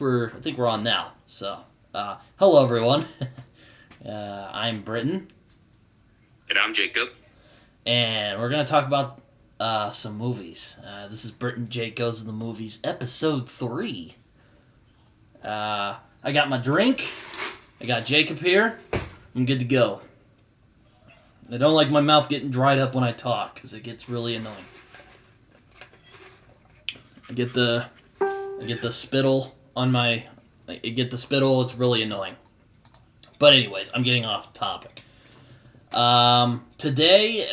I think we're on now. So, hello everyone. I'm Britton, And I'm Jacob. and we're gonna talk about some movies. This is Brit and Jake Goes to the Movies, episode 3. I got my drink. I got Jacob here. I'm good to go. I don't like my mouth getting dried up when I talk because it gets really annoying. I get the spittle on my. I get the spittle. It's really annoying. But anyways, I'm getting off topic. Today,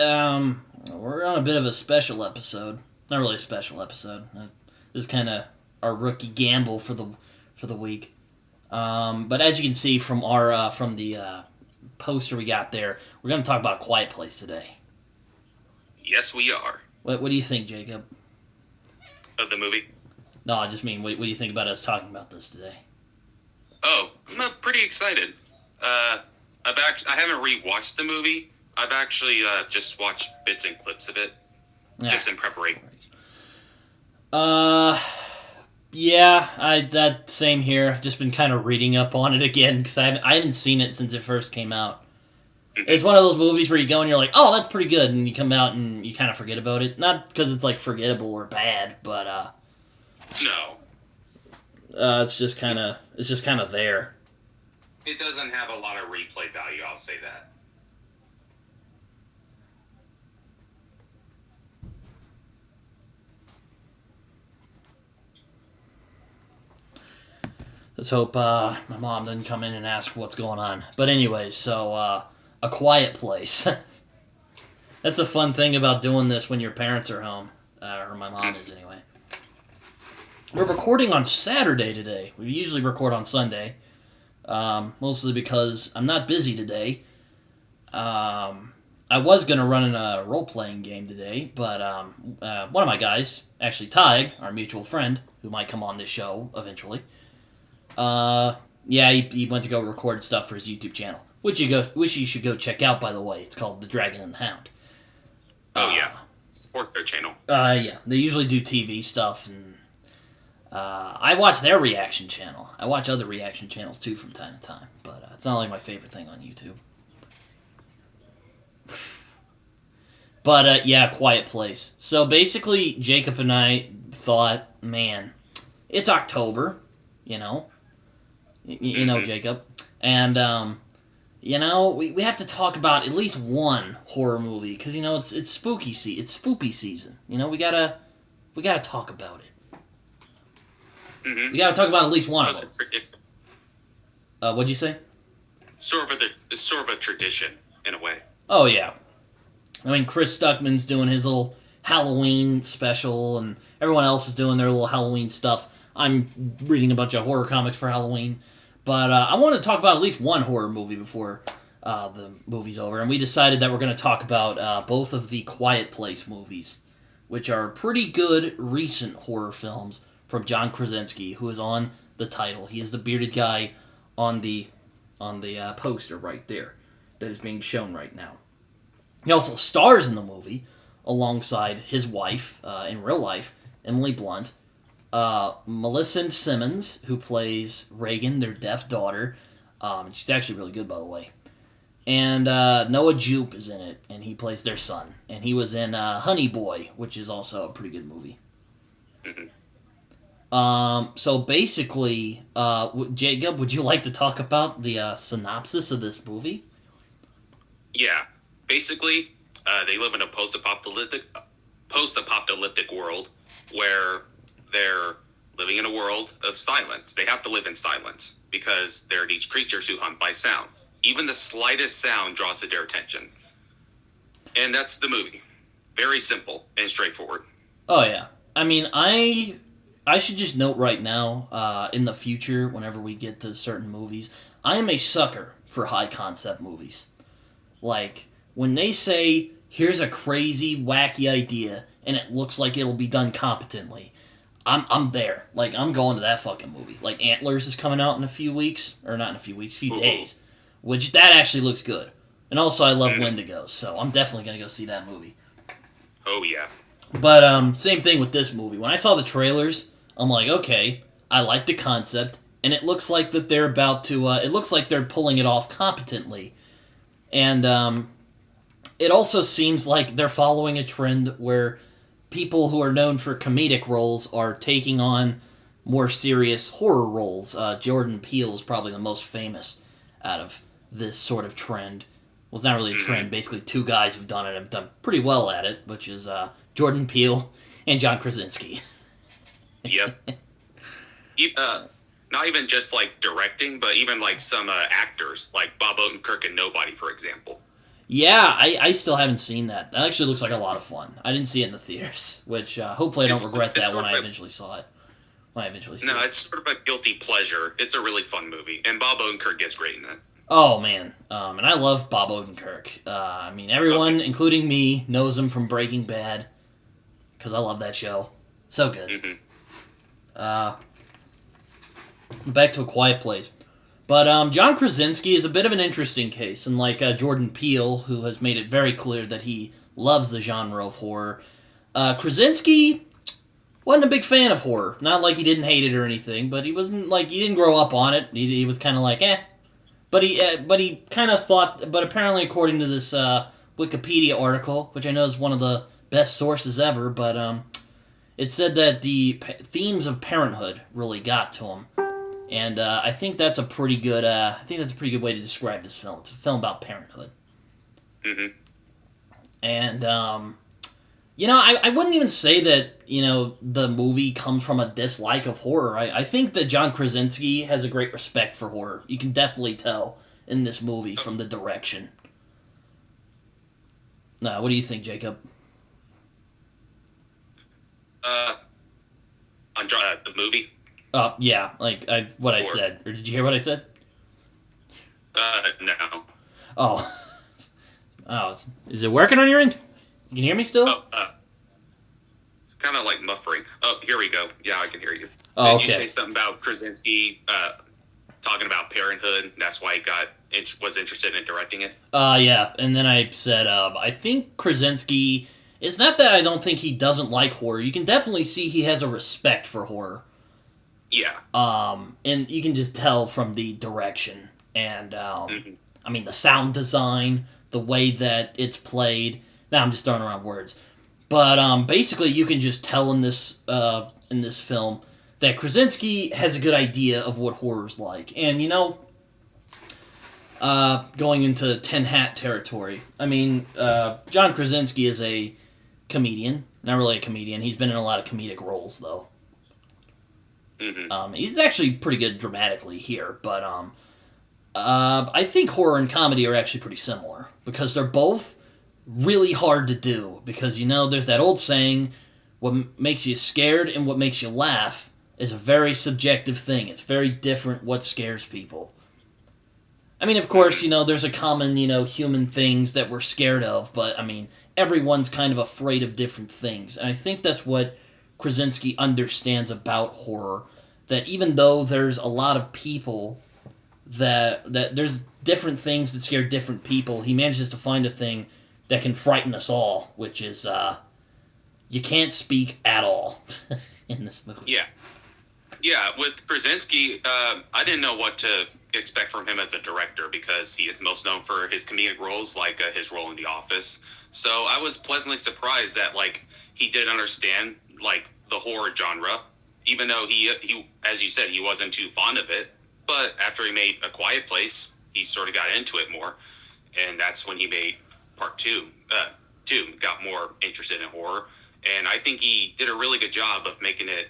we're on a bit of a special episode. Not really a special episode. This is kind of our rookie gamble for the week. But as you can see from our from the poster we got there, we're going to talk about A Quiet Place today. Yes, we are. What do you think, Jacob? Of the movie? No, I just mean, what do you think about us talking about this today? Oh, I'm pretty excited. I haven't rewatched the movie. I've actually just watched bits and clips of it, just in preparation. Yeah, that same here. I've just been kind of reading up on it again because I haven't seen it since it first came out. Mm-hmm. It's one of those movies where you go and you're like, oh, that's pretty good, and you come out and you kind of forget about it. Not because it's like forgettable or bad, but No, it's just kind of there. it doesn't have a lot of replay value, I'll say that. Let's hope my mom doesn't come in and ask what's going on. But anyways, so A Quiet Place. That's a fun thing about doing this when your parents are home, or my mom is anyway. We're recording on Saturday today. We usually record on Sunday, mostly because I'm not busy today. I was going to run a role-playing game today, but one of my guys, actually Tig, our mutual friend, who might come on this show eventually, he went to go record stuff for his YouTube channel, which you should go check out, by the way. It's called The Dragon and the Hound. Oh, yeah. Support their channel. Yeah. They usually do TV stuff, and I watch their reaction channel. I watch other reaction channels, too, from time to time, but it's not like my favorite thing on YouTube. But, Quiet Place. So, basically, Jacob and I thought, man, it's October, you know, Jacob, and, we have to talk about at least one horror movie, because, it's spooky it's spoopy season, we gotta talk about it. Mm-hmm. We gotta talk about at least one of them. What'd you say? It's sort of a tradition, in a way. Oh, yeah. I mean, Chris Stuckman's doing his little Halloween special, and everyone else is doing their little Halloween stuff. I'm reading a bunch of horror comics for Halloween. But I want to talk about at least one horror movie before the movie's over. And we decided that we're going to talk about both of the Quiet Place movies, which are pretty good recent horror films from John Krasinski, who is on the title. He is the bearded guy on the poster right there that is being shown right now. He also stars in the movie alongside his wife in real life, Emily Blunt, Millicent Simmonds, who plays Reagan, their deaf daughter. She's actually really good, by the way. And Noah Jupe is in it, and he plays their son. And he was in Honey Boy, which is also a pretty good movie. Mm-hmm. So basically, Jacob, would you like to talk about the synopsis of this movie? Yeah. Basically, they live in a post-apocalyptic world where they're living in a world of silence. They have to live in silence because there are these creatures who hunt by sound. Even the slightest sound draws to their attention. And that's the movie. Very simple and straightforward. Oh, yeah. I mean, I should just note right now, in the future, whenever we get to certain movies, I am a sucker for high-concept movies. Like, when they say, here's a crazy, wacky idea, and it looks like it'll be done competently, I'm there. Like, I'm going to that fucking movie. Like, Antlers is coming out in a few weeks. Or not in a few weeks, a few days. Which, that actually looks good. And also, I love Wendigos, so I'm definitely going to go see that movie. Oh, yeah. But, same thing with this movie. When I saw the trailers, I'm like, okay, I like the concept, and it looks like that they're about to. It looks like they're pulling it off competently, and it also seems like they're following a trend where people who are known for comedic roles are taking on more serious horror roles. Jordan Peele is probably the most famous out of this sort of trend. Well, it's not really a trend. Basically, two guys who've done it have done pretty well at it, which is Jordan Peele and John Krasinski. Yep. Not even just like directing, but even like some actors, like Bob Odenkirk and Nobody, for example. Yeah, I still haven't seen that. That actually looks like a lot of fun. I didn't see it in the theaters, which hopefully I don't regret that when I eventually saw it. No, it's sort of a guilty pleasure. It's a really fun movie, and Bob Odenkirk gets great in it. Oh, man. And I love Bob Odenkirk. I mean, everyone, including me, knows him from Breaking Bad, because I love that show. So good. Back to A Quiet Place. But John Krasinski is a bit of an interesting case, and like Jordan Peele, who has made it very clear that he loves the genre of horror, Krasinski wasn't a big fan of horror. Not like he didn't hate it or anything, but he wasn't like he didn't grow up on it. He was kind of like But he kind of thought. But apparently, according to this Wikipedia article, which I know is one of the best sources ever, but it said that the themes of parenthood really got to him. And I think that's a pretty good. Way to describe this film. It's a film about parenthood. Mm-hmm. And I wouldn't even say that the movie comes from a dislike of horror. I think that John Krasinski has a great respect for horror. You can definitely tell in this movie from the direction. What do you think, Jacob? On the movie. Yeah, like I said. Or did you hear what I said? No. Oh, is it working on your end? You can hear me still? It's kind of like muffling. Oh, here we go. Yeah, I can hear you. Oh, Did okay. you say something about Krasinski talking about parenthood? That's why he was interested in directing it? Yeah, and then I said, I think Krasinski... It's not that I don't think he doesn't like horror. You can definitely see he has a respect for horror. Yeah. And you can just tell from the direction. And, I mean, the sound design, the way that it's played... Now I'm just throwing around words. But basically you can just tell in this film that Krasinski has a good idea of what horror's like. And, going into tin hat territory, I mean, John Krasinski is a comedian. Not really a comedian. He's been in a lot of comedic roles, though. Mm-hmm. He's actually pretty good dramatically here, but I think horror and comedy are actually pretty similar. Because they're both really hard to do, because there's that old saying, what makes you scared and what makes you laugh is a very subjective thing. It's very different what scares people. I mean, of course, there's a common, human things that we're scared of, but I mean, everyone's kind of afraid of different things. And I think that's what Krasinski understands about horror, that even though there's a lot of people that there's different things that scare different people, he manages to find a thing that can frighten us all, which is, you can't speak at all in this movie. Yeah. Yeah, with Krasinski, I didn't know what to expect from him as a director, because he is most known for his comedic roles, like his role in The Office. So I was pleasantly surprised that, he did understand, the horror genre, even though he, as you said, he wasn't too fond of it. But after he made A Quiet Place, he sort of got into it more, and that's when he made Part 2, got more interested in horror, and I think he did a really good job of making it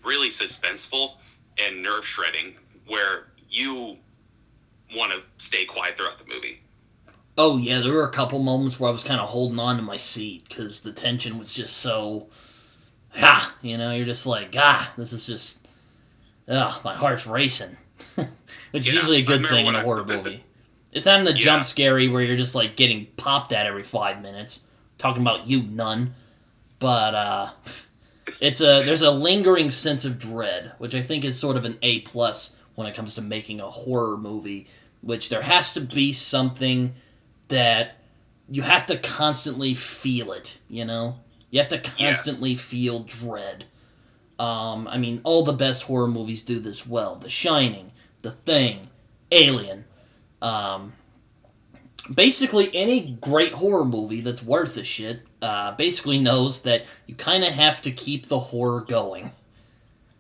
really suspenseful and nerve-shredding, where you want to stay quiet throughout the movie. Oh, yeah, there were a couple moments where I was kind of holding on to my seat, because the tension was just so... you're just like, this is just... my heart's racing. Which is usually a good thing in a horror movie. It's not in the jump scary where you're just, getting popped at every 5 minutes. Talking about you, nun. But, there's a lingering sense of dread, which I think is sort of an A+ when it comes to making a horror movie, which there has to be something that you have to constantly feel it, You have to constantly feel dread. I mean, all the best horror movies do this well. The Shining, The Thing, Alien. Basically, any great horror movie that's worth a shit basically knows that you kind of have to keep the horror going.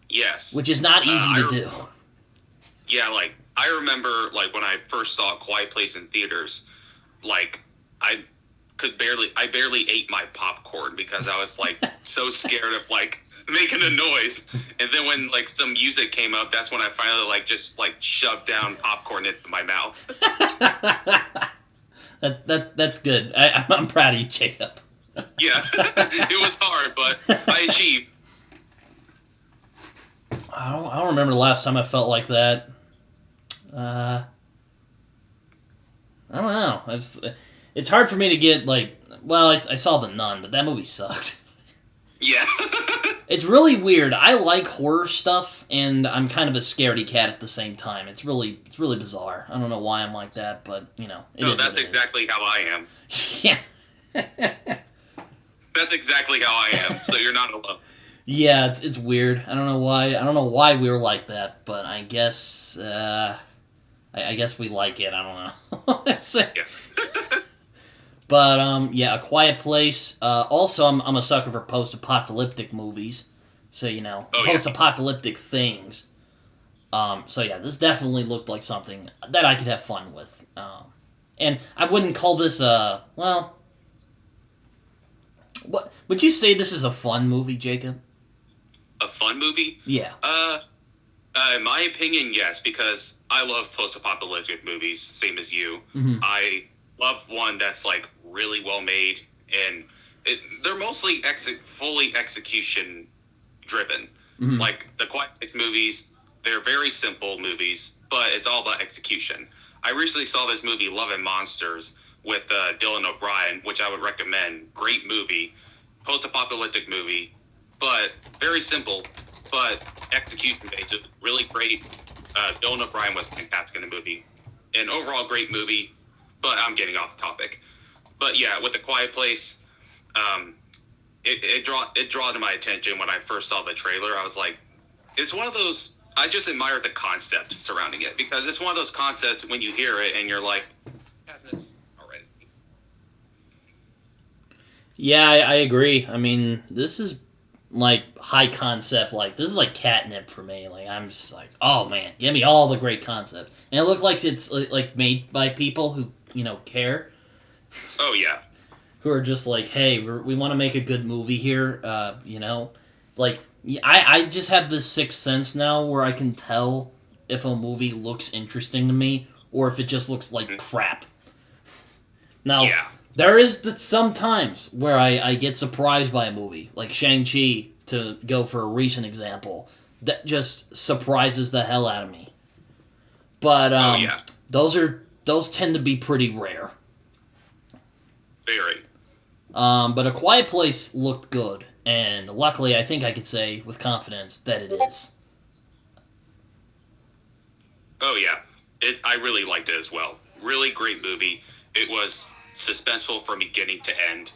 Yes. Which is not easy to do. Yeah, like, I remember, like, when I first saw Quiet Place in theaters, like, I barely ate my popcorn because I was, like, so scared of, like, making a noise. And then when, like, some music came up, that's when I finally, like, just, like, shoved down popcorn into my mouth. That's good. I'm proud of you, Jacob. Yeah, it was hard, but I achieved. I don't remember the last time I felt like that. I don't know. It's hard for me to get, like... Well, I saw The Nun, but that movie sucked. Yeah. It's really weird. I like horror stuff, and I'm kind of a scaredy cat at the same time. It's really bizarre. I don't know why I'm like that, but, you know, it is that's exactly how I am. Yeah. That's exactly how I am, so you're not alone. Yeah, it's weird. I don't know why we were like that, but I guess I guess we like it. I don't know. Yeah. But yeah, A Quiet Place. Also, I'm a sucker for post-apocalyptic movies, so you know, post-apocalyptic things. So yeah, this definitely looked like something that I could have fun with. And I wouldn't call this well. What would you say? This is a fun movie, Jacob? A fun movie? Yeah. In my opinion, yes, because I love post-apocalyptic movies, same as you. Mm-hmm. I love one that's, like, really well made, and they're mostly fully execution-driven. Mm-hmm. Like, the Quiet Place movies, they're very simple movies, but it's all about execution. I recently saw this movie, Love and Monsters, with Dylan O'Brien, which I would recommend. Great movie. Post-apocalyptic movie, but very simple, but execution-based. Really great. Dylan O'Brien was fantastic in the movie. An overall great movie, but I'm getting off the topic. But yeah, with The Quiet Place, it drew to my attention when I first saw the trailer. I was like, it's one of those, I just admire the concept surrounding it, because it's one of those concepts when you hear it and you're like, has this already? Yeah, I agree. I mean, this is like high concept. Like, this is like catnip for me. Like, I'm just like, oh man, give me all the great concepts. And it looks like it's like made by people who, you know, care. Oh yeah. Who are just like, hey, we want to make a good movie here. You know, like I just have this sixth sense now where I can tell if a movie looks interesting to me or if it just looks like crap. Now, there is some times where I get surprised by a movie, like Shang-Chi, to go for a recent example, that just surprises the hell out of me. But those tend to be pretty rare. Very. But A Quiet Place looked good, and luckily I think I could say with confidence that it is. Oh yeah, I really liked it as well. Really great movie. It was suspenseful from beginning to end.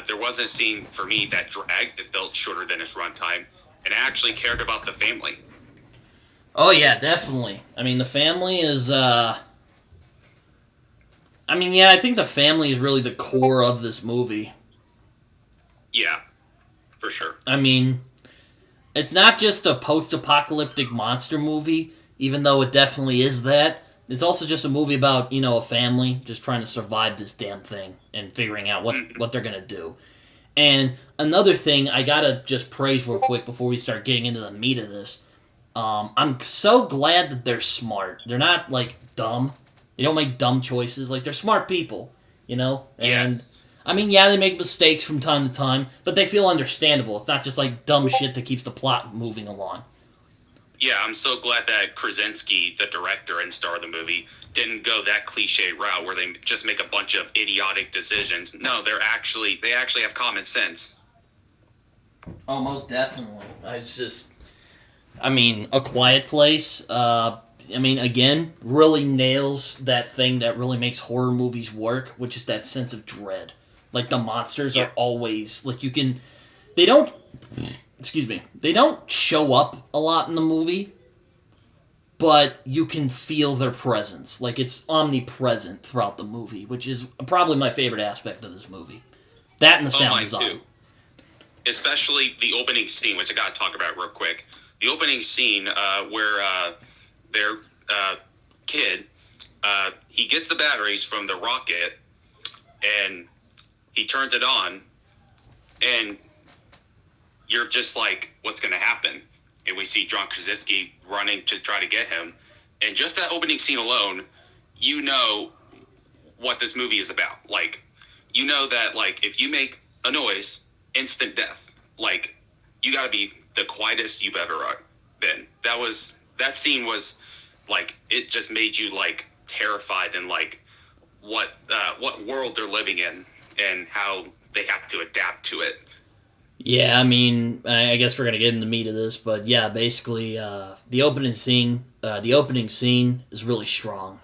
There wasn't a scene for me that dragged. It felt shorter than its runtime, and I actually cared about the family. Oh yeah, definitely. I mean, the family is. I think the family is really the core of this movie. Yeah, for sure. I mean, it's not just a post-apocalyptic monster movie, even though it definitely is that. It's also just a movie about, you know, a family just trying to survive this damn thing and figuring out what they're going to do. And another thing I gotta just praise real quick before we start getting into the meat of this. I'm so glad that they're smart. They're not, like, dumb. They don't make dumb choices. Like, they're smart people, you know? And, yes. I mean, yeah, they make mistakes from time to time, but they feel understandable. It's not just, like, dumb shit that keeps the plot moving along. Yeah, I'm so glad that Krasinski, the director and star of the movie, didn't go that cliche route where they just make a bunch of idiotic decisions. No, they actually have common sense. Oh, most definitely. A Quiet Place, again, really nails that thing that really makes horror movies work, which is that sense of dread. Like, the monsters are always, like, excuse me, they don't show up a lot in the movie, but you can feel their presence. Like, it's omnipresent throughout the movie, which is probably my favorite aspect of this movie. That and the sound design. Too. Especially the opening scene, which I got to talk about real quick. The opening scene where their kid, he gets the batteries from the rocket, and he turns it on, and you're just like, what's going to happen? And we see John Krasinski running to try to get him. And just that opening scene alone, you know what this movie is about. Like, you know that, like, if you make a noise, instant death. Like, you gotta be the quietest you've ever been. That scene was, like, it just made you, like, terrified and, like, what world they're living in and how they have to adapt to it. Yeah, I mean, I guess we're gonna get into the meat of this, but yeah, basically, the opening scene is really strong.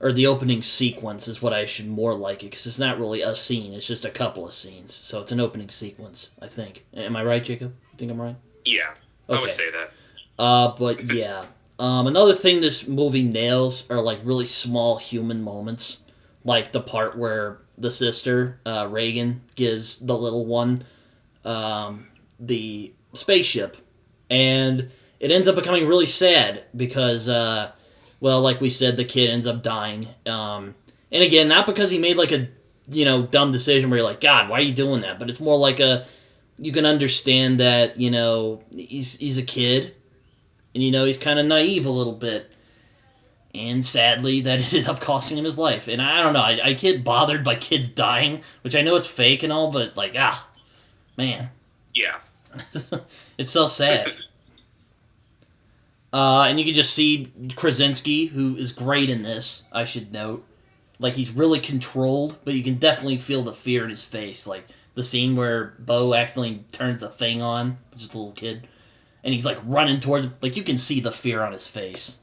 Or the opening sequence is what I should more like it, because it's not really a scene; it's just a couple of scenes. So it's an opening sequence, I think. Am I right, Jacob? You think I'm right? Yeah, okay. I would say that. But yeah, another thing this movie nails are like really small human moments, like the part where the sister Reagan gives the little one the spaceship, and it ends up becoming really sad because, well, like we said, the kid ends up dying. And again, not because he made like a, dumb decision where you're like, God, why are you doing that? But it's more like you can understand that, he's a kid, and, he's kind of naive a little bit. And sadly, that ended up costing him his life. And I don't know, I get bothered by kids dying, which I know it's fake and all, but like, man. Yeah. It's so sad. And you can just see Krasinski, who is great in this, I should note. Like, he's really controlled, but you can definitely feel the fear in his face. Like, the scene where Bo accidentally turns the thing on, just a little kid, and he's, like, running towards him. Like, you can see the fear on his face.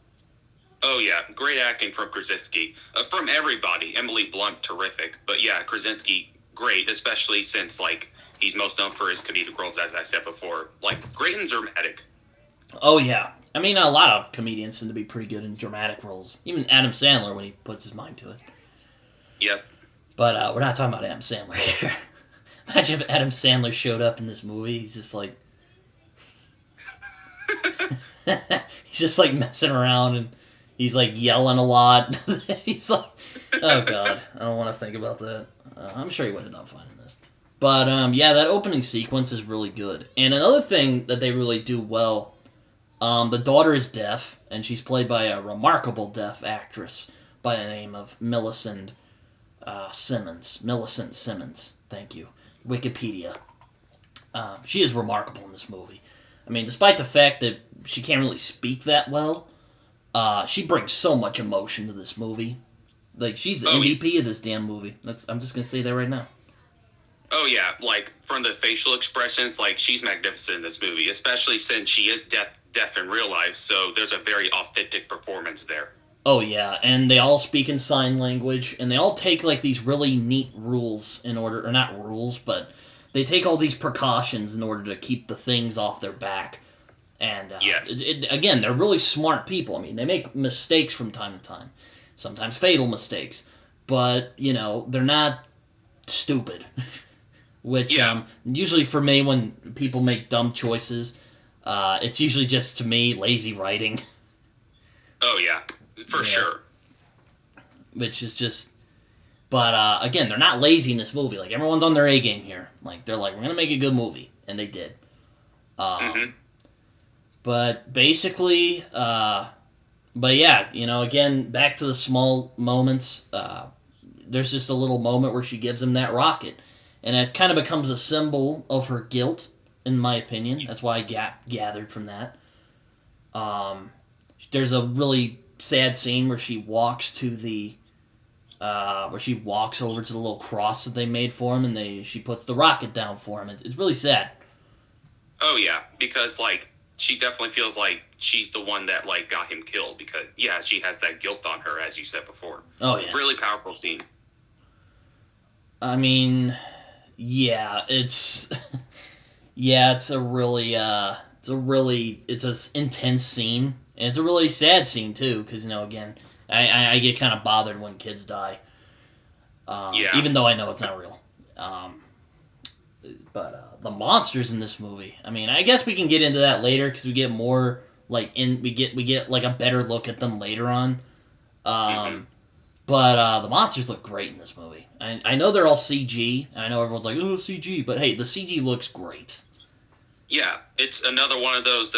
Oh, yeah. Great acting from Krasinski. From everybody. Emily Blunt, terrific. But, yeah, Krasinski, great, especially since, like, he's most known for his comedic roles, as I said before. Like, great and dramatic. Oh, yeah. I mean, a lot of comedians seem to be pretty good in dramatic roles. Even Adam Sandler, when he puts his mind to it. Yep. But we're not talking about Adam Sandler here. Imagine if Adam Sandler showed up in this movie. He's just like... he's just like messing around, and he's like yelling a lot. He's like... Oh, God. I don't want to think about that. I'm sure he would have done fine in this. But, yeah, that opening sequence is really good. And another thing that they really do well... the daughter is deaf, and she's played by a remarkable deaf actress by the name of Millicent Simmonds. Millicent Simmonds. Thank you. Wikipedia. She is remarkable in this movie. I mean, despite the fact that she can't really speak that well, she brings so much emotion to this movie. Like, she's the MVP of this damn movie. I'm just gonna say that right now. Oh, yeah. Like, from the facial expressions, like, she's magnificent in this movie, especially since she is deaf in real life, so there's a very authentic performance there. Oh, yeah, and they all speak in sign language, and they all take, like, these really neat rules in order, or not rules, but they take all these precautions in order to keep the things off their back. And, yes. Again, they're really smart people. I mean, they make mistakes from time to time, sometimes fatal mistakes, but, they're not stupid. Which, usually for me, when people make dumb choices, it's usually just, to me, lazy writing. Oh, yeah. For sure. Which is just... But, again, they're not lazy in this movie. Like, everyone's on their A-game here. Like, they're like, we're gonna make a good movie. And they did. But, basically, but yeah, again, back to the small moments. There's just a little moment where she gives him that rocket. And it kind of becomes a symbol of her guilt, in my opinion. That's why I gathered from that. There's a really sad scene where she walks to over to the little cross that they made for him, and she puts the rocket down for him. It's really sad. Oh, yeah, because, like, she definitely feels like she's the one that, like, got him killed, because, yeah, she has that guilt on her, as you said before. Oh, yeah. Really powerful scene. I mean... Yeah, it's Yeah, it's a intense scene, and it's a really sad scene too. Because again, I get kind of bothered when kids die, Yeah. even though I know it's not real. But the monsters in this movie, I mean, I guess we can get into that later because we get more we get like a better look at them later on. Mm-hmm. But the monsters look great in this movie. I know they're all CG. I know everyone's like, oh, CG. But hey, the CG looks great. Yeah, it's another one of those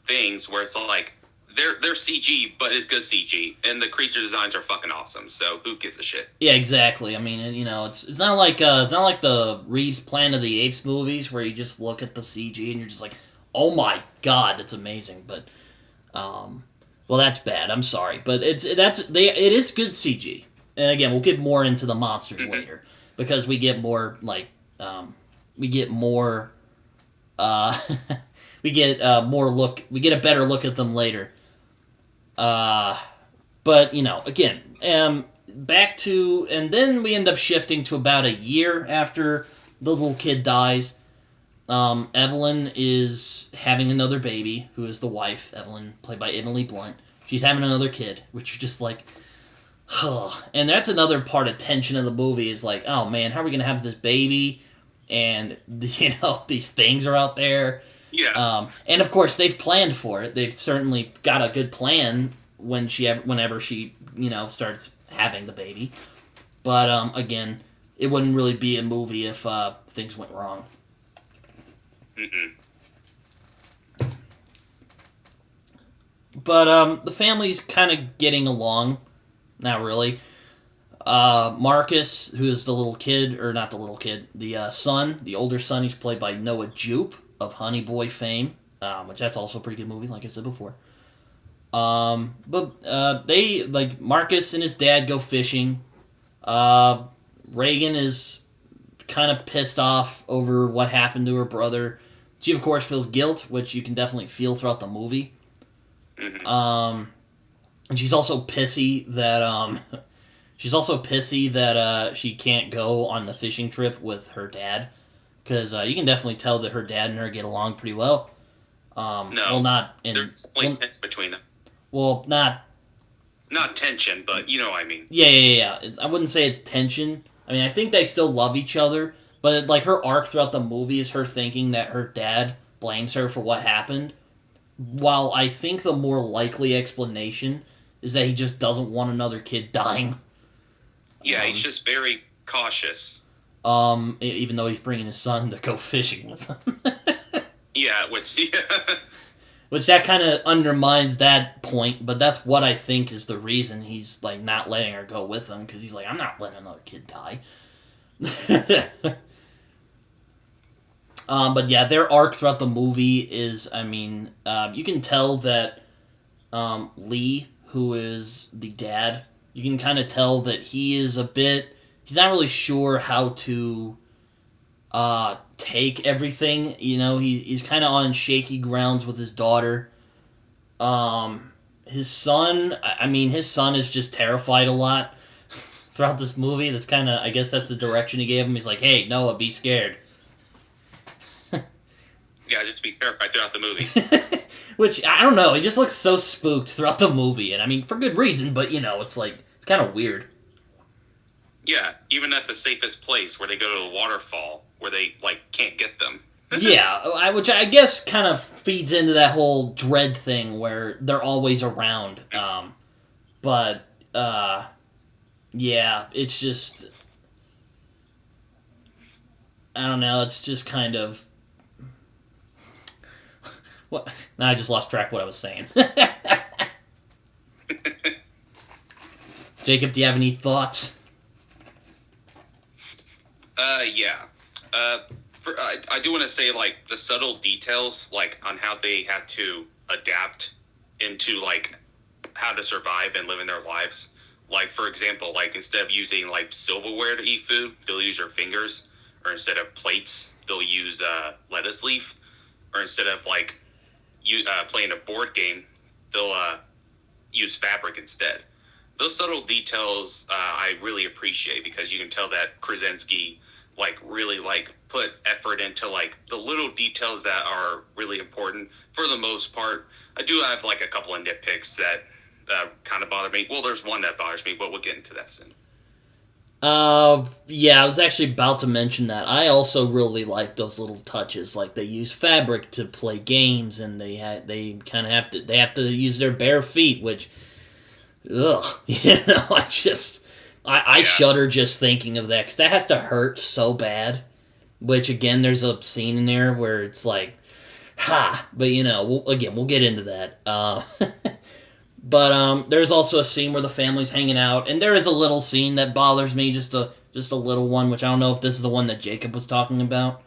things where it's like, they're CG, but it's good CG. And the creature designs are fucking awesome, so who gives a shit? Yeah, exactly. I mean, it's not like the Reeves Planet of the Apes movies where you just look at the CG and you're just like, oh my god, it's amazing. But, well, that's bad. I'm sorry, but it is good CG. And again, we'll get more into the monsters later because we get more we get more we get we get a better look at them later. But again, back to, and then we end up shifting to about a year after the little kid dies. Evelyn is having another baby, who is the wife, Evelyn, played by Emily Blunt. She's having another kid, which is just like, and that's another part of tension of the movie is like, oh man, how are we gonna have this baby? And these things are out there. Yeah. And of course they've planned for it. They've certainly got a good plan whenever she starts having the baby. But again, it wouldn't really be a movie if things went wrong. Mm-mm. But the family's kind of getting along. Not really. Marcus, who is the little kid, or not the little kid, the son, the older son, he's played by Noah Jupe of Honey Boy fame, which that's also a pretty good movie, like I said before. But they, like, Marcus and his dad go fishing. Reagan is kind of pissed off over what happened to her brother. She, of course, feels guilt, which you can definitely feel throughout the movie. Mm-hmm. And she's also pissy that she can't go on the fishing trip with her dad, because you can definitely tell that her dad and her get along pretty well. No, well, not in, there's tension between them. Well, not tension, but you know what I mean. Yeah. I wouldn't say it's tension. I mean, I think they still love each other, but like her arc throughout the movie is her thinking that her dad blames her for what happened. While I think the more likely explanation is that he just doesn't want another kid dying. Yeah, he's just very cautious. Even though he's bringing his son to go fishing with him. Yeah, which that kind of undermines that point, but that's what I think is the reason he's like not letting her go with him, because he's like, I'm not letting another kid die. But yeah, their arc throughout the movie is, I mean, you can tell that Lee, who is the dad, you can kind of tell that he's not really sure how to take everything. He's kind of on shaky grounds with his daughter. His son is just terrified a lot throughout this movie. That's kind of, I guess that's the direction he gave him. He's like, hey, Noah, be scared. Yeah, just be terrified throughout the movie. Which, I don't know, he just looks so spooked throughout the movie. And I mean, for good reason, but it's like, it's kind of weird. Yeah, even at the safest place where they go to the waterfall, where they, can't get them. Yeah, which I guess kind of feeds into that whole dread thing where they're always around. Yeah, it's just, I don't know, it's just kind of, what? Now I just lost track of what I was saying. Jacob, do you have any thoughts? Yeah. I do want to say, the subtle details, on how they had to adapt into, how to survive and live in their lives. For example, instead of using, silverware to eat food, they'll use their fingers. Or instead of plates, they'll use lettuce leaf. Or instead of, playing a board game, they'll use fabric instead. Those subtle details I really appreciate, because you can tell that Krasinski like really like put effort into like the little details that are really important. For the most part, I do have like a couple of nitpicks that kind of bother me. Well, there's one that bothers me, but we'll get into that soon. Yeah, I was actually about to mention that. I also really like those little touches. Like, they use fabric to play games, and they kind of have to use their bare feet, which, ugh, I shudder just thinking of that, because that has to hurt so bad. Which, again, there's a scene in there where it's like, ha! But, we'll get into that. But there's also a scene where the family's hanging out, and there is a little scene that bothers me, just a little one, which I don't know if this is the one that Jacob was talking about.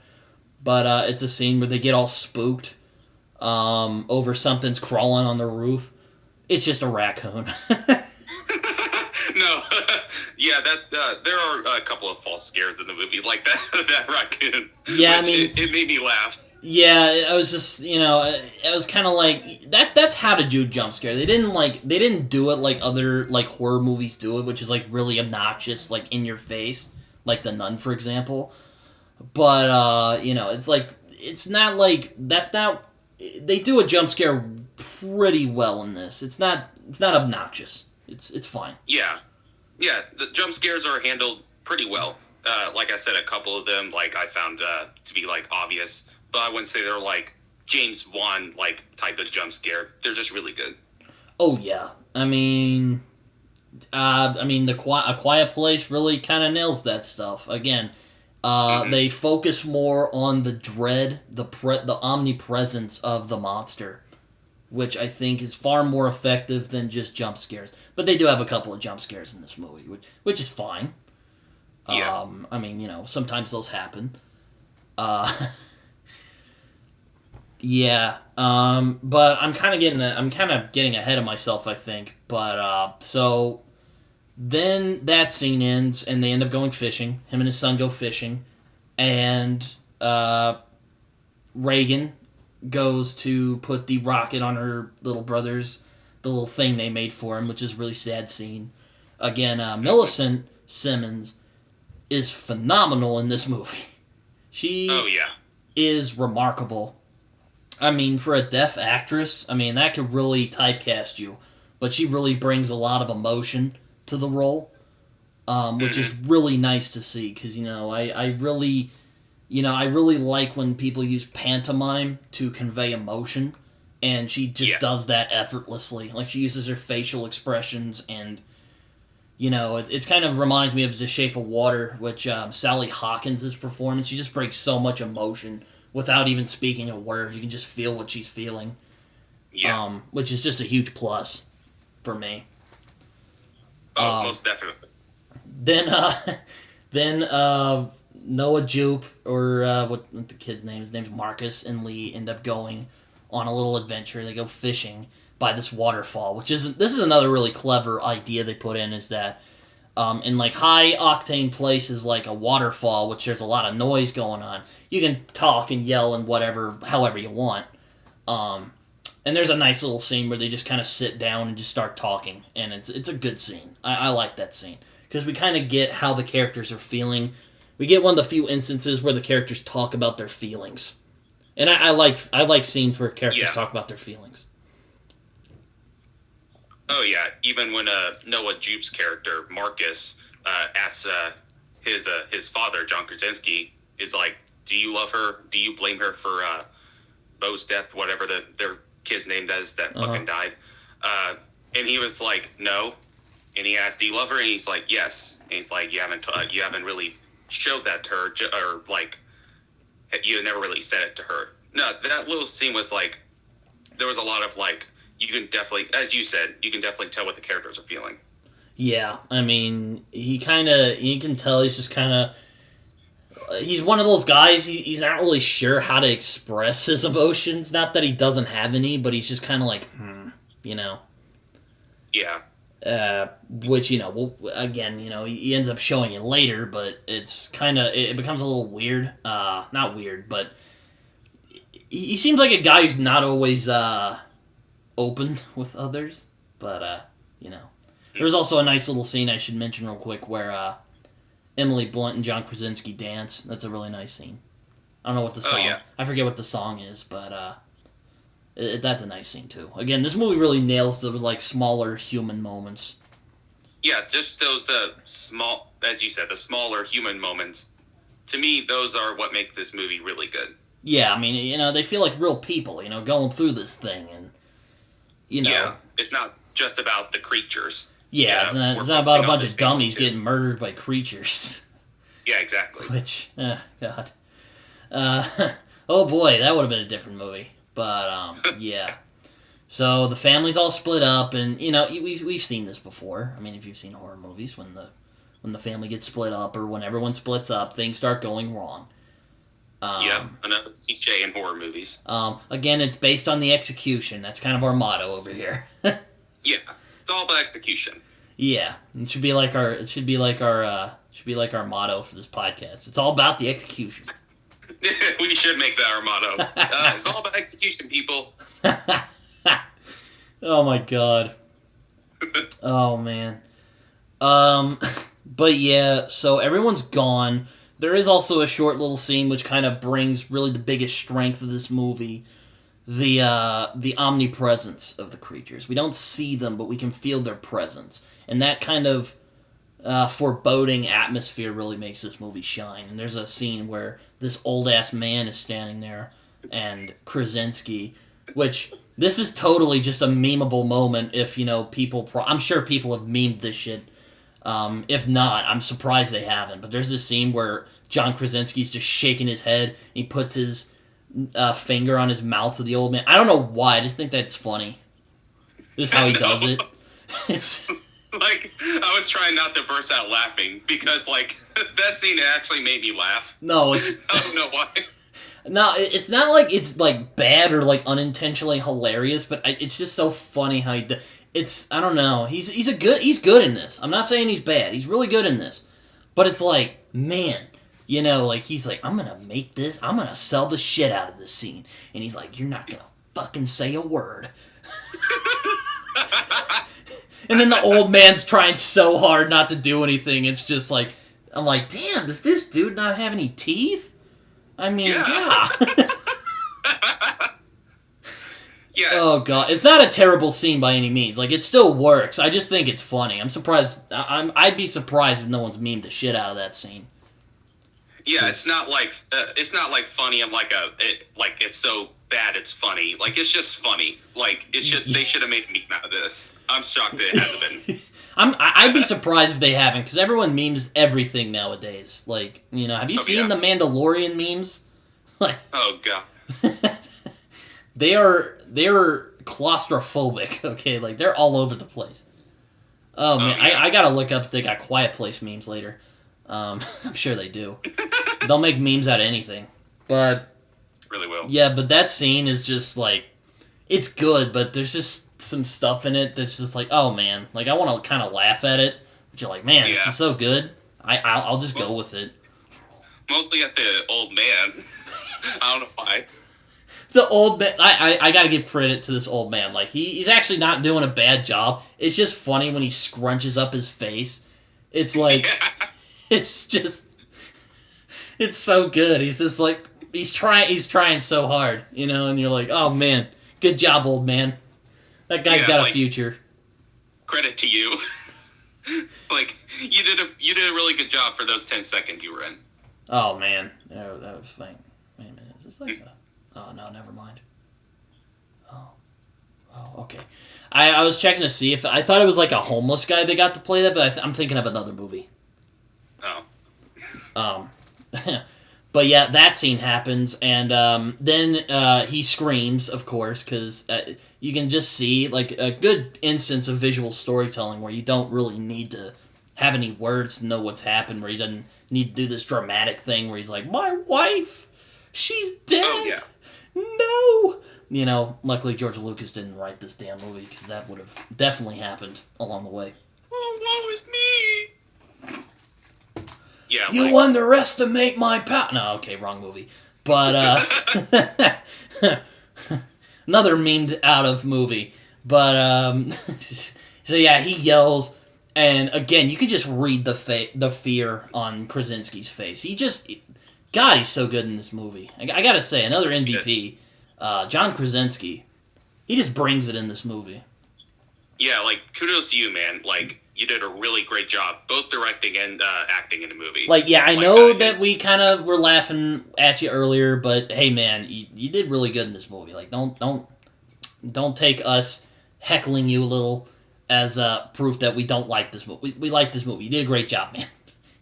But it's a scene where they get all spooked over something's crawling on the roof. It's just a raccoon. No, yeah, there are a couple of false scares in the movie, like that raccoon. Yeah, I mean, it made me laugh. Yeah, I was just, it was kind of like that's how to do jump scare. They didn't do it like other like horror movies do it, which is like really obnoxious, like in your face, like The Nun, for example. But it's like it's not like that's not. They do a jump scare pretty well in this. It's not obnoxious. It's fine. Yeah, the jump scares are handled pretty well. Like I said, a couple of them like I found to be like obvious. But I wouldn't say they're like James Wan like type of jump scare. They're just really good. Oh yeah, I mean, A Quiet Place really kind of nails that stuff. Again, they focus more on the dread, the omnipresence of the monster, which I think is far more effective than just jump scares. But they do have a couple of jump scares in this movie, which is fine. Yeah. Sometimes those happen. Yeah, but I'm kind of getting ahead of myself, I think. But so then that scene ends, and they end up going fishing. Him and his son go fishing, and Reagan goes to put the rocket on her little brother's the little thing they made for him, which is a really sad scene. Again, Millicent Simmonds is phenomenal in this movie. She is remarkable. I mean, for a deaf actress, that could really typecast you. But she really brings a lot of emotion to the role, which is really nice to see. Because, I really like when people use pantomime to convey emotion. And she just does that effortlessly. Like, she uses her facial expressions and, it kind of reminds me of The Shape of Water, which Sally Hawkins' performance. She just brings so much emotion without even speaking a word. You can just feel what she's feeling. Yeah. Which is just a huge plus for me. Oh, most definitely. Then Noah Jupe, or what the kid's name? His name's Marcus, and Lee end up going on a little adventure. They go fishing by this waterfall, this is another really clever idea they put in, is that in like high octane places like a waterfall, which there's a lot of noise going on, you can talk and yell and however you want. And there's a nice little scene where they just kind of sit down and just start talking, and it's a good scene. I like that scene because we kind of get how the characters are feeling. We get one of the few instances where the characters talk about their feelings, and I like scenes where characters talk about their feelings. Oh yeah, even when Noah Jupe's character Marcus asks his father John Krasinski, is like, "Do you love her? Do you blame her for Bo's death? Whatever their kid's name that fucking died." And he was like, "No." And he asked, "Do you love her?" And he's like, "Yes." And he's like, "You haven't really showed that to her, or like you never really said it to her." No, that little scene was like, there was a lot of like. You can definitely, as you said, tell what the characters are feeling. Yeah, you can tell he's just kind of, he's one of those guys, he's not really sure how to express his emotions. Not that he doesn't have any, but he's just kind of like, Yeah. Which, again, he ends up showing it later, but it's kind of, it becomes a little weird. Not weird, but he seems like a guy who's not always, open with others, but There's also a nice little scene I should mention real quick where Emily Blunt and John Krasinski dance. That's a really nice scene. I don't know what the song... I forget what the song is, but that's a nice scene, too. Again, this movie really nails the, like, smaller human moments. Yeah, just those small, as you said, the smaller human moments. To me, those are what make this movie really good. Yeah, I mean, you know, they feel like real people, you know, going through this thing, and, you know... Yeah, it's not just about the creatures. Yeah, it's not about a bunch of dummies getting murdered by creatures. Yeah, exactly. Which, God. Oh boy, that would have been a different movie. But, yeah. So, the family's all split up, and, you know, we've seen this before. I mean, if you've seen horror movies, when the family gets split up, or when everyone splits up, things start going wrong. Yeah, another cliche in horror movies. Again, it's based on the execution. That's kind of our motto over here. Yeah, it's all about execution. Yeah, it should be like our motto for this podcast. It's all about the execution. We should make that our motto. It's all about execution, people. Oh my god. Oh man. But yeah, so everyone's gone. There is also a short little scene which kind of brings really the biggest strength of this movie. The omnipresence of the creatures. We don't see them, but we can feel their presence. And that kind of foreboding atmosphere really makes this movie shine. And there's a scene where this old-ass man is standing there, and Krasinski, which, this is totally just a memeable moment if, you know, people... I'm sure people have memed this shit. If not, I'm surprised they haven't. But there's this scene where John Krasinski's just shaking his head, and he puts his finger on his mouth to the old man. I don't know why, I just think that's funny. This is how he does it. It's... Like, I was trying not to burst out laughing, because, like, that scene actually made me laugh. No, it's... I don't know why. No, it's not like it's, like, bad or, like, unintentionally hilarious, but it's just so funny how he... It's... I don't know. He's good in this. I'm not saying he's bad. He's really good in this. But it's like, man... You know, like, he's like, I'm gonna make this... I'm gonna sell the shit out of this scene. And he's like, you're not gonna fucking say a word. And then the old man's trying so hard not to do anything. It's just like, I'm like, damn, does this dude not have any teeth? I mean, yeah. Yeah. Oh, God. It's not a terrible scene by any means. Like, it still works. I just think it's funny. I'm surprised. I'd be surprised if no one's memed the shit out of that scene. Yeah, it's not like funny. I'm like it's so bad it's funny. Like, it's just funny. Like, they should have made a meme out of this. I'm shocked that it hasn't been. I'd be surprised if they haven't, because everyone memes everything nowadays. Like, you know, have you seen the Mandalorian memes? Like, oh god, they are claustrophobic. Okay, like, they're all over the place. Oh man, yeah. I gotta look up if they got Quiet Place memes later. I'm sure they do. They'll make memes out of anything, but really will. Yeah, but that scene is just like, it's good, but there's just some stuff in it that's just like, oh man, like, I want to kind of laugh at it, but you're like, man, this is so good. I'll just go with it. Mostly at the old man. I don't know why. The old man, I gotta give credit to this old man. Like, he's actually not doing a bad job. It's just funny when he scrunches up his face. It's like, it's just, it's so good. He's just like, he's trying so hard, you know, and you're like, oh man, good job, old man. That guy's got a future. Credit to you. Like, you did a really good job for those 10 seconds you were in. Oh man, that was fine. Wait a minute, is this like a... Oh no, never mind. Oh, okay. I was checking to see if I thought it was like a homeless guy that got to play that, but I'm thinking of another movie. Oh. But yeah, that scene happens, and then he screams, of course, because you can just see like a good instance of visual storytelling where you don't really need to have any words to know what's happened, where he doesn't need to do this dramatic thing where he's like, my wife, she's dead. Oh, yeah. No! You know, luckily George Lucas didn't write this damn movie, because that would have definitely happened along the way. Oh, woe is me! Yeah, you underestimate my power. No, okay, wrong movie. But, another memed out of movie. But, so yeah, he yells, And again, you could just read the fear on Krasinski's face. God, he's so good in this movie. I gotta say, another MVP, John Krasinski, he just brings it in this movie. Yeah, like, kudos to you, man. Like, you did a really great job, both directing and acting in the movie. Like, yeah, I know that we kind of were laughing at you earlier, but hey, man, you did really good in this movie. Like, don't take us heckling you a little as proof that we don't like this movie. We like this movie. You did a great job, man.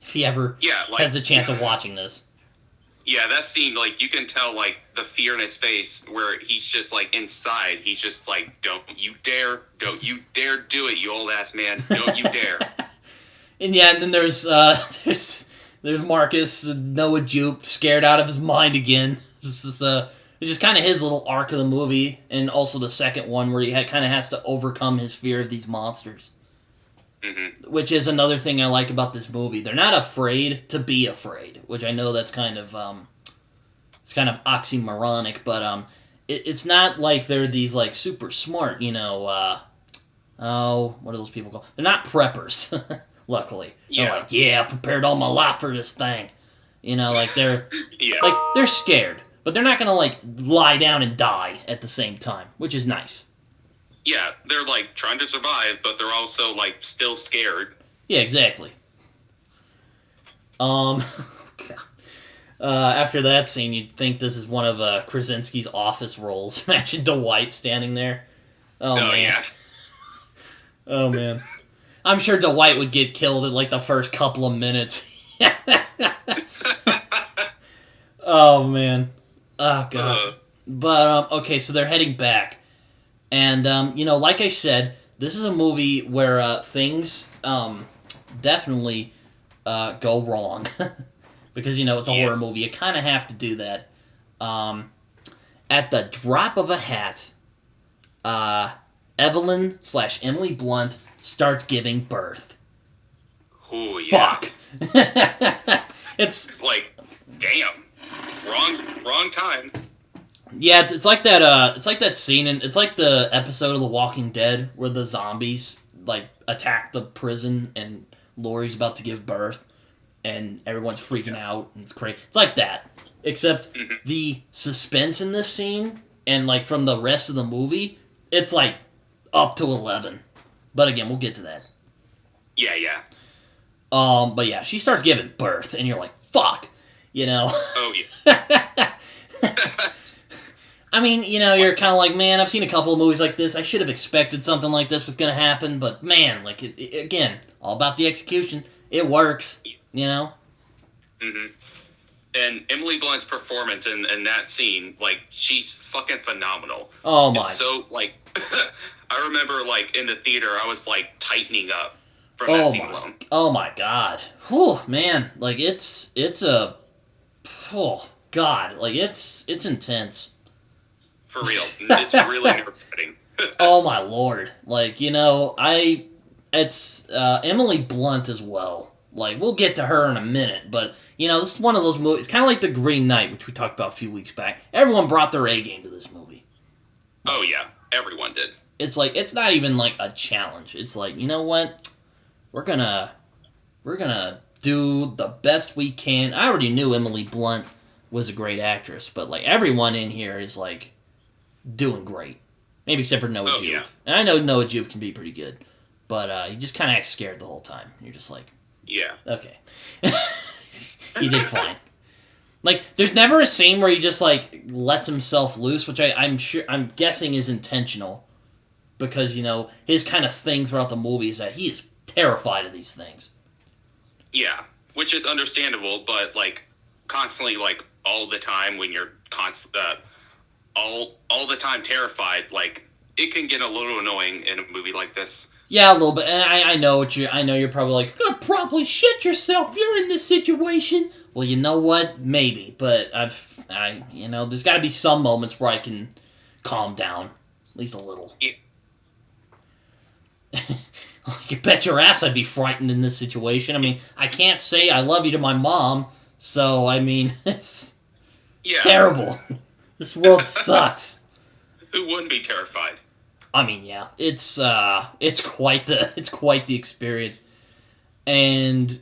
If he ever has the chance of watching this. Yeah, that scene, like, you can tell, like, the fear in his face where he's just, like, inside. He's just like, don't you dare do it, you old-ass man. Don't you dare. And yeah, and then there's Marcus, Noah Jupe, scared out of his mind again. It's just kind of his little arc of the movie, and also the second one where he kind of has to overcome his fear of these monsters. Mm-hmm. Which is another thing I like about this movie. They're not afraid to be afraid, which I know that's kind of it's kind of oxymoronic, but it's not like they're these like super smart, what are those people called? They're not preppers. Luckily, they're like, I prepared all my life for this thing. Like they're like they're scared, but they're not gonna like lie down and die at the same time, which is nice. Yeah, they're, like, trying to survive, but they're also, like, still scared. Yeah, exactly. After that scene, you'd think this is one of Krasinski's office roles. Imagine Dwight standing there. Oh man. Yeah. Oh, man. I'm sure Dwight would get killed in, like, the first couple of minutes. Oh, man. Oh, God. But, okay, so they're heading back. And, like I said, this is a movie where things definitely go wrong. Because, it's a horror movie. You kind of have to do that. At the drop of a hat, Evelyn/Emily Blunt starts giving birth. Ooh, yeah. Fuck. It's... like, damn. Wrong time. Yeah, it's like that scene, and it's like the episode of The Walking Dead where the zombies like attack the prison and Laurie's about to give birth, and everyone's freaking out, and it's crazy. It's like that, except the suspense in this scene and like from the rest of the movie, it's like up to 11. But again, we'll get to that. Yeah. But yeah, she starts giving birth, and you're like, fuck, Oh yeah. I mean, you're kind of like, man, I've seen a couple of movies like this. I should have expected something like this was going to happen, but man, like, again, all about the execution. It works, Mm-hmm. And Emily Blunt's performance in that scene, like, she's fucking phenomenal. Oh, my. It's so, like, I remember, like, in the theater, I was, like, tightening up from that scene alone. Oh, my God. Whew, man. Like, it's oh, God. Like, it's intense. For real. It's really nerve-setting. Oh, my Lord. Like, it's Emily Blunt as well. Like, we'll get to her in a minute, but, this is one of those movies, kind of like The Green Knight, which we talked about a few weeks back. Everyone brought their A-game to this movie. Oh, yeah. Everyone did. It's like, it's not even, like, a challenge. It's like, you know what? We're gonna do the best we can. I already knew Emily Blunt was a great actress, but, like, everyone in here is, like, doing great. Maybe except for Noah Jupe. Yeah. And I know Noah Jupe can be pretty good, but he just kind of acts scared the whole time. You're just like... Yeah. Okay. He did fine. Like, there's never a scene where he just, like, lets himself loose, which I'm guessing is intentional. Because, his kind of thing throughout the movie is that he is terrified of these things. Yeah. Which is understandable, but, like, constantly, like, all the time when you're all the time terrified, like, it can get a little annoying in a movie like this. Yeah, a little bit. And I know you're probably like, you're gonna probably shit yourself. You're in this situation. Well, you know what? Maybe, but there's got to be some moments where I can calm down, at least a little. Yeah. Like, you bet your ass I'd be frightened in this situation. I mean, I can't say I love you to my mom, so I mean, it's terrible. This world sucks. Who wouldn't be terrified? I mean, yeah, it's quite the experience, and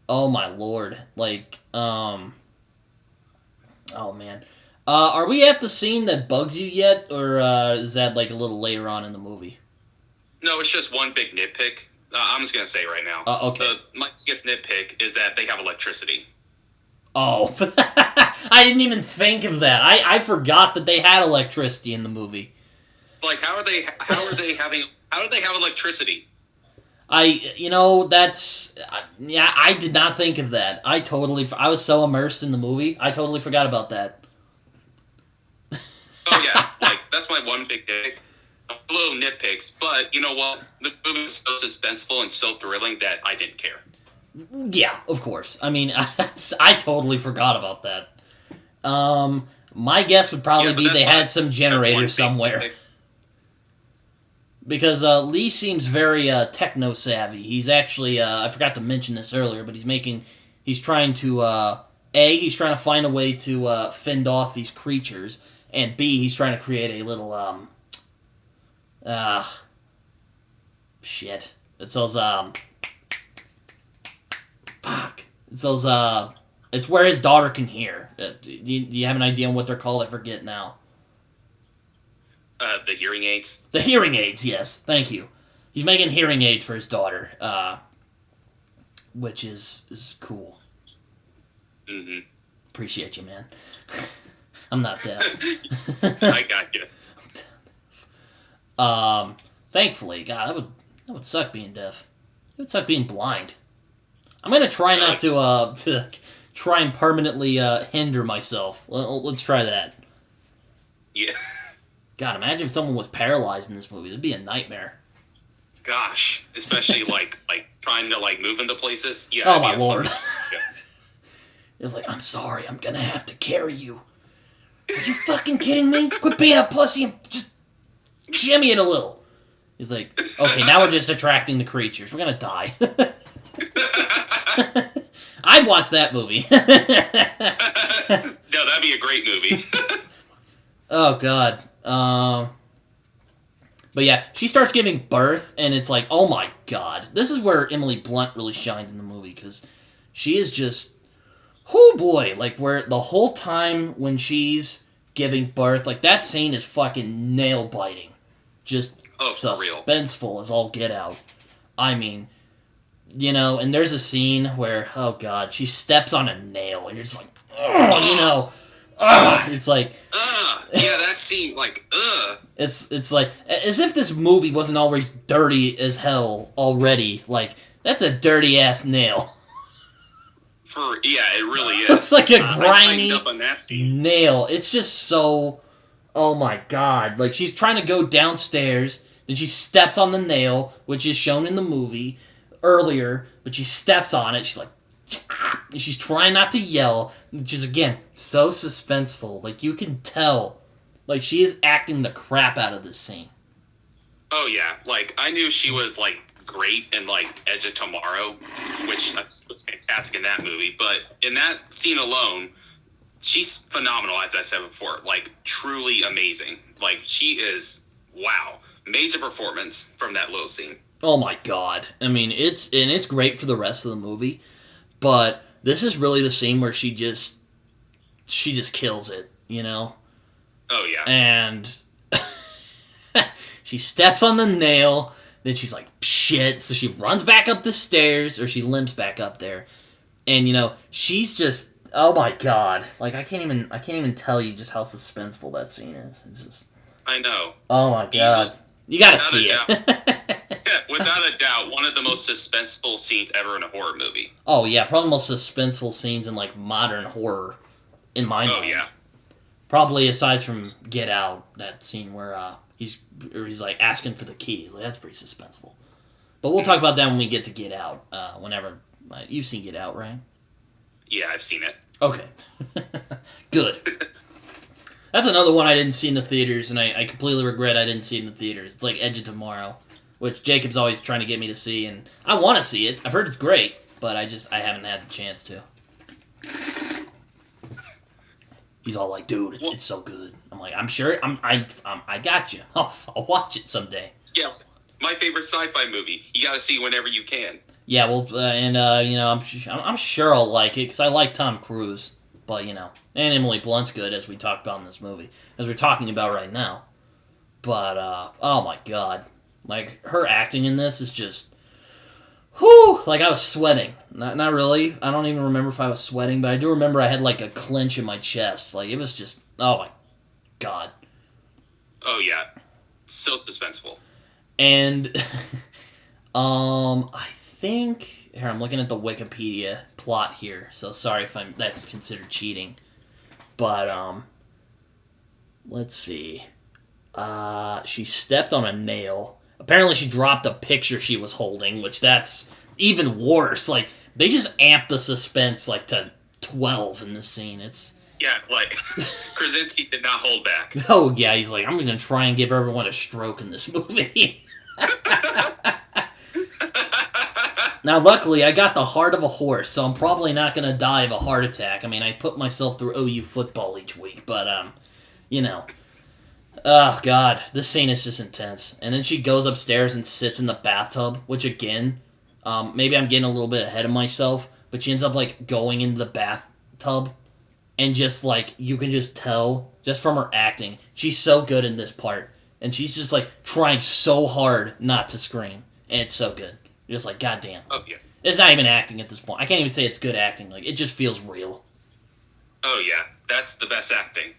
oh my lord, like, oh man, are we at the scene that bugs you yet, or is that like a little later on in the movie? No, it's just one big nitpick. I'm just gonna say right now. Okay. My biggest nitpick is that they have electricity. Oh, I didn't even think of that. I forgot that they had electricity in the movie. Like, how do they have electricity? That's, yeah, I did not think of that. I was so immersed in the movie, I totally forgot about that. Oh yeah, like, that's my one big nitpick. Little nitpicks, but you know what? The movie was so suspenseful and so thrilling that I didn't care. Yeah, of course. I mean, I totally forgot about that. My guess would probably be they had some generator somewhere. Because Lee seems very techno-savvy. He's actually, I forgot to mention this earlier, but he's trying to, he's trying to find a way to fend off these creatures, and B, he's trying to create a little, shit. It's those, fuck. It's those, it's where his daughter can hear. Do you have an idea on what they're called? I forget now. The hearing aids? The hearing aids, yes. Thank you. He's making hearing aids for his daughter, which is cool. Mm-hmm. Appreciate you, man. I'm not deaf. I got you. Thankfully, God, that would suck being deaf. It would suck being blind. I'm gonna try not to try and permanently hinder myself. Let's try that. Yeah. God, imagine if someone was paralyzed in this movie. It'd be a nightmare. Gosh, especially like trying to like move into places. Yeah. Oh my lord. It's like, I'm sorry, I'm gonna have to carry you. Are you fucking kidding me? Quit being a pussy and just shimmy it a little. He's like, okay, now we're just attracting the creatures. We're gonna die. I'd watch that movie. No, that'd be a great movie. Oh god. But yeah, she starts giving birth, and it's like, oh my god. This is where Emily Blunt really shines in the movie, because she is just, oh boy, like, where the whole time when she's giving birth, like, that scene is fucking nail-biting. Just suspenseful as all get out. I mean, and there's a scene where, oh god, she steps on a nail, and you're just like, oh, it's like, yeah, that scene, like, It's like, as if this movie wasn't always dirty as hell already. Like, that's a dirty-ass nail. Yeah, it really is. Looks like a grimy up on that scene. nail. It's just so, oh my god. Like, she's trying to go downstairs, then she steps on the nail, which is shown in the movie earlier, but she steps on it, she's like, and she's trying not to yell, which is, again, so suspenseful. Like, you can tell, like, she is acting the crap out of this scene. Oh, yeah. Like, I knew she was, like, great in, like, Edge of Tomorrow, which was fantastic in that movie. But in that scene alone, she's phenomenal, as I said before. Like, truly amazing. Like, she is, wow. Amazing performance from that little scene. Oh, my God. I mean, it's great for the rest of the movie. But this is really the scene where she just kills it, Oh, yeah. And she steps on the nail, then she's like, shit, so she runs back up the stairs, or she limps back up there. And, she's just, oh my god. Like, I can't even tell you just how suspenseful that scene is. It's just... I know. Oh my god. You gotta see it. Without a doubt, one of the most suspenseful scenes ever in a horror movie. Oh, yeah, probably the most suspenseful scenes in, like, modern horror, in my mind. Oh, yeah. Probably, aside from Get Out, that scene where he's like, asking for the key. Like, that's pretty suspenseful. But we'll talk about that when we get to Get Out, whenever... you've seen Get Out, right? Yeah, I've seen it. Okay. Good. That's another one I didn't see in the theaters, and I completely regret I didn't see it in the theaters. It's like Edge of Tomorrow, which Jacob's always trying to get me to see, and I want to see it. I've heard it's great, but I haven't had the chance to. He's all like, dude, it's so good. I'm like, I'm sure, I got you. I'll watch it someday. Yeah, my favorite sci-fi movie. You gotta see whenever you can. Yeah, well, I'm sure I'll like it, because I like Tom Cruise. But, and Emily Blunt's good, as we talked about in this movie. As we're talking about right now. But, oh my god. Like, her acting in this is just... Whew! Like, I was sweating. Not really. I don't even remember if I was sweating, but I do remember I had, like, a clench in my chest. Like, it was just... Oh my god. Oh, yeah. So suspenseful. And, I think... Here, I'm looking at the Wikipedia plot here, so sorry if that's considered cheating. But, let's see. She stepped on a nail. Apparently she dropped a picture she was holding, which that's even worse. Like, they just amped the suspense, like, to 12 in this scene. It's... Yeah, like, Krasinski did not hold back. Oh, yeah, he's like, I'm gonna try and give everyone a stroke in this movie. Now, luckily, I got the heart of a horse, so I'm probably not gonna die of a heart attack. I mean, I put myself through OU football each week, but, Oh, God. This scene is just intense. And then she goes upstairs and sits in the bathtub, which, again, maybe I'm getting a little bit ahead of myself, but she ends up, like, going into the bathtub, and just, like, you can just tell, just from her acting, she's so good in this part. And she's just, like, trying so hard not to scream. And it's so good. You're just like, goddamn. Oh, yeah. It's not even acting at this point. I can't even say it's good acting. Like, it just feels real. Oh, yeah. That's the best acting.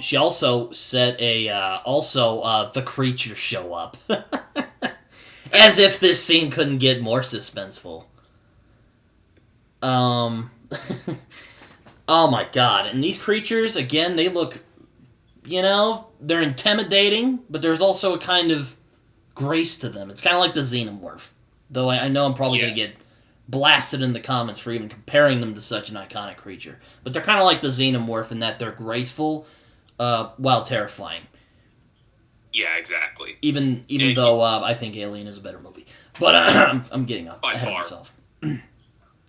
She also said the creatures show up. As if this scene couldn't get more suspenseful. Oh my god. And these creatures, again, they look, they're intimidating, but there's also a kind of grace to them. It's kind of like the Xenomorph. Though I know I'm probably going to get blasted in the comments for even comparing them to such an iconic creature. But they're kind of like the Xenomorph in that they're graceful, while terrifying. Yeah, exactly. Even though I think Alien is a better movie. But I'm getting ahead of myself.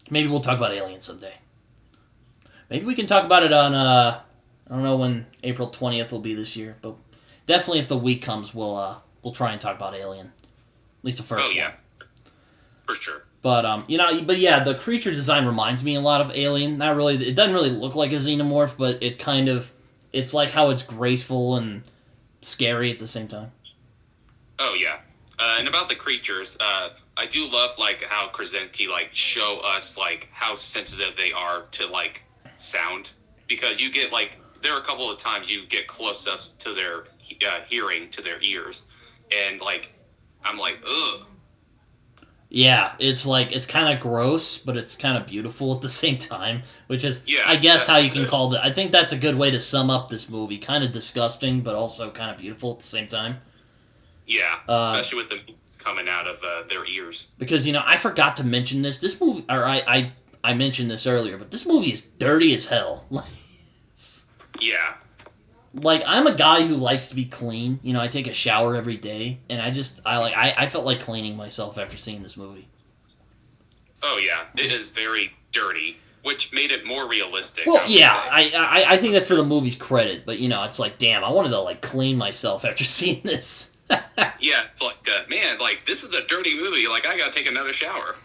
Maybe we'll talk about Alien someday. Maybe we can talk about it on, I don't know when April 20th will be this year, but definitely if the week comes, we'll try and talk about Alien. At least the first one. Oh, yeah. For sure. But, but yeah, the creature design reminds me a lot of Alien. Not really, it doesn't really look like a xenomorph, but it kind of, it's like how it's graceful and scary at the same time. Oh, yeah. And about the creatures, I do love, like, how Krasinski, like, show us, like, how sensitive they are to, like, sound. Because you get, like, there are a couple of times you get close-ups to their hearing, to their ears. And, like, I'm like, ugh. Yeah, it's like, it's kind of gross, but it's kind of beautiful at the same time, which is, I guess, how you can call it. I think that's a good way to sum up this movie. Kind of disgusting, but also kind of beautiful at the same time. Yeah, especially with the meats coming out of their ears. Because, I forgot to mention this. This movie, or I mentioned this earlier, but this movie is dirty as hell. Yeah. Like, I'm a guy who likes to be clean. I take a shower every day, and I felt like cleaning myself after seeing this movie. Oh, yeah. It is very dirty, which made it more realistic. Well, yeah, I think that's for the movie's credit, but, it's like, damn, I wanted to, like, clean myself after seeing this. Yeah, it's like, man, like, this is a dirty movie. Like, I gotta take another shower.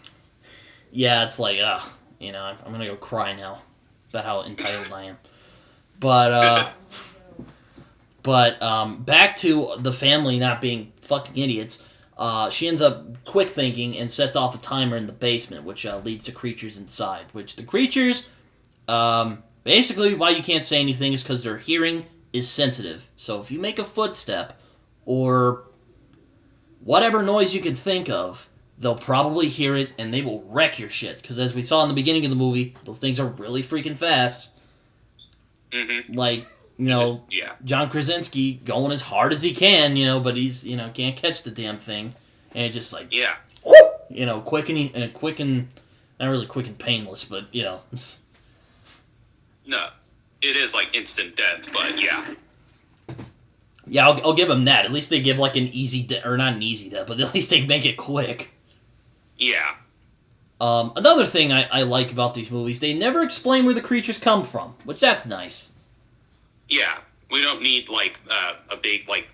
Yeah, it's like, I'm gonna go cry now about how entitled I am. But, back to the family not being fucking idiots, she ends up quick thinking and sets off a timer in the basement, which leads to creatures inside. Which the creatures, basically why you can't say anything is because their hearing is sensitive. So if you make a footstep, or whatever noise you can think of, they'll probably hear it and they will wreck your shit. Because as we saw in the beginning of the movie, those things are really freaking fast. Mm-hmm. Like, yeah. John Krasinski going as hard as he can, but he's, can't catch the damn thing. And it just like, yeah. Whoop, quick and, not really quick and painless, but, it's... No, it is like instant death, but yeah. Yeah, I'll give them that. At least they give like an easy death, or not an easy death, but at least they make it quick. Yeah. Another thing I like about these movies, they never explain where the creatures come from, which that's nice. Yeah, we don't need like a big like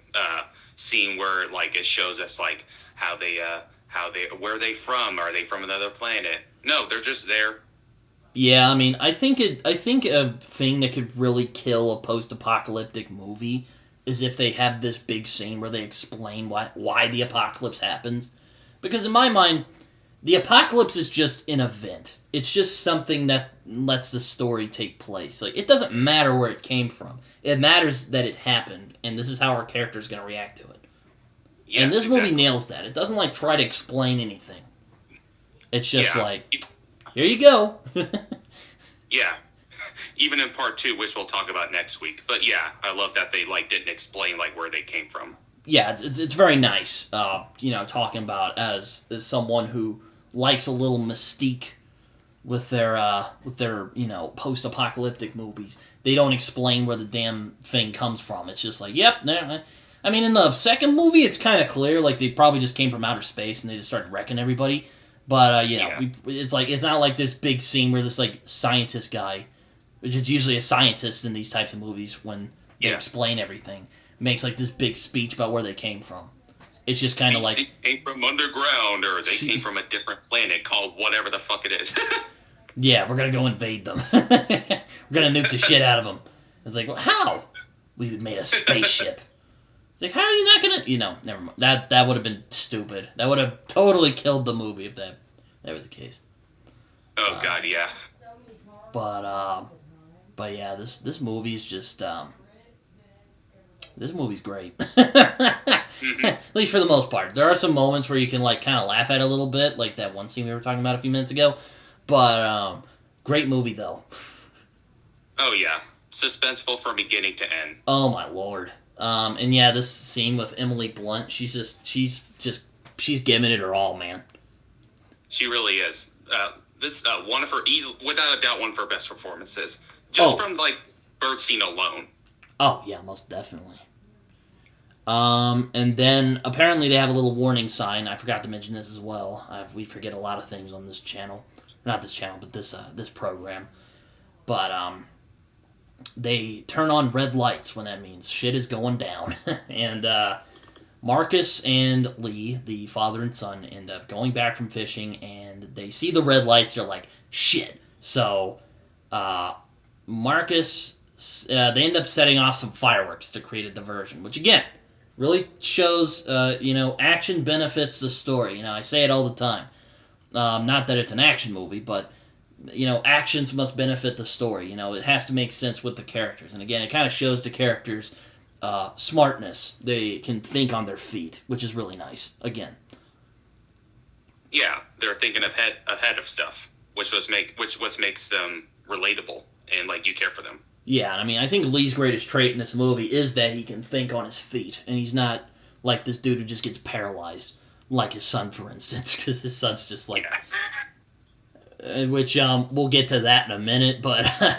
scene where like it shows us like how they where are they from? Are they from another planet? No, they're just there. Yeah, I mean, I think a thing that could really kill a post-apocalyptic movie is if they have this big scene where they explain why the apocalypse happens. Because in my mind, the apocalypse is just an event. It's just something that lets the story take place. Like, it doesn't matter where it came from. It matters that it happened, and this is how our character's going to react to it. Yeah, and this movie nails that. It doesn't, like, try to explain anything. It's just like, here you go. Yeah. Even in part 2, which we'll talk about next week. But yeah, I love that they, like, didn't explain, like, where they came from. Yeah, it's very nice, talking about as someone who likes a little mystique with their post-apocalyptic movies. They don't explain where the damn thing comes from. It's just like, yep. I mean, in the second movie, it's kind of clear. Like, they probably just came from outer space and they just started wrecking everybody. But, it's like, it's not like this big scene where this, like, scientist guy, which is usually a scientist in these types of movies when they explain everything, makes, like, this big speech about where they came from. It's just kind of like... They came from underground, or they came from a different planet called whatever the fuck it is. Yeah, we're gonna go invade them. We're gonna nuke the shit out of them. It's like, well, how? We made a spaceship. It's like, how are you not gonna... never mind. That would have been stupid. That would have totally killed the movie if that was the case. Oh, God, yeah. But yeah, this movie's just... This movie's great. Mm-hmm. At least for the most part. There are some moments where you can, like, kind of laugh at it a little bit, like that one scene we were talking about a few minutes ago. But, great movie, though. Oh, yeah. Suspenseful from beginning to end. Oh, my lord. And yeah, this scene with Emily Blunt, she's giving it her all, man. She really is. This one of her, without a doubt, one of her best performances. Just from, like, bird scene alone. Oh, yeah, most definitely. And then, apparently they have a little warning sign. I forgot to mention this as well. We forget a lot of things on this channel. Not this channel, but this program. But, they turn on red lights when that means shit is going down. And, Marcus and Lee, the father and son, end up going back from fishing, and they see the red lights. They're like, shit. So, Marcus, they end up setting off some fireworks to create a diversion, which, again, really shows, action benefits the story. I say it all the time. Not that it's an action movie, but, actions must benefit the story. It has to make sense with the characters. And again, it kind of shows the characters' smartness. They can think on their feet, which is really nice. Again. Yeah, they're thinking ahead of stuff, which makes them relatable and, like, you care for them. Yeah, and I mean, I think Lee's greatest trait in this movie is that he can think on his feet, and he's not like this dude who just gets paralyzed, like his son, for instance, because his son's just like... Yeah. Which, we'll get to that in a minute, but I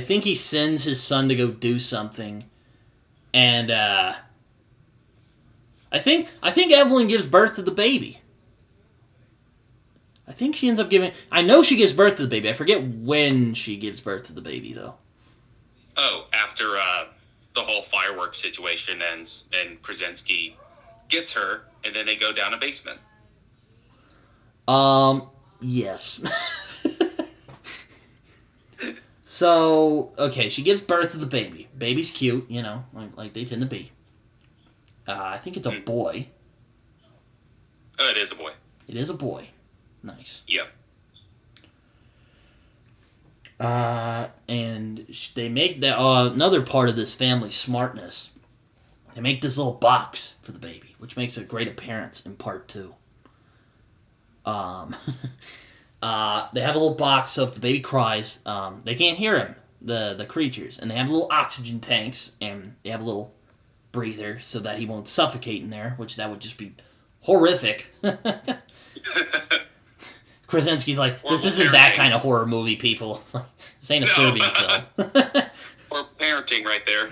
think he sends his son to go do something, and, I think Evelyn gives birth to the baby. I think she ends up giving... I know she gives birth to the baby. I forget when she gives birth to the baby, though. Oh, after the whole fireworks situation ends and Krasinski gets her, and then they go down a basement. Yes. So, okay, she gives birth to the baby. Baby's cute, like they tend to be. I think it's a boy. Oh, it is a boy. It is a boy. Nice. Yep. And they make that another part of this family smartness. They make this little box for the baby, which makes a great appearance in part 2. They have a little box, so if the baby cries, they can't hear him, the creatures. And they have little oxygen tanks, and they have a little breather so that he won't suffocate in there, which that would just be horrific. Krasinski's like, this isn't that kind of horror movie, people. This ain't a Serbian film. Or parenting right there.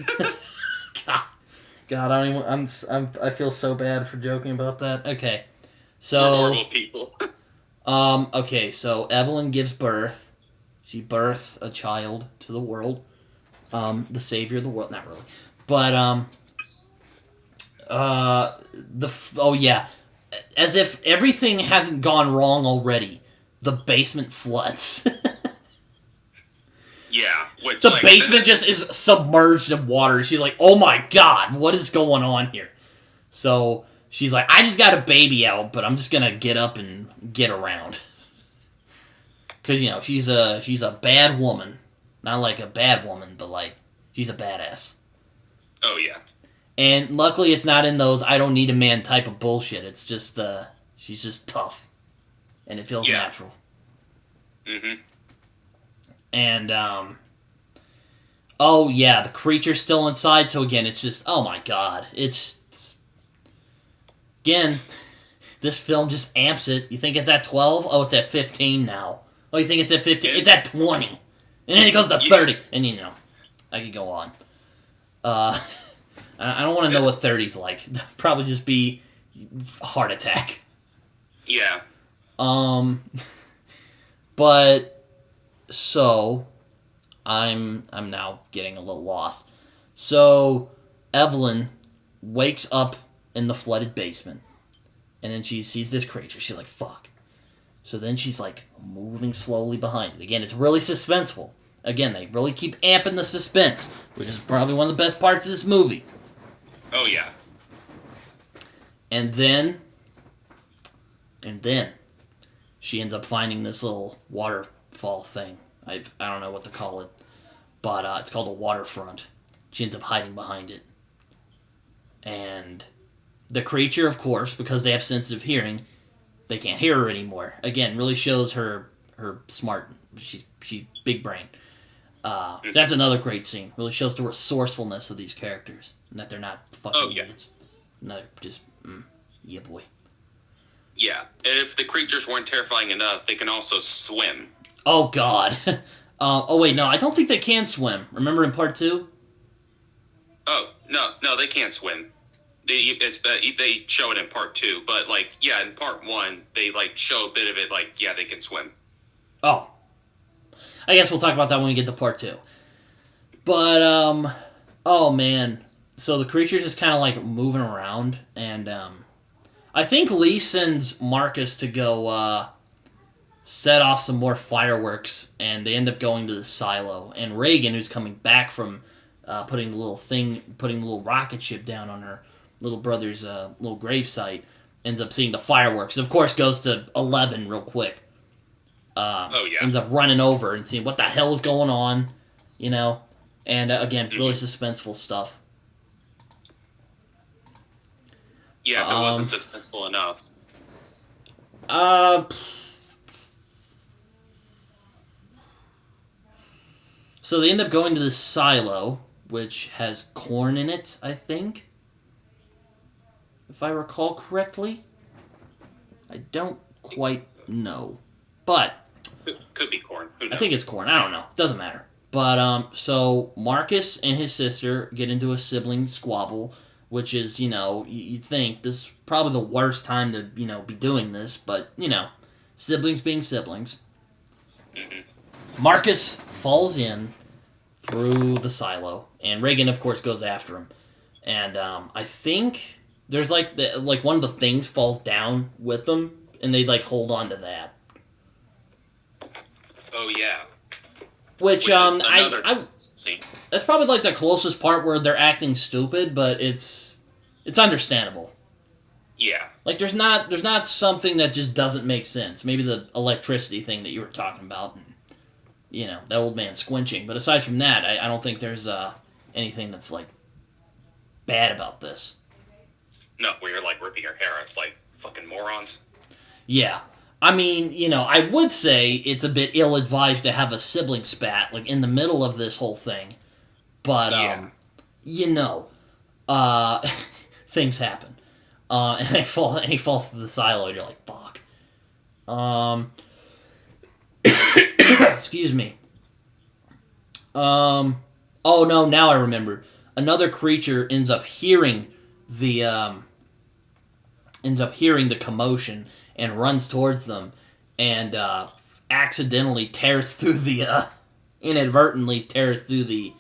God, I feel so bad for joking about that. Okay, so we're horrible people. Okay, so Evelyn gives birth. She births a child to the world. the savior of the world. Not really, but as if everything hasn't gone wrong already, the basement floods. Yeah, which the basement just is submerged in water. She's like, "Oh my god, what is going on here?" So she's like, "I just got a baby out, but I'm just gonna get up and get around." Because, she's a bad woman. Not like a bad woman, but like, she's a badass. Oh, yeah. And luckily it's not in those I don't need a man type of bullshit. It's just, she's just tough. And it feels natural. Mm-hmm. And, the creature's still inside, so again, it's just, oh my god. Again, this film just amps it. You think it's at 12? Oh, it's at 15 now. Oh, you think it's at 15? It's at 20. And then it goes to 30. And, I could go on. I don't want to know what 30's like. That'd probably just be a heart attack. Yeah. But, so, I'm now getting a little lost. So, Evelyn wakes up in the flooded basement. And then she sees this creature. She's like, fuck. So then she's like moving slowly behind it. Again, it's really suspenseful. Again, they really keep amping the suspense, which is probably one of the best parts of this movie. Oh, yeah. And then she ends up finding this little waterfall thing. I don't know what to call it, but it's called a waterfront. She ends up hiding behind it. And the creature, of course, because they have sensitive hearing, they can't hear her anymore. Again, really shows her smart. She's big brain. That's another great scene. Really shows the resourcefulness of these characters, and that they're not fucking idiots. No, just yeah, boy. Yeah, if the creatures weren't terrifying enough, they can also swim. Oh god. Oh wait, no, I don't think they can swim. Remember in part 2? Oh no, they can't swim. They show it in part 2, but in part 1 they show a bit of it. They can swim. Oh, I guess we'll talk about that when we get to part 2. But oh man, so the creature's just kind of moving around, and I think Lee sends Marcus to go set off some more fireworks, and they end up going to the silo. And Reagan, who's coming back from putting the little rocket ship down on her little brother's little gravesite, ends up seeing the fireworks. And of course goes to 11 real quick. Ends up running over and seeing what the hell is going on, And again, really suspenseful stuff. Yeah, if it wasn't suspenseful enough. So they end up going to this silo, which has corn in it, I think. If I recall correctly. I don't quite know. But could be corn. Who knows? I think it's corn. I don't know. Doesn't matter. But so Marcus and his sister get into a sibling squabble, which is, you'd think this is probably the worst time to, be doing this, but, siblings being siblings. Mm-hmm. Marcus falls in through the silo, and Reagan, of course, goes after him. And I think there's one of the things falls down with them, and they hold on to that. Oh yeah. Which scene. That's probably the closest part where they're acting stupid, but it's understandable. Yeah. There's not something that just doesn't make sense. Maybe the electricity thing that you were talking about, and, that old man squinching. But aside from that, I don't think there's anything that's bad about this. No, where you're ripping your hair out fucking morons. Yeah. I mean, I would say it's a bit ill-advised to have a sibling spat, in the middle of this whole thing. But, things happen. And he falls to the silo, and you're like, fuck. Excuse me. Oh no, now I remember. Another creature ends up hearing the commotion and runs towards them, and inadvertently tears through the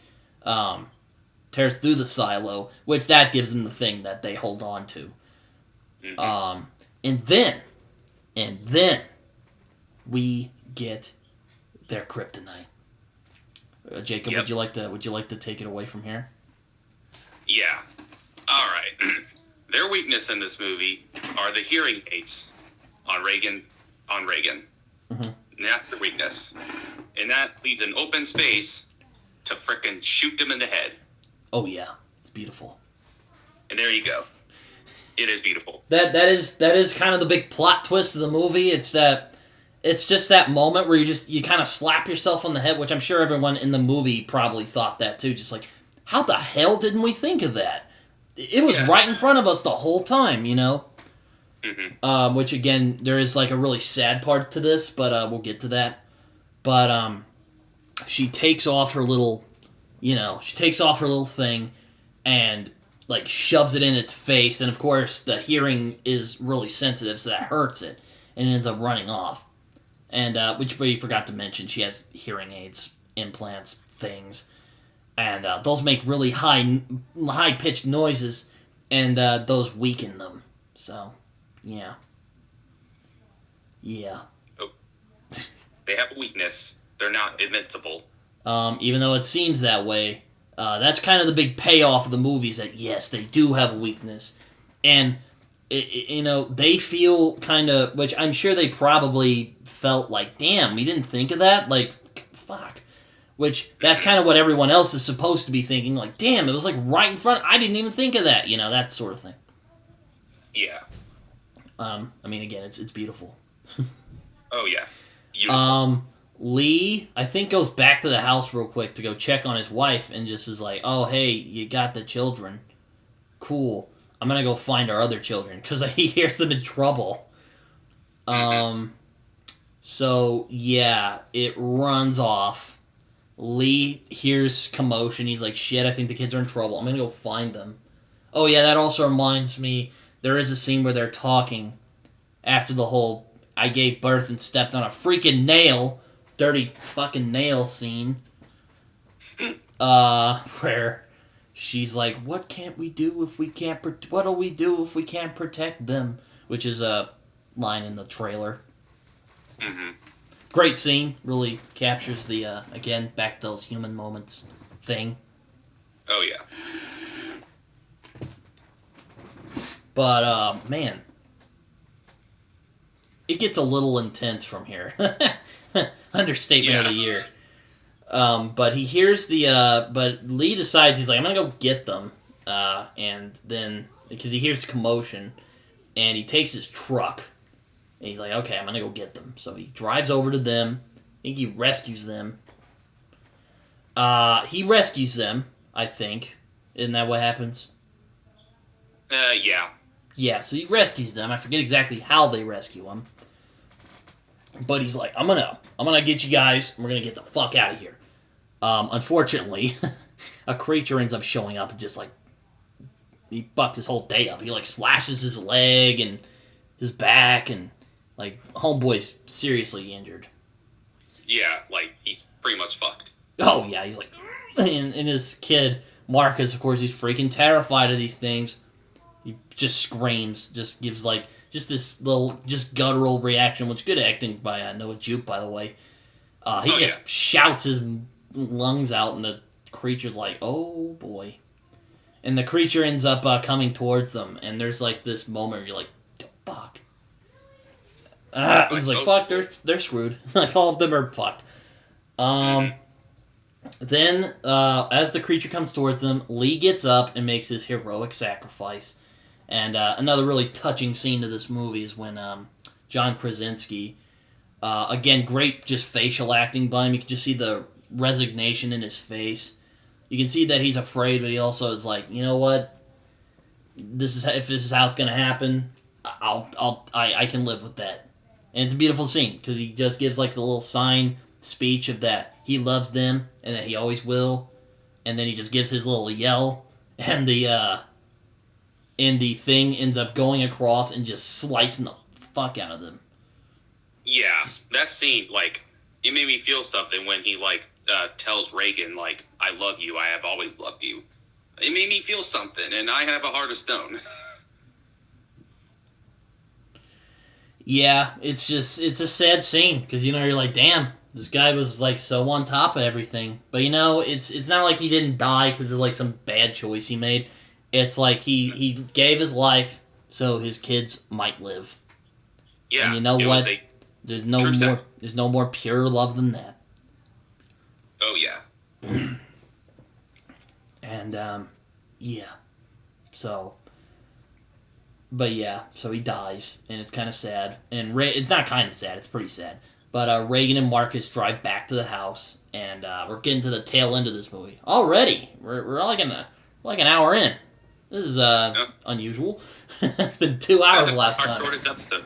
tears through the silo, which that gives them the thing that they hold on to. Mm-hmm. And then we get their kryptonite. Jacob, Yep. would you like to take it away from here? Yeah. All right. Their weakness in this movie are the hearing aids on Reagan. Mm-hmm. And that's their weakness. And that leaves an open space to frickin' shoot them in the head. Oh yeah, it's beautiful. And there you go. It is beautiful. That is kind of the big plot twist of the movie. It's just that moment where you kind of slap yourself on the head, which I'm sure everyone in the movie probably thought that too. Just like, how the hell didn't we think of that? It was right in front of us the whole time, you know? Mm-hmm. Which, again, there is, like, a really sad part to this, but we'll get to that. But she takes off her little, thing and, like, shoves it in its face. And, of course, the hearing is really sensitive, so that hurts it. And it ends up running off. And, which we forgot to mention, she has hearing aids, implants, things. And those make really high-pitched noises, and those weaken them. So, yeah. Yeah. Oh. They have a weakness. They're not invincible. Even though it seems that way, that's kind of the big payoff of the movie, is that, yes, they do have a weakness. And, they feel kind of, which I'm sure they probably felt like, damn, we didn't think of that? Like, fuck. Which, that's kind of what everyone else is supposed to be thinking. Like, damn, it was like right in front. I didn't even think of that. That sort of thing. Yeah. Again, it's beautiful. Oh, yeah. Beautiful. Lee, I think, goes back to the house real quick to go check on his wife and just is like, oh, hey, you got the children. Cool. I'm going to go find our other children because he hears them in trouble. So, yeah, it runs off. Lee hears commotion. He's like, shit, I think the kids are in trouble. I'm going to go find them. Oh, yeah, that also reminds me, there is a scene where they're talking after the whole I gave birth and stepped on a freaking nail, dirty fucking nail scene, where she's like, what can't we do if we can't, what'll we do if we can't protect them? Which is a line in the trailer. Mm-hmm. Great scene, really captures the, again, back to those human moments thing. Oh, yeah. But, man, it gets a little intense from here. Understatement of the year. But he hears but Lee decides, he's like, I'm gonna go get them. And then, because he hears commotion, and he takes his truck. And he's like, okay, I'm going to go get them. So he drives over to them. I think he rescues them. He rescues them, I think. Isn't that what happens? Yeah. Yeah, so he rescues them. I forget exactly how they rescue him. But he's like, I'm gonna get you guys, and we're gonna get the fuck out of here. Unfortunately, a creature ends up showing up and just, like, he fucked his whole day up. He, like, slashes his leg and his back, and like, homeboy's seriously injured. Yeah, like, he's pretty much fucked. Oh, yeah, he's like... And his kid, Marcus, of course, he's freaking terrified of these things. He just screams, just gives, like, just this little, just guttural reaction, which good acting by Noah Jupe, by the way. He shouts his lungs out, and the creature's like, oh, boy. And the creature ends up coming towards them, and there's, like, this moment where you're like, fuck. He's like, fuck, they're screwed. Like, all of them are fucked. Then, as the creature comes towards them, Lee gets up and makes his heroic sacrifice. And another really touching scene to this movie is when John Krasinski, again, great just facial acting by him. You can just see the resignation in his face. You can see that he's afraid, but he also is like, you know what? If this is how it's gonna happen, I can live with that. And it's a beautiful scene, because he just gives, like, the little sign speech of that he loves them, and that he always will, and then he just gives his little yell, and the thing ends up going across and just slicing the fuck out of them. Yeah, that scene, like, it made me feel something when he, like, tells Reagan, like, I love you. I have always loved you. It made me feel something, and I have a heart of stone. Yeah, it's a sad scene, because, you're like, damn, this guy was, like, so on top of everything. But, it's not like he didn't die because of, like, some bad choice he made. It's like he gave his life so his kids might live. Yeah. And you know what? There's no more pure love than that. Oh, yeah. And, yeah. So... But yeah, so he dies, and it's kind of sad. And it's not kind of sad, it's pretty sad. But Reagan and Marcus drive back to the house, and we're getting to the tail end of this movie. Already! We're like an hour in. This is unusual. It's been 2 hours last time. Our shortest episode.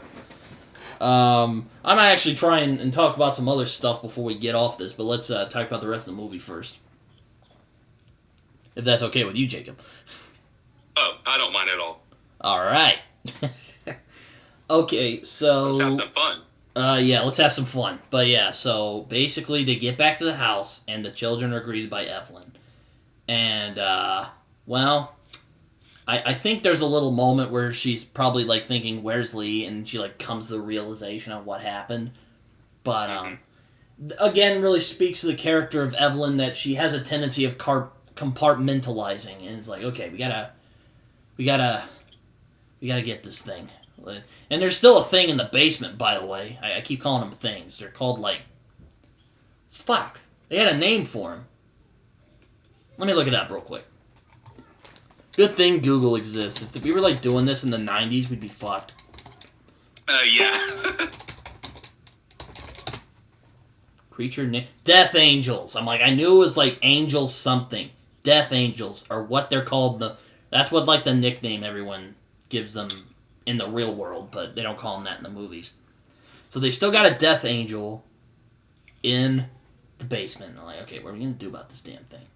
I might actually try and talk about some other stuff before we get off this, but let's talk about the rest of the movie first. If that's okay with you, Jacob. Oh, I don't mind at all. Alright. Okay, so... Let's have some fun. Yeah, let's have some fun. But yeah, so basically they get back to the house, and the children are greeted by Evelyn. And, well, I think there's a little moment where she's probably, like, thinking, where's Lee? And she, like, comes to the realization of what happened. But, again, really speaks to the character of Evelyn that she has a tendency of compartmentalizing. And it's like, okay, we gotta get this thing. And there's still a thing in the basement, by the way. I keep calling them things. They're called, like... Fuck. They had a name for them. Let me look it up real quick. Good thing Google exists. If we were, like, doing this in the 90s, we'd be fucked. Yeah. Creature name... Death Angels. I'm like, I knew it was, like, Angels something. Death Angels are what they're called. That's what, like, the nickname everyone gives them in the real world, but they don't call them that in the movies. So they still got a Death Angel in the basement. And I'm like, okay, what are we going to do about this damn thing?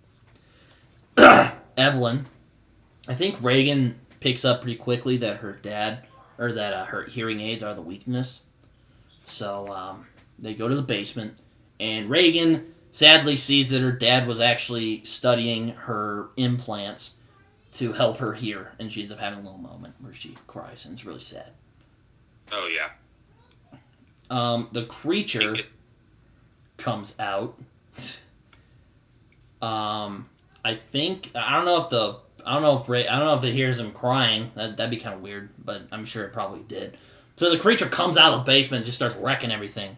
Evelyn, I think Reagan picks up pretty quickly that her dad, or that her hearing aids are the weakness. So they go to the basement, and Reagan sadly sees that her dad was actually studying her implants to help her hear, and she ends up having a little moment where she cries, and it's really sad. Oh, yeah. The creature comes out. I don't know if it hears him crying. That'd be kind of weird, but I'm sure it probably did. So the creature comes out of the basement and just starts wrecking everything.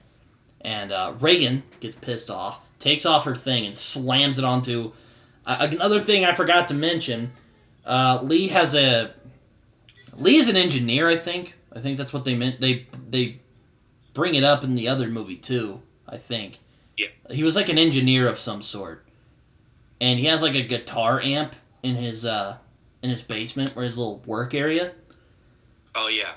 And Reagan gets pissed off, takes off her thing, and slams it onto... another thing I forgot to mention... Lee is an engineer, I think. I think that's what they meant. They bring it up in the other movie, too, I think. Yeah. He was like an engineer of some sort. And he has like a guitar amp in his basement, or his little work area. Oh, yeah.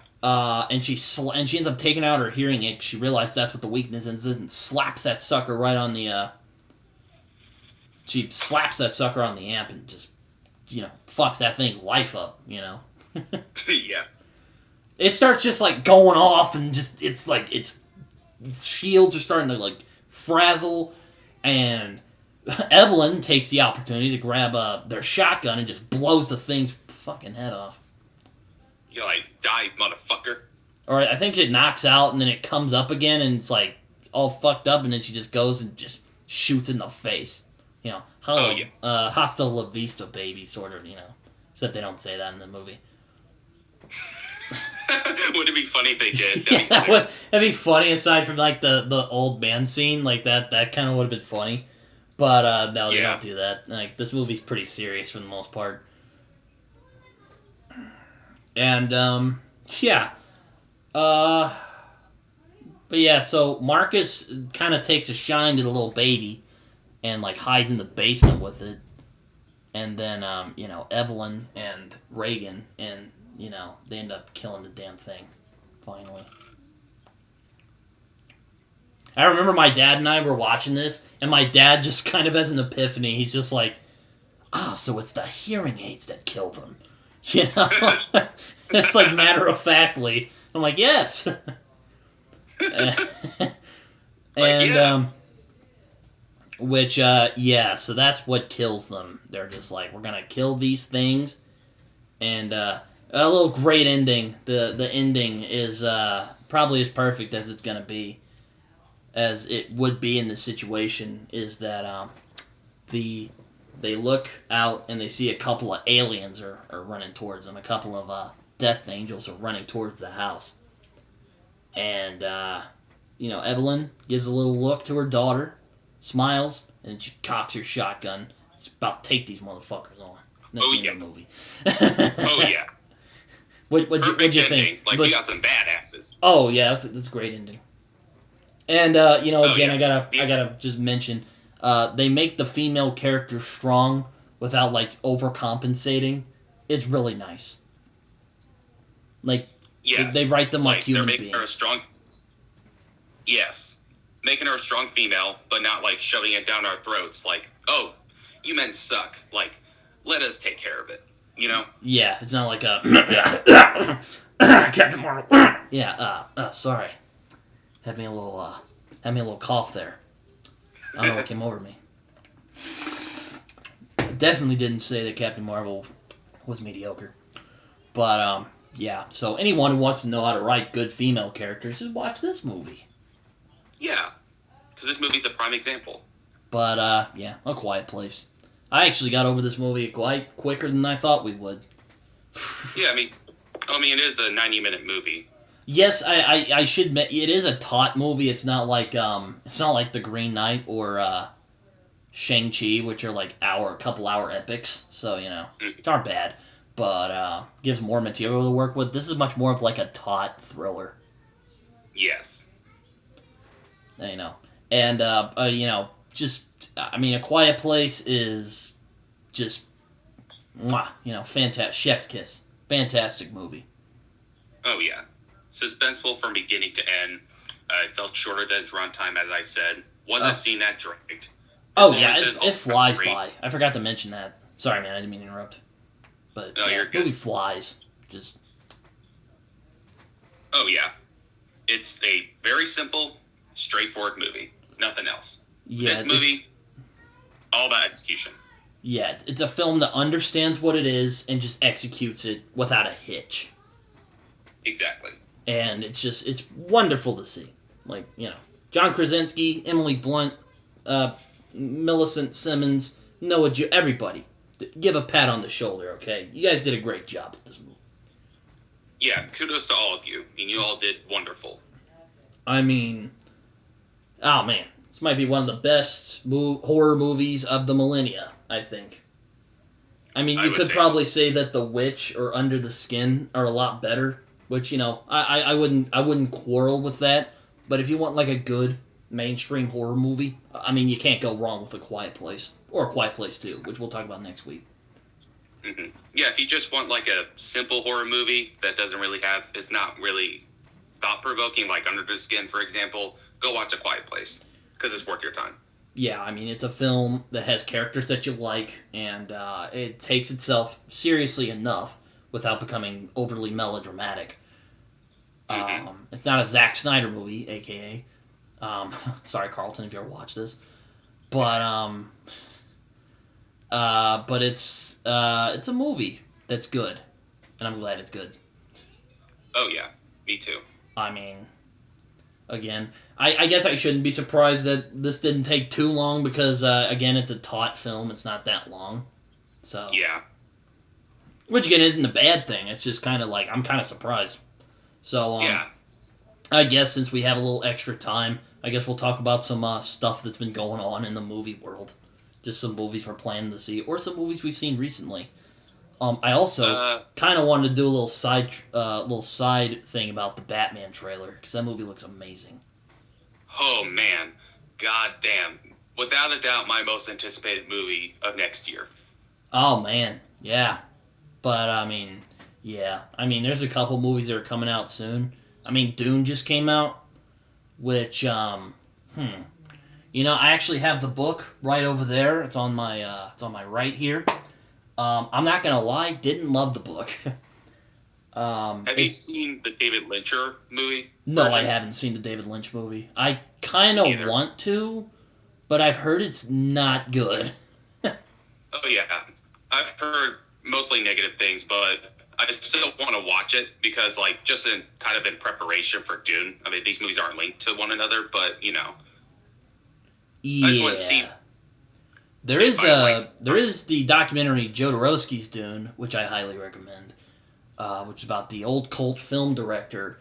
And she ends up taking out her hearing aid. She realized that's what the weakness is, and slaps that sucker right on the, she slaps that sucker on the amp and just, fucks that thing's life up, Yeah. It starts just, like, going off, and just, it's like, its shields are starting to, like, frazzle, and Evelyn takes the opportunity to grab their shotgun and just blows the thing's fucking head off. You're like, die, motherfucker. Or I think it knocks out, and then it comes up again, and it's, like, all fucked up, and then she just goes and just shoots in the face. Hasta la vista, baby, sort of, Except they don't say that in the movie. Would it be funny if they did? That'd be funny, aside from, like, the old man scene. Like, that kind of would have been funny. But, no, they don't do that. Like, this movie's pretty serious for the most part. And, yeah. But, yeah, so Marcus kind of takes a shine to the little baby and, like, hides in the basement with it. And then, Evelyn and Reagan, and, they end up killing the damn thing, finally. I remember my dad and I were watching this, and my dad just kind of has an epiphany. He's just like, so it's the hearing aids that killed them. It's like matter-of-factly. I'm like, yes! Which, so that's what kills them. They're just like, we're gonna kill these things, and a little great ending. The ending is probably as perfect as it's gonna be, as it would be in this situation. Is that they look out and they see a couple of aliens are running towards them. A couple of death angels are running towards the house, and Evelyn gives a little look to her daughter, smiles, and she cocks her shotgun. She's about to take these motherfuckers on. That's the end of the movie. Oh, yeah. What'd you think? Like, we got some badasses. Oh, yeah, that's a great ending. And, again, I gotta just mention, they make the female character strong without, like, overcompensating. It's really nice. Like, yes. they write them like human beings. Her a strong... Yes. Making her a strong female, but not, like, shoving it down our throats. Like, oh, you men suck. Like, let us take care of it. You know? Yeah, it's not like a... Captain Marvel. Yeah, sorry. Had me a little cough there. I don't know what came over me. Definitely didn't say that Captain Marvel was mediocre. But, yeah. So anyone who wants to know how to write good female characters, just watch this movie. Yeah. Because this movie's a prime example. But, A Quiet Place. I actually got over this movie quite quicker than I thought we would. Yeah, I mean, it is a 90-minute movie. Yes, I should admit, it is a taut movie. It's not like The Green Knight or Shang-Chi, which are like couple hour epics. So, It's not bad. But gives more material to work with. This is much more of like a taut thriller. Yes. And A Quiet Place is just, fantastic. Chef's kiss. Fantastic movie. Oh, yeah. Suspenseful from beginning to end. It felt shorter than its runtime, as I said. Wasn't a scene that dragged. Oh, yeah, it flies by. I forgot to mention that. Sorry, man, I didn't mean to interrupt. But, you're good. The movie flies. Just... Oh, yeah. It's a very simple, straightforward movie. Nothing else. Yeah, this movie, all about execution. Yeah, it's a film that understands what it is and just executes it without a hitch. Exactly. And it's wonderful to see. Like, John Krasinski, Emily Blunt, Millicent Simmonds, Noah Jupe, everybody. Give a pat on the shoulder, okay? You guys did a great job at this movie. Yeah, kudos to all of you. You all did wonderful. Oh man. This might be one of the best horror movies of the millennia, I think. You could probably say that The Witch or Under the Skin are a lot better, which, I wouldn't quarrel with that. But if you want like a good mainstream horror movie, you can't go wrong with A Quiet Place. Or A Quiet Place 2, which we'll talk about next week. Mm-hmm. Yeah, if you just want like a simple horror movie that it's not really thought-provoking, like Under the Skin, for example, go watch A Quiet Place, because it's worth your time. Yeah, it's a film that has characters that you like, and it takes itself seriously enough without becoming overly melodramatic. Mm-hmm. It's not a Zack Snyder movie, a.k.a. Sorry, Carlton, if you ever watched this. But it's a movie that's good, and I'm glad it's good. Oh, yeah. Me too. Again, I guess I shouldn't be surprised that this didn't take too long because, again, it's a taut film. It's not that long. So yeah. Which, again, isn't a bad thing. It's just kind of like, I'm kind of surprised. So, yeah. I guess since we have a little extra time, I guess we'll talk about some stuff that's been going on in the movie world. Just some movies we're planning to see, or some movies we've seen recently. I also kind of wanted to do a little side thing about the Batman trailer, because that movie looks amazing. Oh, man. God damn. Without a doubt, my most anticipated movie of next year. Oh, man. Yeah. But, yeah. There's a couple movies that are coming out soon. Dune just came out, which, I actually have the book right over there. It's on my right here. I'm not gonna lie, didn't love the book. Have you seen the David Lyncher movie? No, I haven't seen the David Lynch movie. I kind of want to, but I've heard it's not good. Oh yeah, I've heard mostly negative things, but I still want to watch it because, like, just in kind of in preparation for Dune. I mean, these movies aren't linked to one another, but you know, Yeah. I just want to see. There is the documentary Jodorowsky's Dune, which I highly recommend, which is about the old cult film director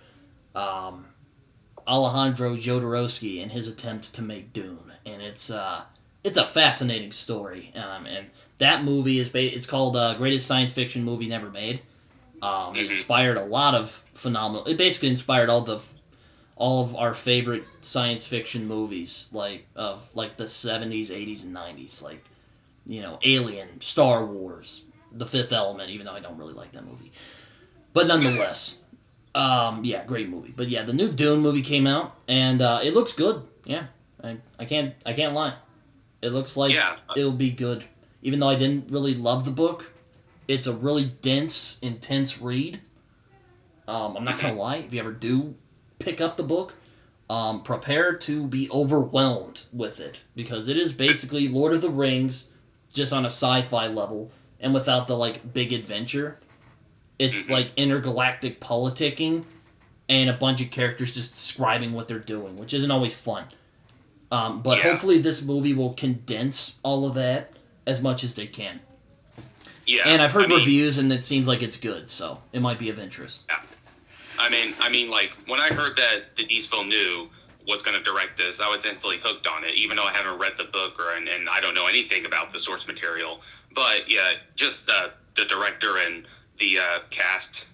Alejandro Jodorowsky and his attempt to make Dune, and it's a fascinating story. And that movie it's called Greatest Science Fiction Movie Never Made. It inspired a lot of phenomenal. It basically inspired all of our favorite science fiction movies, like the 70s, 80s, and 90s, like, you know, Alien, Star Wars, The Fifth Element, even though I don't really like that movie. But nonetheless, yeah, great movie. But yeah, the new Dune movie came out, and it looks good. Yeah, I can't lie. It looks like it'll be good. Even though I didn't really love the book, it's a really dense, intense read. I'm not gonna lie, if you ever do pick up the book, prepare to be overwhelmed with it, because it is basically Lord of the Rings, just on a sci-fi level, and without the, like, big adventure. It's like intergalactic politicking, and a bunch of characters just describing what they're doing, which isn't always fun. But hopefully this movie will condense all of that as much as they can. Yeah, and I've heard reviews, and it seems like it's good, so it might be of interest. Yeah. I mean, like, when I heard that Denis Villeneuve was going to direct this, I was instantly hooked on it, even though I haven't read the book and I don't know anything about the source material. But yeah, just the director and the cast,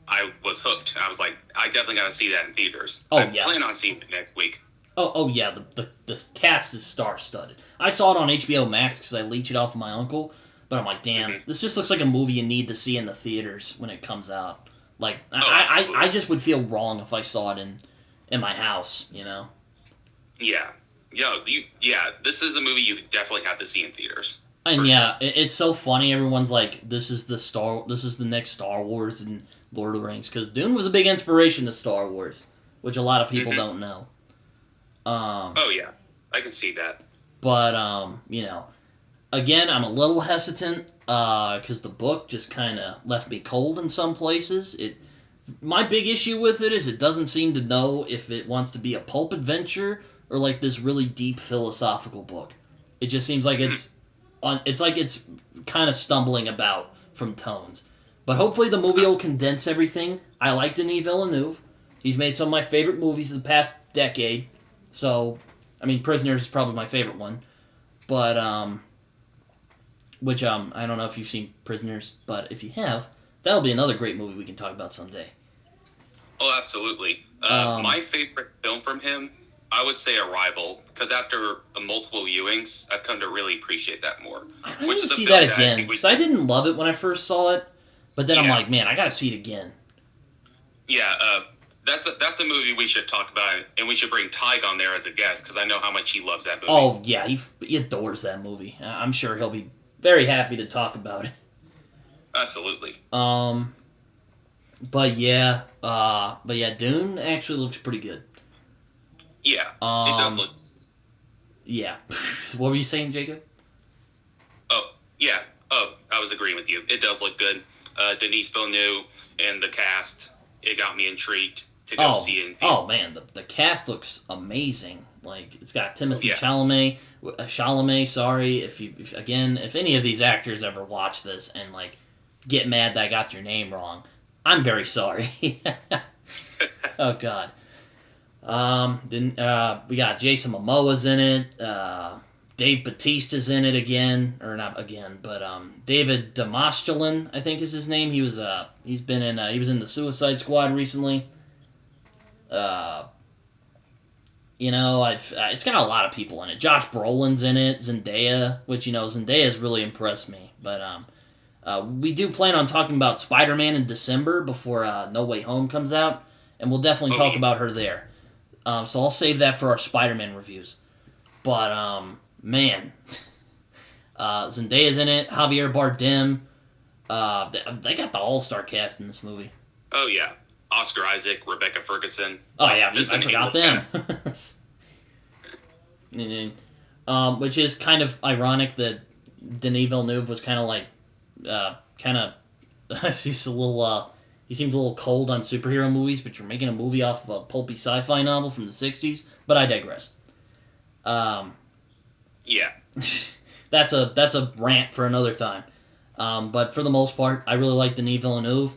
I was hooked. I was like, I definitely got to see that in theaters. I plan on seeing it next week. Oh yeah, the cast is star-studded. I saw it on HBO Max because I leech it off of my uncle, but I'm like, damn, this just looks like a movie you need to see in the theaters when it comes out. Like, I just would feel wrong if I saw it in my house, you know? Yeah. Yeah, this is a movie you definitely have to see in theaters. And yeah, it's so funny. Everyone's like, this is the next Star Wars and Lord of the Rings, because Dune was a big inspiration to Star Wars, which a lot of people don't know. Oh yeah, I can see that. But you know, again, I'm a little hesitant because the book just kind of left me cold in some places. My big issue with it is it doesn't seem to know if it wants to be a pulp adventure or like this really deep philosophical book. It just seems like it's kind of stumbling about from tones. But hopefully the movie will condense everything. I like Denis Villeneuve. He's made some of my favorite movies of the past decade. So, I mean, Prisoners is probably my favorite one. But, I don't know if you've seen Prisoners, but if you have, that'll be another great movie we can talk about someday. Oh, absolutely. My favorite film from him, I would say Arrival, because after multiple viewings, I've come to really appreciate that more. I need to see that again, because I didn't love it when I first saw it, but then I'm like, man, I gotta see it again. Yeah, that's a movie we should talk about, and we should bring Tyg on there as a guest, because I know how much he loves that movie. Oh, yeah, he adores that movie. I'm sure he'll be very happy to talk about it. Absolutely. But yeah, Dune actually looks pretty good. Yeah, it does look. Yeah. What were you saying, Jacob? Oh, yeah. Oh, I was agreeing with you. It does look good. Denis Villeneuve and the cast, it got me intrigued to go see it. Oh, man, the cast looks amazing. Like, it's got Timothée Chalamet, sorry. If any of these actors ever watch this and, like, get mad that I got your name wrong, I'm very sorry. Oh, God. Then we got Jason Momoa's in it. Dave Bautista's in it again, or not again, but David Damashkelin, I think is his name. He was he was in the Suicide Squad recently. It's got a lot of people in it. Josh Brolin's in it. Zendaya, which Zendaya's really impressed me. But we do plan on talking about Spider-Man in December before No Way Home comes out, and we'll definitely talk about her there. So I'll save that for our Spider-Man reviews. But, man. Zendaya's in it. Javier Bardem. They got the all-star cast in this movie. Oh, yeah. Oscar Isaac, Rebecca Ferguson. Oh, yeah. I forgot them. which is kind of ironic that Denis Villeneuve was kind of like, he's a little, he seems a little cold on superhero movies, but you're making a movie off of a pulpy sci-fi novel from the 60s, but I digress. Yeah. That's a rant for another time. But for the most part, I really like Denis Villeneuve,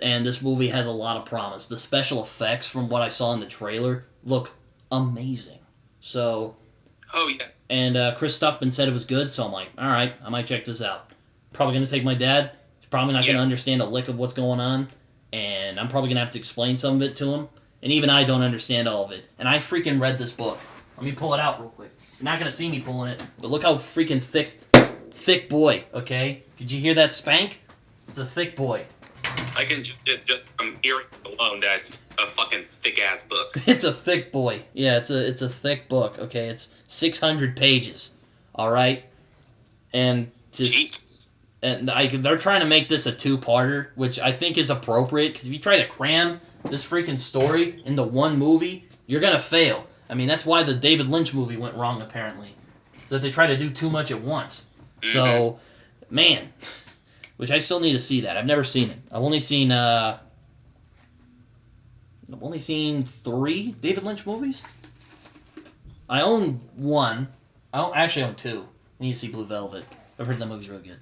and this movie has a lot of promise. The special effects from what I saw in the trailer look amazing. So... Oh, yeah. And Chris Stuckman said it was good, so I'm like, alright, I might check this out. Probably going to take my dad. He's probably not going to understand a lick of what's going on, and I'm probably going to have to explain some of it to him. And even I don't understand all of it. And I freaking read this book. Let me pull it out real quick. You're not going to see me pulling it, but look how freaking thick boy, okay? Did you hear that spank? It's a thick boy. I can just from hearing alone, that's a fucking thick-ass book. It's a thick boy. Yeah, it's a thick book, okay? It's 600 pages, all right? And just... Jesus. And they're trying to make this a two-parter, which I think is appropriate, because if you try to cram this freaking story into one movie, you're going to fail. I mean, that's why the David Lynch movie went wrong, apparently. That they try to do too much at once. Mm-hmm. So, man, which I still need to see that. I've never seen it. I've only seen 3 David Lynch movies. I own 1. I actually own 2. I need to see Blue Velvet. I've heard that movie's really good.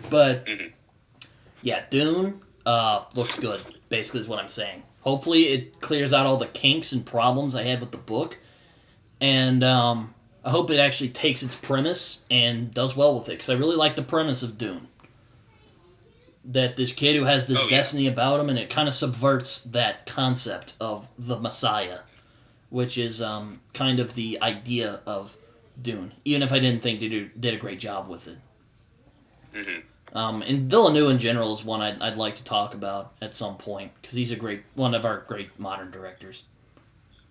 But, yeah, Dune looks good, basically is what I'm saying. Hopefully it clears out all the kinks and problems I had with the book. And I hope it actually takes its premise and does well with it, because I really like the premise of Dune. That this kid who has this destiny about him, and it kind of subverts that concept of the Messiah, which is kind of the idea of Dune, even if I didn't think they did a great job with it. Mm-hmm. And Villeneuve in general is one I'd like to talk about at some point, because he's one of our great modern directors.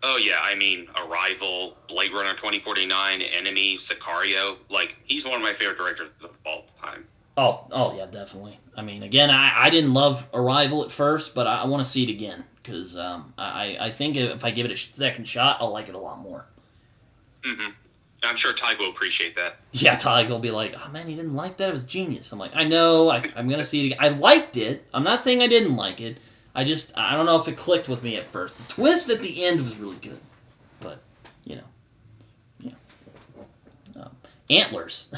Oh, yeah, I mean, Arrival, Blade Runner 2049, Enemy, Sicario, like, he's one of my favorite directors of all time. Oh, yeah, definitely. I mean, again, I didn't love Arrival at first, but I want to see it again, because I think if I give it a second shot, I'll like it a lot more. Mm-hmm. I'm sure Ty will appreciate that. Yeah, Ty will be like, oh man, you didn't like that? It was genius. I'm like, I know, I'm going to see it again. I liked it. I'm not saying I didn't like it. I don't know if it clicked with me at first. The twist at the end was really good. But, Antlers.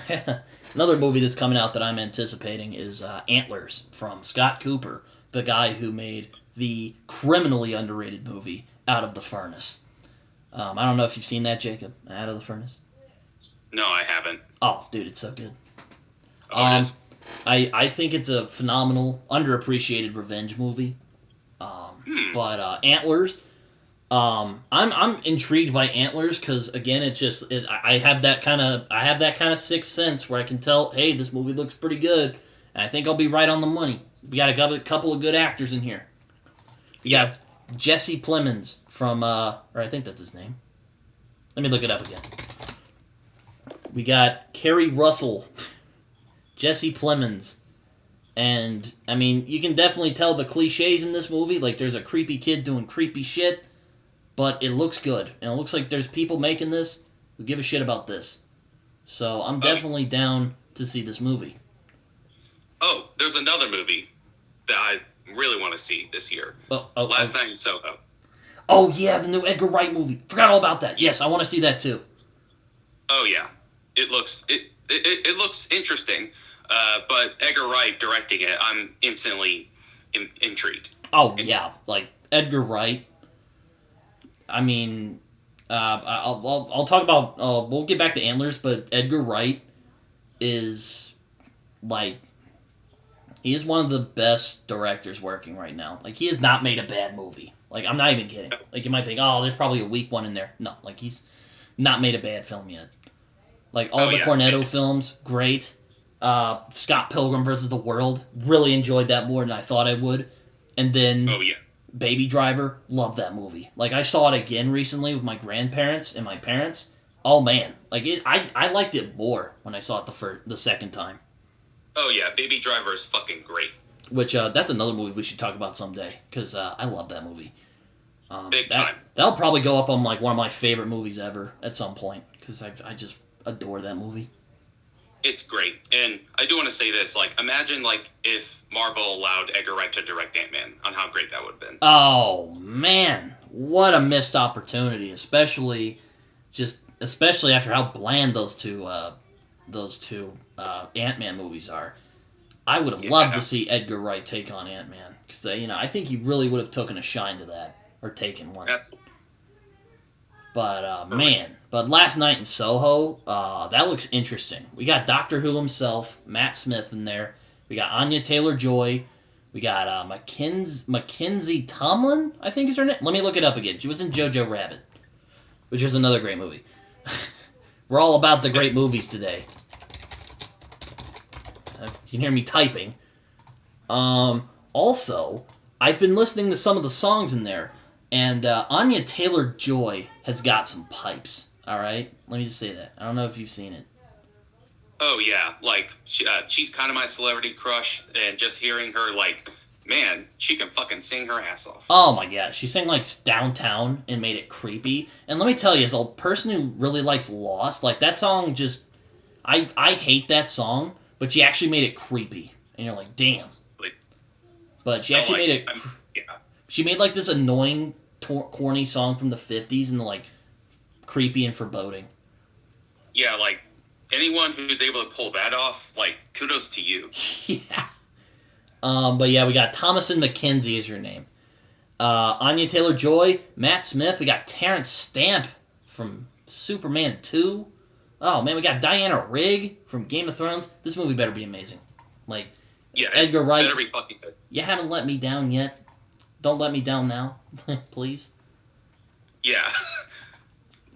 Another movie that's coming out that I'm anticipating is Antlers from Scott Cooper, the guy who made the criminally underrated movie Out of the Furnace. I don't know if you've seen that, Jacob, Out of the Furnace. No, I haven't. Oh, dude, it's so good. Oh, it is? I think it's a phenomenal, underappreciated revenge movie. But Antlers, I'm intrigued by Antlers because again, I have that kind of sixth sense where I can tell, hey, this movie looks pretty good, and I think I'll be right on the money. We got a couple of good actors in here. We got Jesse Plemons from, or I think that's his name. Let me look it up again. We got Kerry Russell, Jesse Plemons, and, I mean, you can definitely tell the cliches in this movie. Like, there's a creepy kid doing creepy shit, but it looks good. And it looks like there's people making this who give a shit about this. So, I'm definitely down to see this movie. Oh, there's another movie that I really want to see this year. Last Night in Soho. Oh, yeah, the new Edgar Wright movie. Forgot all about that. Yes, I want to see that, too. Oh, yeah. It looks interesting, but Edgar Wright directing it, I'm instantly intrigued. Oh, yeah, like, Edgar Wright. I mean, I'll talk about, we'll get back to Antlers, but Edgar Wright is, like, he is one of the best directors working right now. Like, he has not made a bad movie. Like, I'm not even kidding. Like, you might think, oh, there's probably a weak one in there. No, like, he's not made a bad film yet. Like, all the Cornetto films, great. Scott Pilgrim vs. the World, really enjoyed that more than I thought I would. And then Baby Driver, love that movie. Like, I saw it again recently with my grandparents and my parents. Oh, man. Like, I liked it more when I saw it the second time. Oh, yeah. Baby Driver is fucking great. Which, that's another movie we should talk about someday, because I love that movie. Big time. That'll probably go up on like one of my favorite movies ever at some point because I just adore that movie. It's great, and I do want to say this: like, imagine like if Marvel allowed Edgar Wright to direct Ant-Man, on how great that would have been. Oh man, what a missed opportunity, especially after how bland those two Ant-Man movies are. I would have loved to see Edgar Wright take on Ant-Man because I think he really would have taken a shine to that or taken one. Yes. But but Last Night in Soho, that looks interesting. We got Doctor Who himself, Matt Smith in there. We got Anya Taylor-Joy. We got Mackenzie Tomlin, I think is her name. Let me look it up again. She was in Jojo Rabbit, which is another great movie. We're all about the great movies today. You can hear me typing. Also, I've been listening to some of the songs in there, and Anya Taylor-Joy has got some pipes. All right, let me just say that. I don't know if you've seen it. Oh yeah, like she's kind of my celebrity crush, and just hearing her, like, man, she can fucking sing her ass off. Oh my god, she sang like Downtown and made it creepy. And let me tell you, as a person who really likes Lost, like that song just, I hate that song, but she actually made it creepy, and you're like, damn. But she actually made it. Yeah. She made like this annoying, corny song from the '50s, and like creepy and foreboding. Yeah, like anyone who's able to pull that off, like kudos to you. Yeah. But yeah, we got Thomasin McKenzie is your name. Anya Taylor-Joy, Matt Smith. We got Terrence Stamp from Superman 2. Oh man, we got Diana Rigg from Game of Thrones. This movie better be amazing. Like, yeah, Edgar Wright. Better be fucking good. You haven't let me down yet. Don't let me down now, please. Yeah.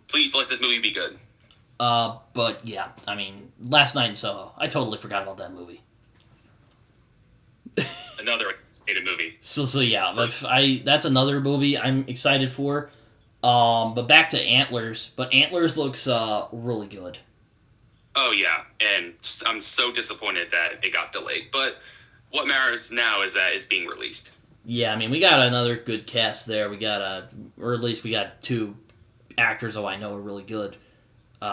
Please let this movie be good. But yeah, I mean, Last Night in Soho. I totally forgot about that movie. Another anticipated movie. So yeah, that's another movie I'm excited for. But back to Antlers. But Antlers looks really good. Oh yeah, and I'm so disappointed that it got delayed. But what matters now is that it's being released. Yeah, I mean, we got another good cast there. We got or at least we got two actors who I know are really good.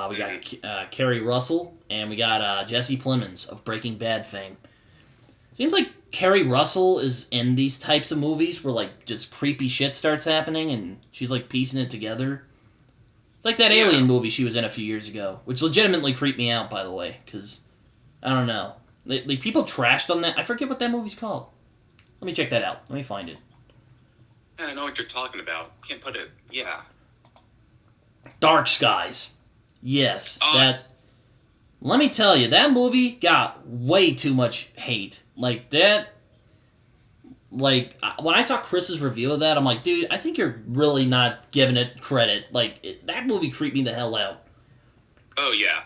We got Kerry Russell, and we got Jesse Plemons of Breaking Bad fame. Seems like Kerry Russell is in these types of movies where, like, just creepy shit starts happening, and she's, like, piecing it together. It's like that Alien movie she was in a few years ago, which legitimately creeped me out, by the way, because, I don't know. Like, people trashed on that. I forget what that movie's called. Let me check that out. Let me find it. I know what you're talking about. Can't put it... Yeah. Dark Skies. Yes, that... Let me tell you, that movie got way too much hate. Like, that... Like, when I saw Chris's review of that, I'm like, dude, I think you're really not giving it credit. Like, that movie creeped me the hell out. Oh, yeah.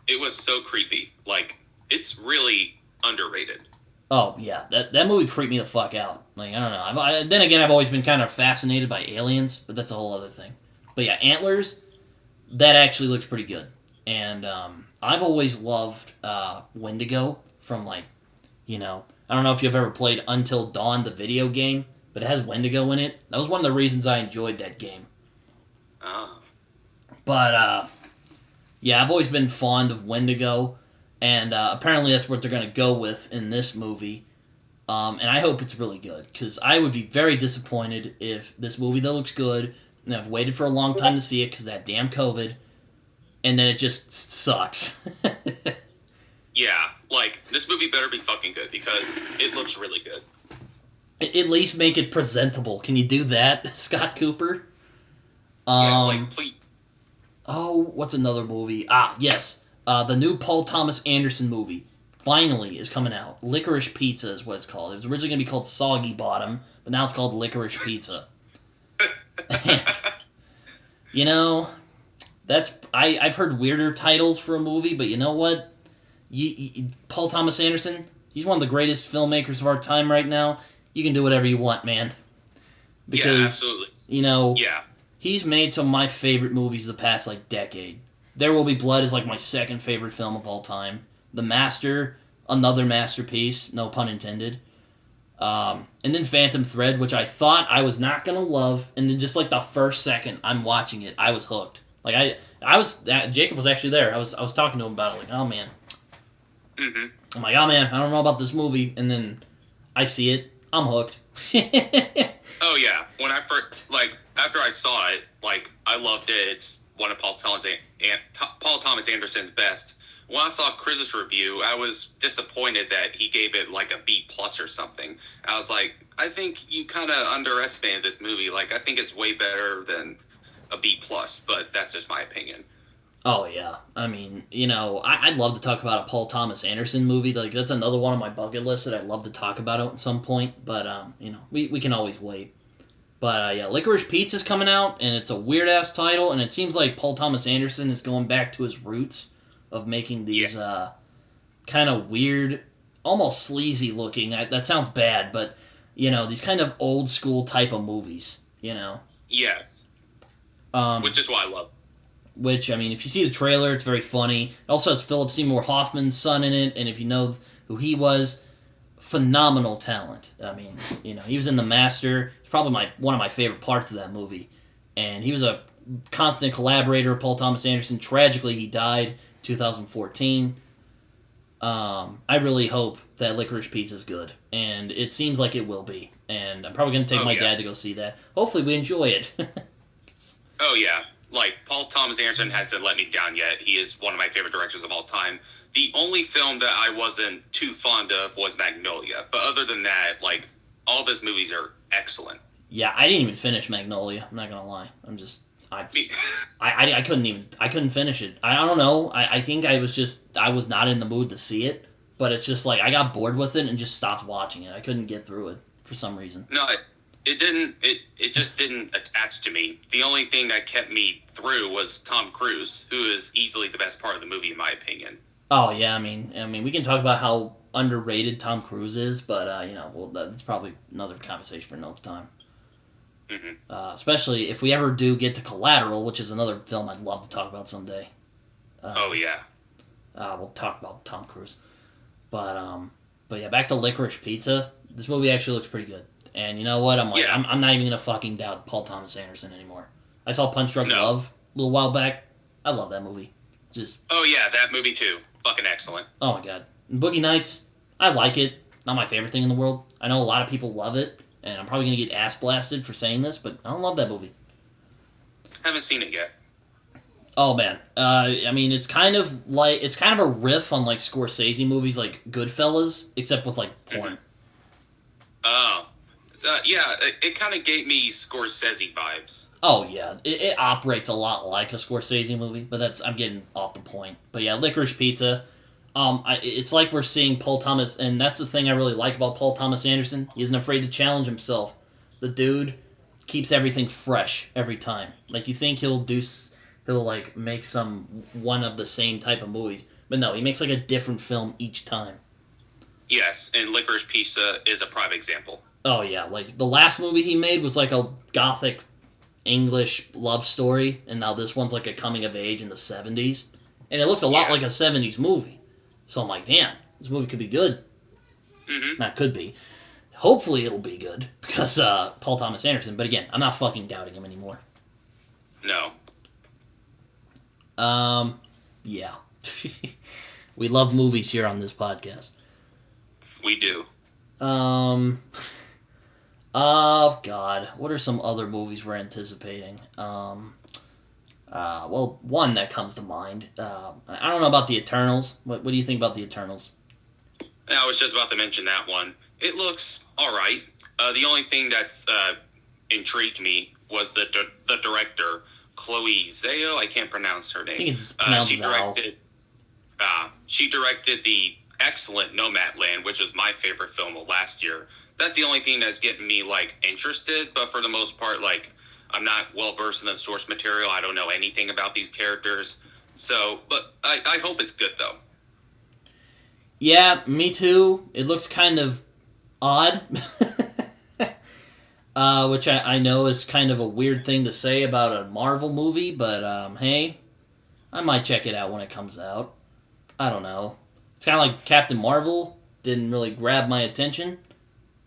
It was so creepy. Like, it's really underrated. Oh, yeah. That movie creeped me the fuck out. Like, I don't know. Then again, I've always been kind of fascinated by aliens, but that's a whole other thing. But yeah, Antlers, that actually looks pretty good. And I've always loved Wendigo from, like, you know... I don't know if you've ever played Until Dawn, the video game, but it has Wendigo in it. That was one of the reasons I enjoyed that game. Oh. But, yeah, I've always been fond of Wendigo, and apparently that's what they're going to go with in this movie. And I hope it's really good, because I would be very disappointed if this movie that looks good, and I've waited for a long time to see it because of that damn COVID, and then it just sucks. Yeah, like, this movie better be fucking good, because it looks really good. At least make it presentable. Can you do that, Scott Cooper? Yeah, like, please. Oh, what's another movie? Ah, yes. The new Paul Thomas Anderson movie finally is coming out. Licorice Pizza is what it's called. It was originally going to be called Soggy Bottom, but now it's called Licorice Pizza. And, you know, I've heard weirder titles for a movie, but you know what? Paul Thomas Anderson, he's one of the greatest filmmakers of our time right now. You can do whatever you want, man. Because, yeah, absolutely. You know, yeah. He's made some of my favorite movies of the past, like, decade. There Will Be Blood is, like, my second favorite film of all time. The Master, another masterpiece, no pun intended. And then Phantom Thread, which I thought I was not gonna love, and then just like the first second I'm watching it, I was hooked. Like I was Jacob was actually there. I was talking to him about it. Like, oh man, I'm like, oh man, I don't know about this movie, and then I see it, I'm hooked. Oh yeah, when I first after I saw it, I loved it. It's one of Paul Thomas Anderson's best. When I saw Chris's review, I was disappointed that he gave it like a B+ or something. I was like, I think you kind of underestimated this movie. Like, I think it's way better than a B+, but that's just my opinion. Oh yeah, I mean, I'd love to talk about a Paul Thomas Anderson movie. Like, that's another one on my bucket list that I'd love to talk about at some point. But we can always wait. But yeah, Licorice Pizza's coming out, and it's a weird ass title, and it seems like Paul Thomas Anderson is going back to his roots of making these kind of weird, almost sleazy looking. That sounds bad, but these kind of old school type of movies. Yes. Which is what I love. Which, I mean, if you see the trailer, it's very funny. It also has Philip Seymour Hoffman's son in it, and if you know who he was, phenomenal talent. I mean, he was in The Master. It's probably one of my favorite parts of that movie. And he was a constant collaborator of Paul Thomas Anderson. Tragically, he died 2014. I really hope that Licorice Pizza is good, and it seems like it will be. And I'm probably going to take my dad to go see that. Hopefully, we enjoy it. Oh yeah. Paul Thomas Anderson hasn't let me down yet. He is one of my favorite directors of all time. The only film that I wasn't too fond of was Magnolia. But other than that, all of his movies are excellent. Yeah, I didn't even finish Magnolia. I'm not going to lie. I couldn't finish it. I don't know. I think I was not in the mood to see it. But it's just I got bored with it and just stopped watching it. I couldn't get through it for some reason. No, it just didn't attach to me. The only thing that kept me through was Tom Cruise, who is easily the best part of the movie, in my opinion. Oh yeah, I mean, we can talk about how underrated Tom Cruise is, but that's probably another conversation for another time. Mm-hmm. Especially if we ever do get to Collateral, which is another film I'd love to talk about someday. Oh yeah. We'll talk about Tom Cruise, but yeah, back to Licorice Pizza. This movie actually looks pretty good. And you know what? I'm not even gonna fucking doubt Paul Thomas Anderson anymore. I saw Punch Drunk Love a little while back. I love that movie. Oh yeah, that movie too. Fucking excellent. Oh my god. And Boogie Nights, I like it. Not my favorite thing in the world. I know a lot of people love it, and I'm probably gonna get ass blasted for saying this, but I don't love that movie. Haven't seen it yet. Oh man. I mean, it's kind of a riff on Scorsese movies like Goodfellas, except with porn. Mm-hmm. Oh. Yeah, it kind of gave me Scorsese vibes. Oh, yeah. It operates a lot like a Scorsese movie, but I'm getting off the point. But yeah, Licorice Pizza, it's like we're seeing Paul Thomas, and that's the thing I really like about Paul Thomas Anderson. He isn't afraid to challenge himself. The dude keeps everything fresh every time. You think he'll make one of the same type of movies, but no, he makes a different film each time. Yes, and Licorice Pizza is a prime example. Oh yeah, the last movie he made was a gothic English love story, and now this one's a coming of age in the 70s. And it looks a lot like a 70s movie. So I'm like, damn, this movie could be good. Mm-hmm. Not could be. Hopefully it'll be good, because Paul Thomas Anderson, but again, I'm not fucking doubting him anymore. No. Yeah. We love movies here on this podcast. We do. Oh, God. What are some other movies we're anticipating? Well, one that comes to mind. I don't know about the Eternals. What do you think about the Eternals? I was just about to mention that one. It looks alright. The only thing that's intrigued me was the director, Chloe Zhao. I can't pronounce her name. I think it's pronounced she directed the excellent Nomadland, which was my favorite film of last year. That's the only thing that's getting me interested, but for the most part, I'm not well versed in the source material. I don't know anything about these characters. So, but I hope it's good though. Yeah, me too. It looks kind of odd. Which I know is kind of a weird thing to say about a Marvel movie, but hey, I might check it out when it comes out. I don't know. It's kind of like Captain Marvel didn't really grab my attention.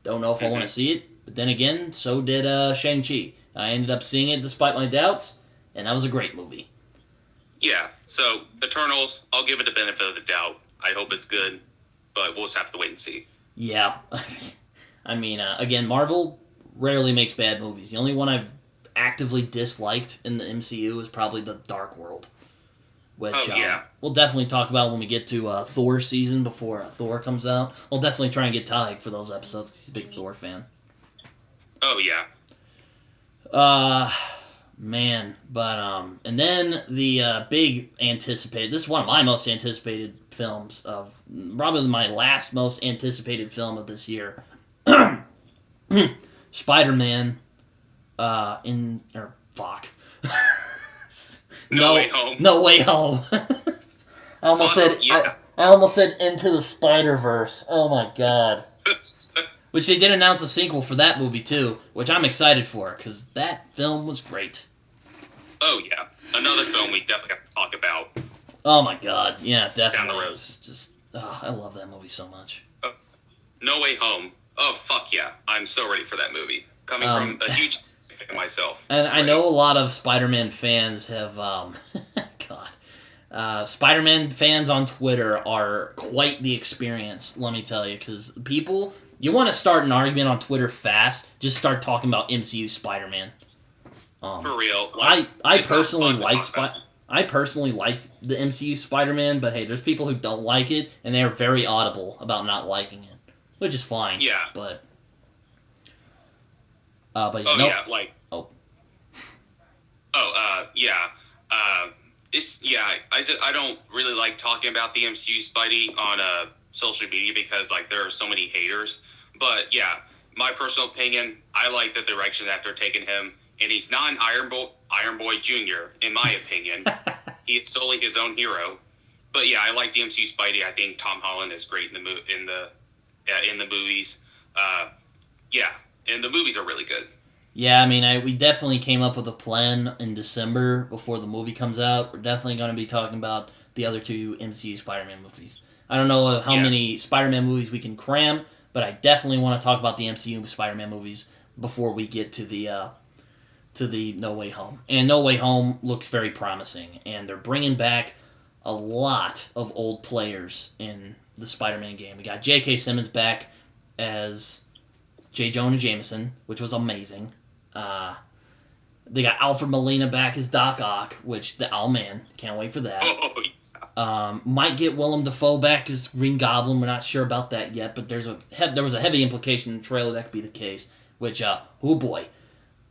Don't know if I want to see it, but then again, so did Shang-Chi. I ended up seeing it despite my doubts, and that was a great movie. Yeah, so Eternals, I'll give it the benefit of the doubt. I hope it's good, but we'll just have to wait and see. Yeah. I mean, again, Marvel rarely makes bad movies. The only one I've actively disliked in the MCU is probably The Dark World, which we'll definitely talk about when we get to Thor season before Thor comes out. We'll definitely try and get Tyg for those episodes because he's a big Thor fan. Oh, yeah. Man, but, and then the big anticipated, this is one of my most anticipated films of, probably my last most anticipated film of this year. Spider-Man, No Way Home. No Way Home. I almost said Into the Spider-Verse. Oh my god. Which they did announce a sequel for that movie too, which I'm excited for, because that film was great. Oh yeah. Another film we definitely have to talk about. Oh my god. Yeah, definitely. Down the road. It's just, I love that movie so much. No Way Home. Oh, fuck yeah. I'm so ready for that movie. Coming from a huge fan myself. And I know a lot of Spider-Man fans have, Spider-Man fans on Twitter are quite the experience, let me tell you, because people, you want to start an argument on Twitter fast, just start talking about MCU Spider-Man. For real. I personally like I personally liked the MCU Spider-Man, but hey, there's people who don't like it, and they're very audible about not liking it, which is fine. Yeah. But I don't really like talking about the MCU Spidey on social media because like there are so many haters. But yeah, my personal opinion, I like the direction that they're taking him, and he's not an Iron Boy Jr. in my opinion. He is solely his own hero. But yeah, I like the MCU Spidey. I think Tom Holland is great in the movies. And the movies are really good. Yeah, I mean, we definitely came up with a plan in December before the movie comes out. We're definitely going to be talking about the other two MCU Spider-Man movies. I don't know how many Spider-Man movies we can cram, but I definitely want to talk about the MCU Spider-Man movies before we get to the No Way Home. And No Way Home looks very promising, and they're bringing back a lot of old players in the Spider-Man game. We got J.K. Simmons back as J. Jonah Jameson, which was amazing. They got Alfred Molina back as Doc Ock, can't wait for that. Might get Willem Dafoe back as Green Goblin. We're not sure about that yet, but there was a heavy implication in the trailer that could be the case, which, oh boy.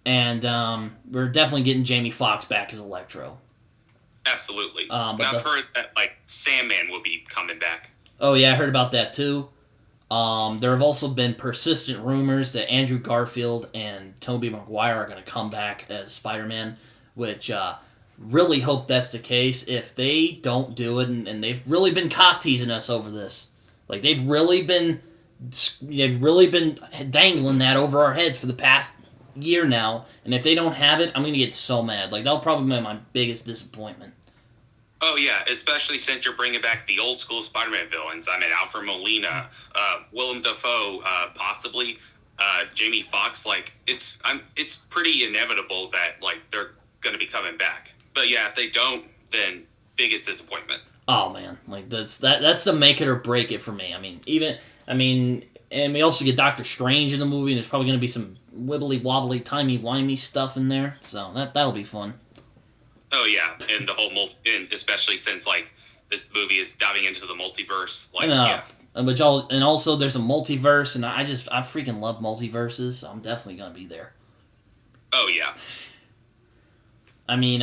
And we're definitely getting Jamie Foxx back as Electro. Absolutely. I've heard that Sandman will be coming back. Oh yeah, I heard about that too. There have also been persistent rumors that Andrew Garfield and Tobey Maguire are going to come back as Spider-Man, which really hope that's the case. If they don't do it, and they've really been cock-teasing us over this, like they've really been dangling that over our heads for the past year now, and if they don't have it, I'm going to get so mad. Like that'll probably be my biggest disappointment. Oh, yeah, especially since you're bringing back the old school Spider-Man villains. I mean, Alfred Molina, Willem Dafoe, possibly, Jamie Foxx. It's pretty inevitable that, they're going to be coming back. But, yeah, if they don't, then biggest disappointment. Oh, man. That's the make it or break it for me. And we also get Doctor Strange in the movie, and there's probably going to be some wibbly-wobbly, timey-wimey stuff in there. So that'll be fun. Oh yeah, and the whole and especially since this movie is diving into the multiverse. And also there's a multiverse, and I freaking love multiverses. So I'm definitely gonna be there. Oh yeah. I mean,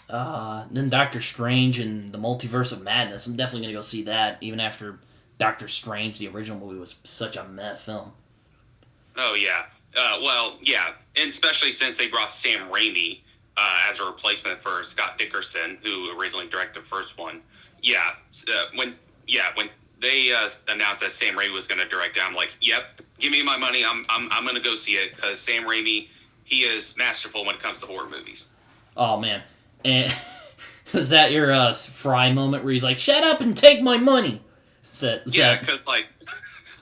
then Doctor Strange and the Multiverse of Madness. I'm definitely gonna go see that, even after Doctor Strange, the original movie, was such a meh film. Oh yeah. And especially since they brought Sam Raimi as a replacement for Scott Dickerson, who originally directed the first one. Yeah, when they announced that Sam Raimi was going to direct it, I'm like, yep, give me my money. I'm going to go see it because Sam Raimi, he is masterful when it comes to horror movies. Oh man, and is that your Fry moment where he's like, "Shut up and take my money"? Because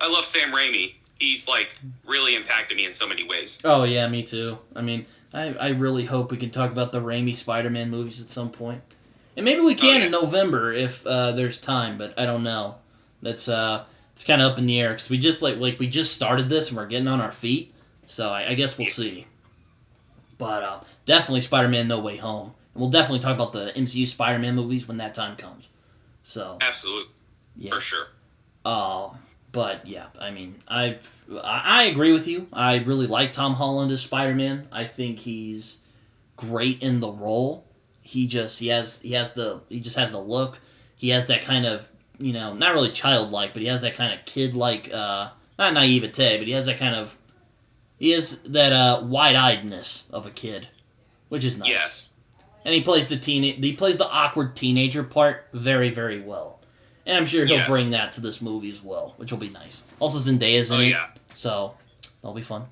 I love Sam Raimi. He's like really impacted me in so many ways. Oh yeah, me too. I mean, I really hope we can talk about the Raimi Spider-Man movies at some point. And maybe we can in November if there's time, but I don't know. That's it's kind of up in the air because we just we just started this and we're getting on our feet. So I guess we'll see. But definitely Spider-Man No Way Home. And we'll definitely talk about the MCU Spider-Man movies when that time comes. So absolutely, yeah. For sure. But yeah, I mean, I agree with you. I really like Tom Holland as Spider-Man. I think he's great in the role. He just has the look. He has that kind of, not really childlike, but he has that kind of kid-like, not naivete, but he has that wide-eyedness of a kid, which is nice. Yes. And he plays the awkward teenager part very, very well. And I'm sure he'll bring that to this movie as well, which will be nice. Also, Zendaya's in it, so that'll be fun.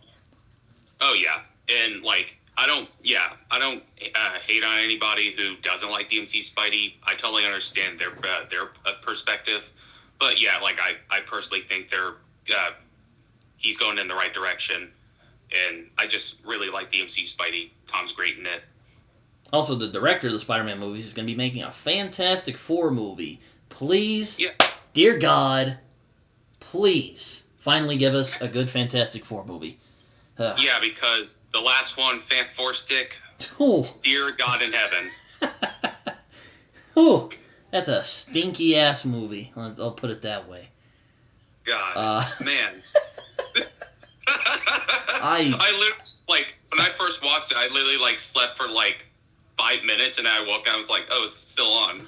Oh yeah, and I don't hate on anybody who doesn't like the MC Spidey. I totally understand their perspective, but yeah, I personally think he's going in the right direction, and I just really like the MC Spidey. Tom's great in it. Also, the director of the Spider-Man movies is going to be making a Fantastic Four movie. Please, dear God, please finally give us a good Fantastic Four movie. Yeah, because the last one, Four Stick, dear God in heaven. That's a stinky-ass movie. I'll put it that way. God, man. I literally, when I first watched it, I literally, slept for, 5 minutes, and I woke up, I was like, oh, it's still on.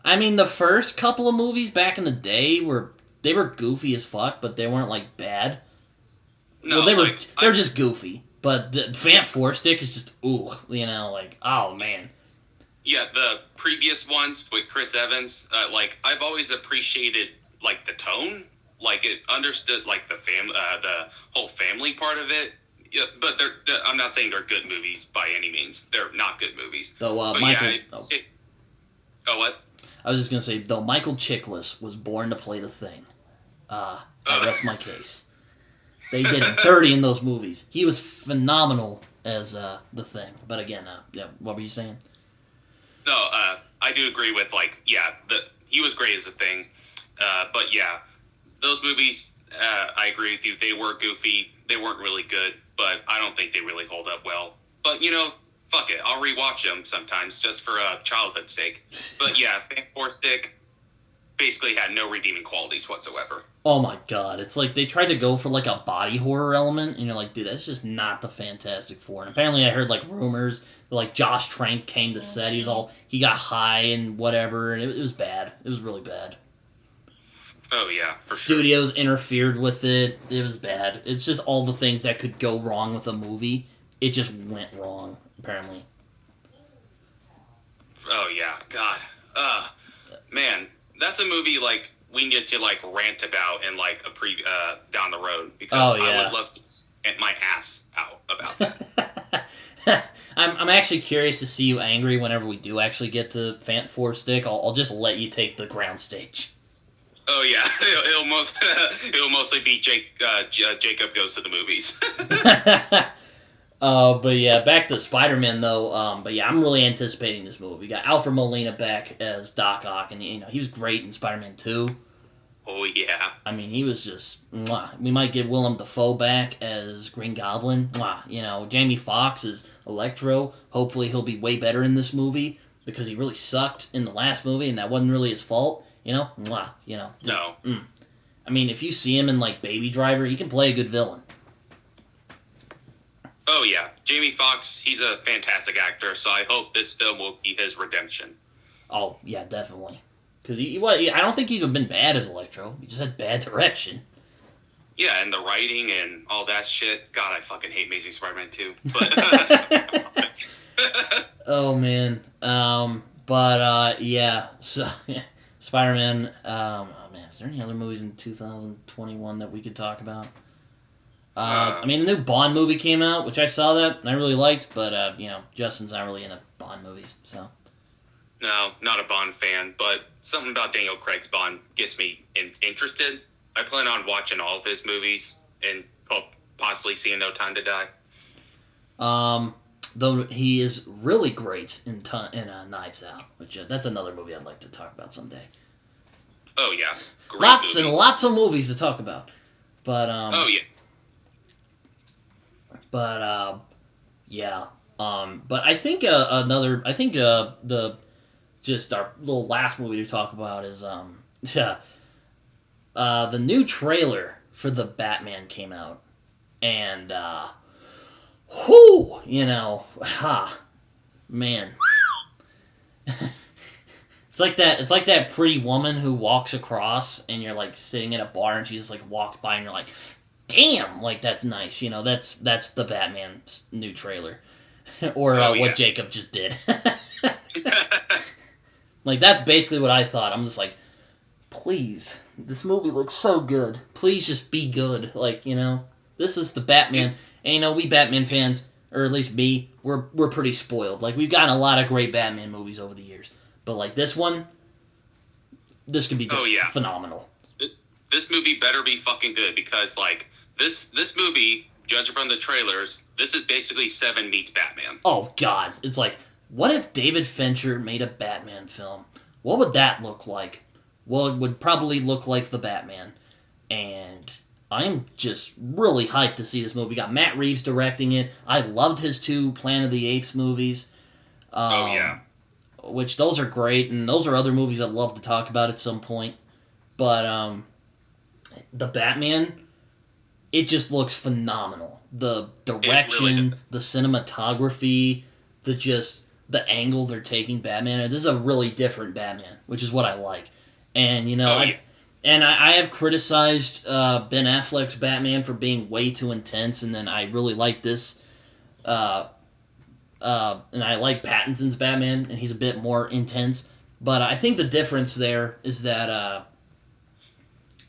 I mean, the first couple of movies back in the day were goofy as fuck, but they weren't, bad. No, well, they were just goofy. But the Four Stick is just, oh, man. Yeah, the previous ones with Chris Evans, I've always appreciated, the tone. It understood, the whole family part of it. Yeah, but I'm not saying they're good movies by any means. They're not good movies. Though Michael... what? I was just going to say, though Michael Chiklis was born to play the Thing. I rest my case. They did him dirty in those movies. He was phenomenal as the Thing. But again, what were you saying? No, I do agree with, he was great as the Thing. But yeah, those movies, I agree with you. They were goofy. They weren't really good. But I don't think they really hold up well. But, fuck it. I'll rewatch them sometimes just for childhood's sake. But yeah, Four Stick basically had no redeeming qualities whatsoever. Oh my god. It's they tried to go for a body horror element. And you're like, dude, that's just not the Fantastic Four. And apparently I heard rumors that Josh Trank came to set. He got high and whatever. And it was bad. It was really bad. Oh, yeah, for Studios interfered with it. It was bad. It's just all the things that could go wrong with a movie. It just went wrong, apparently. Oh, yeah. God. Man, that's a movie, we need to, rant about in, down the road. Because I would love to get my ass out about that. I'm actually curious to see you angry whenever we do actually get to Four Stick. I'll just let you take the ground stage. Oh yeah, it'll mostly be Jacob goes to the movies. But yeah, back to Spider-Man though. But yeah, I'm really anticipating this movie. We got Alfred Molina back as Doc Ock, and he was great in Spider-Man 2. Oh yeah. I mean, he was just. Mwah. We might get Willem Dafoe back as Green Goblin. Mwah. Jamie Foxx as Electro. Hopefully, he'll be way better in this movie because he really sucked in the last movie, and that wasn't really his fault. Mwah, no. I mean, if you see him in, Baby Driver, he can play a good villain. Oh, yeah. Jamie Foxx, he's a fantastic actor, so I hope this film will be his redemption. Oh, yeah, definitely. Because I don't think he's even been bad as Electro. He just had bad direction. Yeah, and the writing and all that shit. God, I fucking hate Amazing Spider-Man 2. But... oh, man. Yeah. So, yeah. Spider-Man, man, is there any other movies in 2021 that we could talk about? I mean, the new Bond movie came out, which I saw that, and I really liked, but, Justin's not really into Bond movies, so. No, not a Bond fan, but something about Daniel Craig's Bond gets me interested. I plan on watching all of his movies and possibly seeing No Time to Die. Though he is really great in Knives Out, which that's another movie I'd like to talk about someday. Oh yeah, great lots movie. and lots of movies to talk about, but oh yeah, but yeah, but I think the just our little last movie to talk about is the new trailer for the Batman came out, and man. It's like that pretty woman who walks across and you're like sitting at a bar and she just like walks by and you're like, damn, like that's nice. That's the Batman's new trailer. Or what Jacob just did. Like that's basically what I thought. I'm just like, please, this movie looks so good. Please just be good. Like, this is the Batman. And we Batman fans, or at least me, we're pretty spoiled. Like we've gotten a lot of great Batman movies over the years. But like this one, this could be just phenomenal. This movie better be fucking good because like this movie, judging from the trailers, this is basically Seven meets Batman. Oh God, it's like, what if David Fincher made a Batman film? What would that look like? Well, it would probably look like the Batman, and I'm just really hyped to see this movie. We got Matt Reeves directing it. I loved his 2 Planet of the Apes movies. Which those are great, and those are other movies I'd love to talk about at some point. But the Batman, it just looks phenomenal. The direction, really the cinematography, the angle they're taking Batman. This is a really different Batman, which is what I like. And I have criticized Ben Affleck's Batman for being way too intense, and then I really like this. And I like Pattinson's Batman, and he's a bit more intense. But I think the difference there is that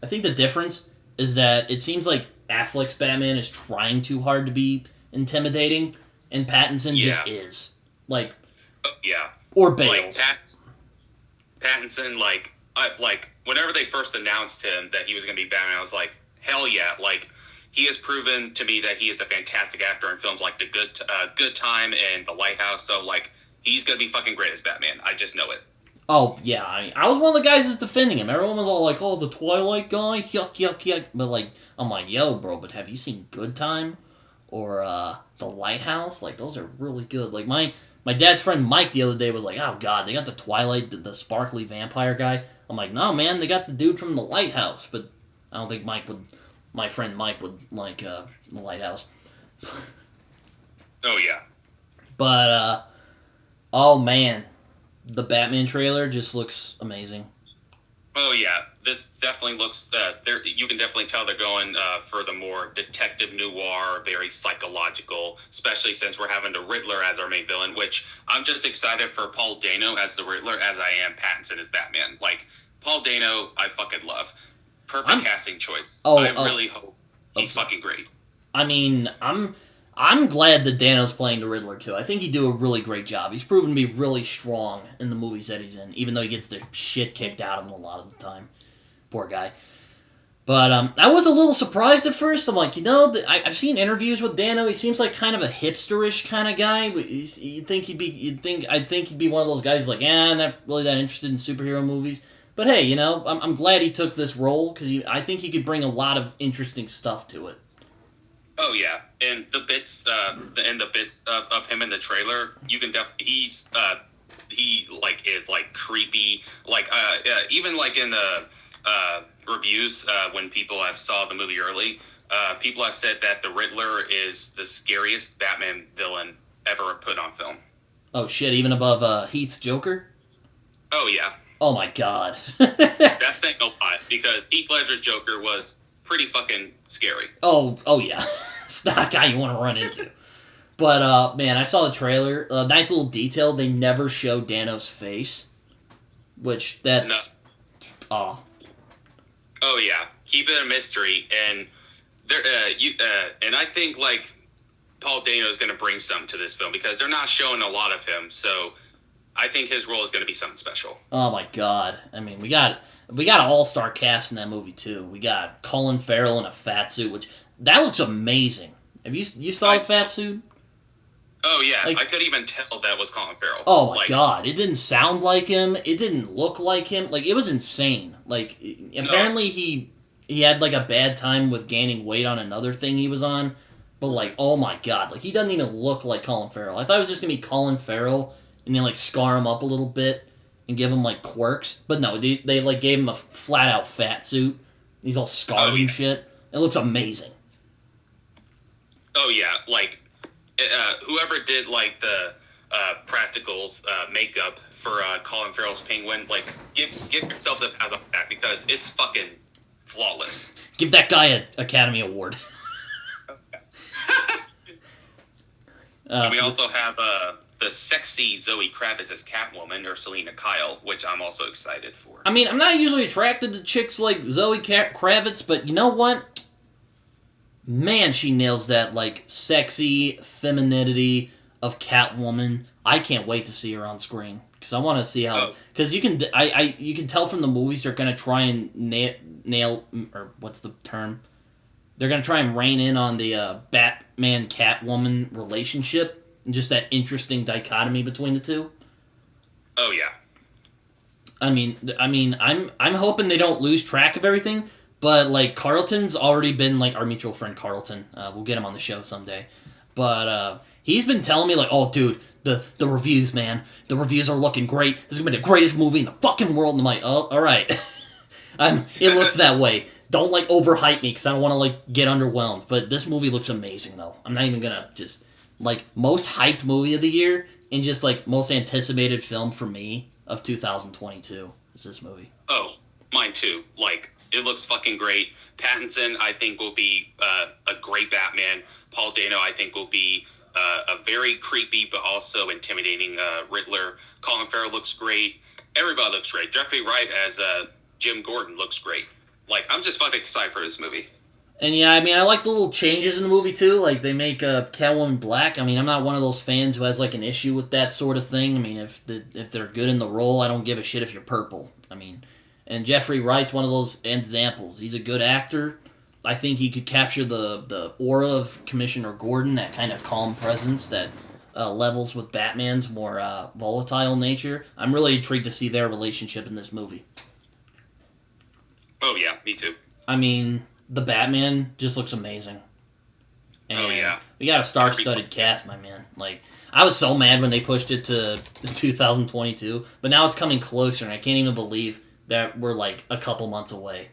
it seems like Affleck's Batman is trying too hard to be intimidating, and Pattinson just is. Like, or Bales. Like Pattinson, like whenever they first announced him that he was going to be Batman, I was like, hell yeah! Like, he has proven to me that he is a fantastic actor in films like The Good Time and The Lighthouse. So, like, he's going to be fucking great as Batman. I just know it. Oh, yeah. I was one of the guys who's defending him. Everyone was all like, oh, the Twilight guy? Yuck, yuck, yuck. But, like, I'm like, yo, bro, but have you seen Good Time? Or The Lighthouse? Like, those are really good. Like, my dad's friend Mike the other day was like, oh, God, they got the Twilight, the sparkly vampire guy. I'm like, no, man, they got the dude from The Lighthouse. But I don't think my friend Mike would like The Lighthouse. Oh, yeah. But, oh, man. The Batman trailer just looks amazing. Oh, yeah. This definitely looks... you can definitely tell they're going for the more detective noir, very psychological, especially since we're having the Riddler as our main villain, which I'm just excited for Paul Dano as the Riddler as I am Pattinson as Batman. Like, Paul Dano, I fucking love. Perfect casting choice. I really hope he's fucking great. I mean, I'm glad that Dano's playing the Riddler too. I think he'd do a really great job. He's proven to be really strong in the movies that he's in, even though he gets the shit kicked out of him a lot of the time. Poor guy. But I was a little surprised at first. I'm like, I've seen interviews with Dano. He seems like kind of a hipsterish kind of guy. I think he'd be one of those guys like, not really that interested in superhero movies. But hey, I'm glad he took this role because I think he could bring a lot of interesting stuff to it. Oh yeah, and the bits of him in the trailer, you can he is like creepy, like even like in the reviews when people have saw the movie early, people have said that the Riddler is the scariest Batman villain ever put on film. Oh shit! Even above Heath's Joker. Oh yeah. Oh my god. That's saying no lie because Heath Ledger's Joker was pretty fucking scary. Oh yeah. It's not a guy you want to run into. But, man, I saw the trailer. Nice little detail. They never show Dano's face. Which, that's... No. Oh, yeah. Keep it a mystery. And and I think, like, Paul Dano is going to bring some to this film because they're not showing a lot of him. So I think his role is going to be something special. Oh my god! I mean, we got an all-star cast in that movie too. We got Colin Farrell in a fat suit, which that looks amazing. Have you saw the fat suit? Oh yeah, like, I could even tell that was Colin Farrell. Oh my god! It didn't sound like him. It didn't look like him. Like, it was insane. Like, apparently he had like a bad time with gaining weight on another thing he was on. But like, oh my god! Like, he doesn't even look like Colin Farrell. I thought it was just gonna be Colin Farrell and then like scar him up a little bit and give him like quirks. But no, they like gave him a flat out fat suit. He's all scarred and shit. It looks amazing. Oh yeah, like whoever did like the practicals makeup for Colin Farrell's Penguin, like give yourself the pat on that because it's fucking flawless. Give that guy an Academy Award. We also have the sexy Zoe Kravitz as Catwoman, or Selena Kyle, which I'm also excited for. I mean, I'm not usually attracted to chicks like Zoe Kravitz, but you know what? Man, she nails that, like, sexy femininity of Catwoman. I can't wait to see her on screen, because I want to see how... Because you can tell from the movies they're going to try and nail... Or what's the term? They're going to try and rein in on the Batman-Catwoman relationship, and just that interesting dichotomy between the two. Oh, yeah. I mean, I'm hoping they don't lose track of everything, but, like, Carlton's already been, like, our mutual friend Carlton. We'll get him on the show someday. But he's been telling me, like, oh, dude, the reviews, man. The reviews are looking great. This is going to be the greatest movie in the fucking world. And I'm like, oh, all right. It looks that way. Don't, like, overhype me, because I don't want to, like, get underwhelmed. But this movie looks amazing, though. I'm not even going to just, like, most hyped movie of the year and just, like, most anticipated film for me of 2022 is this movie. Oh, mine too. Like, it looks fucking great. Pattinson, I think, will be a great Batman. Paul Dano, I think, will be a very creepy but also intimidating Riddler. Colin Farrell looks great. Everybody looks great. Jeffrey Wright as Jim Gordon looks great. Like, I'm just fucking excited for this movie. And yeah, I mean, I like the little changes in the movie too. Like, they make Catwoman black. I mean, I'm not one of those fans who has like an issue with that sort of thing. I mean, if they're good in the role, I don't give a shit if you're purple. I mean, and Jeffrey Wright's one of those examples. He's a good actor. I think he could capture the aura of Commissioner Gordon, that kind of calm presence that levels with Batman's more volatile nature. I'm really intrigued to see their relationship in this movie. Oh yeah, me too. I mean, the Batman just looks amazing. And oh yeah. We got a star-studded cast, my man. Like, I was so mad when they pushed it to 2022, but now it's coming closer, and I can't even believe that we're like a couple months away.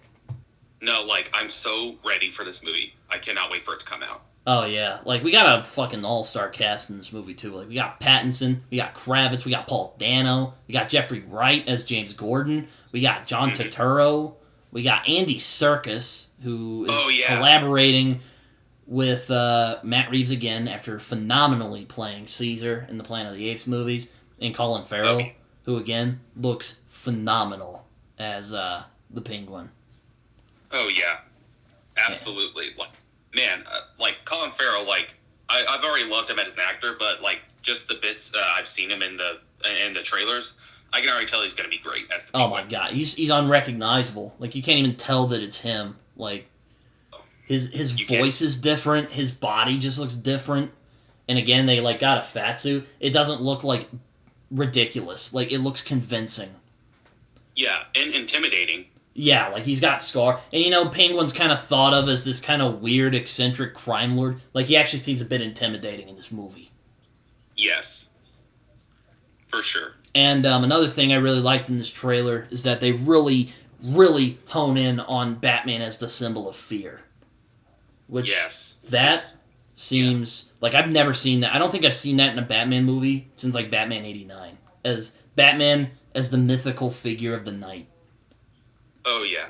No, like, I'm so ready for this movie. I cannot wait for it to come out. Oh, yeah. Like, we got a fucking all-star cast in this movie, too. Like, we got Pattinson, we got Kravitz, we got Paul Dano, we got Jeffrey Wright as James Gordon, we got John Turturro, we got Andy Serkis, who is collaborating with Matt Reeves again after phenomenally playing Caesar in the Planet of the Apes movies, and Colin Farrell, who, again, looks phenomenal as the Penguin. Oh, yeah. Absolutely. Yeah. Like, man, like, Colin Farrell, like, I've already loved him as an actor, but, like, just the bits I've seen him in the trailers, I can already tell he's going to be great as the Penguin. Oh, my God. He's unrecognizable. Like, you can't even tell that it's him. Like, his voice is different. His body just looks different. And, again, they, like, got a fat suit. It doesn't look, like, ridiculous. Like, it looks convincing. Yeah, and intimidating. Yeah, like, he's got scar. And, you know, Penguin's kind of thought of as this kind of weird, eccentric crime lord. Like, he actually seems a bit intimidating in this movie. Yes. For sure. And another thing I really liked in this trailer is that they really, really hone in on Batman as the symbol of fear. Which, that seems... Like, I've never seen that. I don't think I've seen that in a Batman movie since, like, Batman 89. As Batman as the mythical figure of the night. Oh, yeah.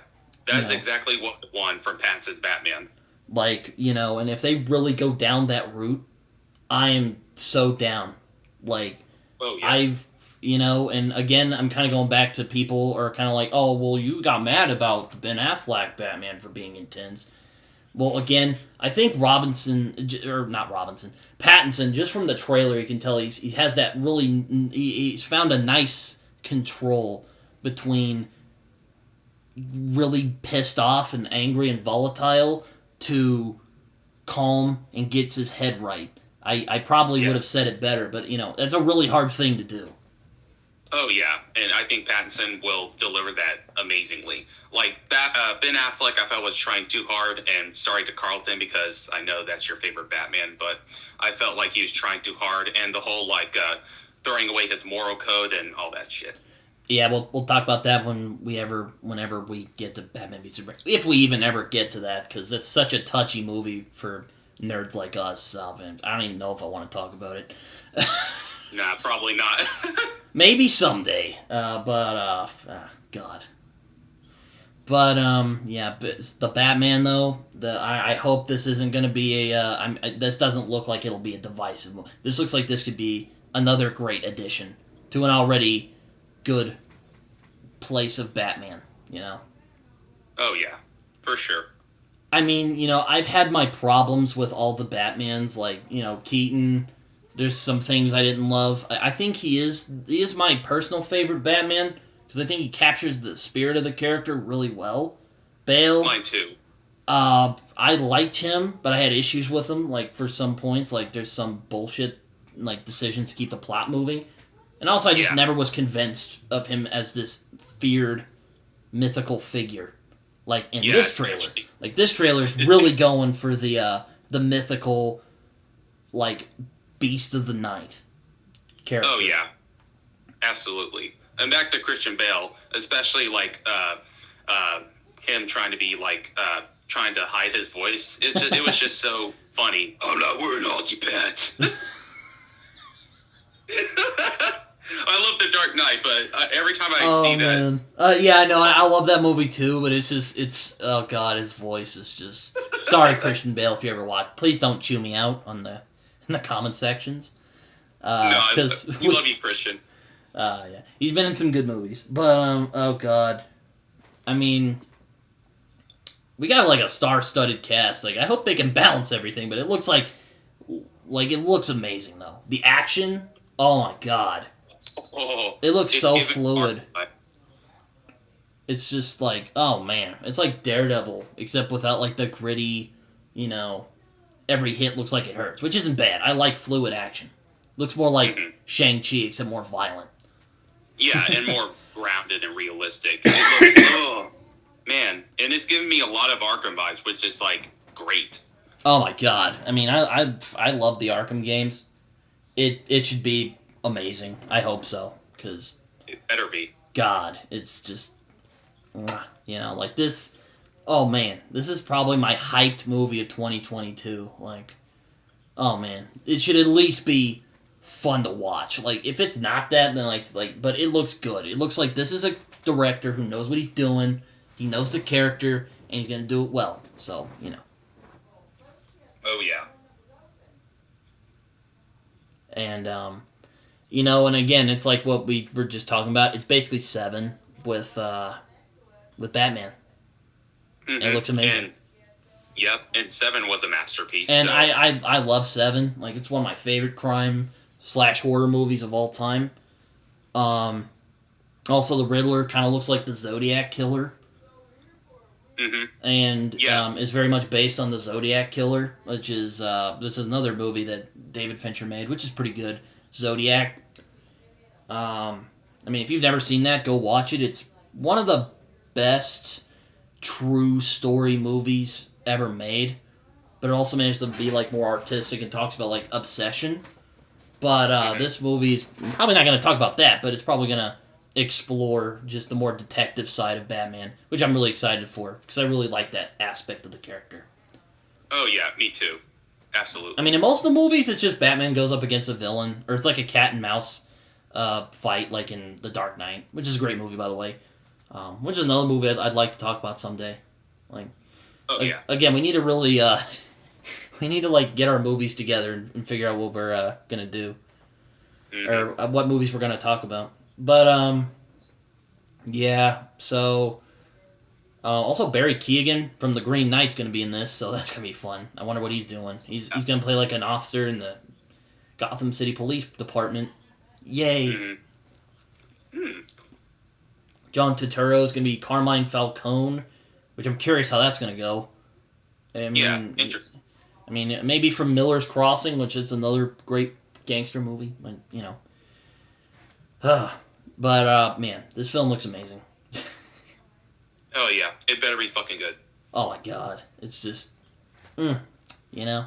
That's exactly what I want from Pattinson's Batman. Like, you know, and if they really go down that route, I am so down. Like, you know, and again, I'm kind of going back to people are kind of like, oh, well, you got mad about Ben Affleck Batman for being intense. Well, again, I think Pattinson, just from the trailer, you can tell he has that really, he's found a nice control between really pissed off and angry and volatile to calm and gets his head right. I probably would have said it better, but, that's a really hard thing to do. Oh, yeah, and I think Pattinson will deliver that amazingly. Like, Ben Affleck, I felt was trying too hard, and sorry to Carlton, because I know that's your favorite Batman, but I felt like he was trying too hard, and the whole, throwing away his moral code and all that shit. Yeah, we'll talk about that whenever we get to Batman v Superman. If we even ever get to that, because it's such a touchy movie for nerds like us. I don't even know if I want to talk about it. Nah, probably not. Maybe someday, God. But but the Batman though. I hope this isn't going to be this doesn't look like it'll be a divisive movie. This looks like this could be another great addition to an already good place of Batman. Oh yeah, for sure. I mean, I've had my problems with all the Batmans, like Keaton. There's some things I didn't love. I think he is my personal favorite Batman because I think he captures the spirit of the character really well. Bale. Mine too. I liked him, but I had issues with him. Like for some points, like there's some bullshit decisions to keep the plot moving, and also I just never was convinced of him as this feared mythical figure. Like in this trailer, this trailer's really going for the mythical, Beast of the Night character. Oh, yeah. Absolutely. And back to Christian Bale, especially, him trying to be, trying to hide his voice. It was just so funny. I'm not wearing hockey pads. I love The Dark Knight, but every time I see that... yeah, I know. I love that movie, too, but oh, God, his voice is just... Sorry, Christian Bale, if you ever watch. Please don't chew me out in the comment sections. No, we love you, Christian. Yeah. He's been in some good movies. But, oh, God. I mean... We got, a star-studded cast. I hope they can balance everything, but it looks it looks amazing, though. The action... Oh, my God. Oh, it looks so fluid. It's just oh man, it's like Daredevil, except without the gritty, every hit looks like it hurts, which isn't bad. I like fluid action. Looks more like Shang-Chi, except more violent. Yeah, and more grounded and realistic. It looks, oh, man, and it's giving me a lot of Arkham vibes, which is great. Oh my God, I mean, I love the Arkham games. It should be amazing. I hope so, because it better be. God, it's just, this. Oh man, this is probably my hyped movie of 2022. Oh man, it should at least be fun to watch. If it's not that, then but it looks good. It looks like this is a director who knows what he's doing. He knows the character, and he's gonna do it well. So Oh yeah. And and again, it's like what we were just talking about. It's basically Seven with Batman. Mm-hmm. And it looks amazing. Yep, and Seven was a masterpiece. And so. I love Seven. It's one of my favorite crime/horror movies of all time. Also, the Riddler kind of looks like the Zodiac Killer. Mm-hmm. And is very much based on the Zodiac Killer, which is this is another movie that David Fincher made, which is pretty good. Zodiac. I mean, if you've never seen that, go watch it. It's one of the best true story movies ever made, but it also managed to be more artistic and talks about obsession. But this movie is probably not going to talk about that, but it's probably going to explore just the more detective side of Batman, which I'm really excited for because I really like that aspect of the character. Oh yeah, me too. Absolutely. I mean, in most of the movies, it's just Batman goes up against a villain, or it's like a cat and mouse fight, like in The Dark Knight, which is a great movie, by the way. Which is another movie I'd like to talk about someday. Yeah. Again, we need to really we need to get our movies together and figure out what we're gonna do, or what movies we're gonna talk about. But yeah, so Also, Barry Keoghan from The Green Knight's going to be in this, so that's going to be fun. I wonder what he's doing. He's going to play like an officer in the Gotham City Police Department. Yay. Mm-hmm. John Turturro's going to be Carmine Falcone, which I'm curious how that's going to go. I mean, interesting. I mean, maybe from Miller's Crossing, which is another great gangster movie, you know. But, man, this film looks amazing. Oh, yeah. It better be fucking good. Oh, my God. It's just, you know.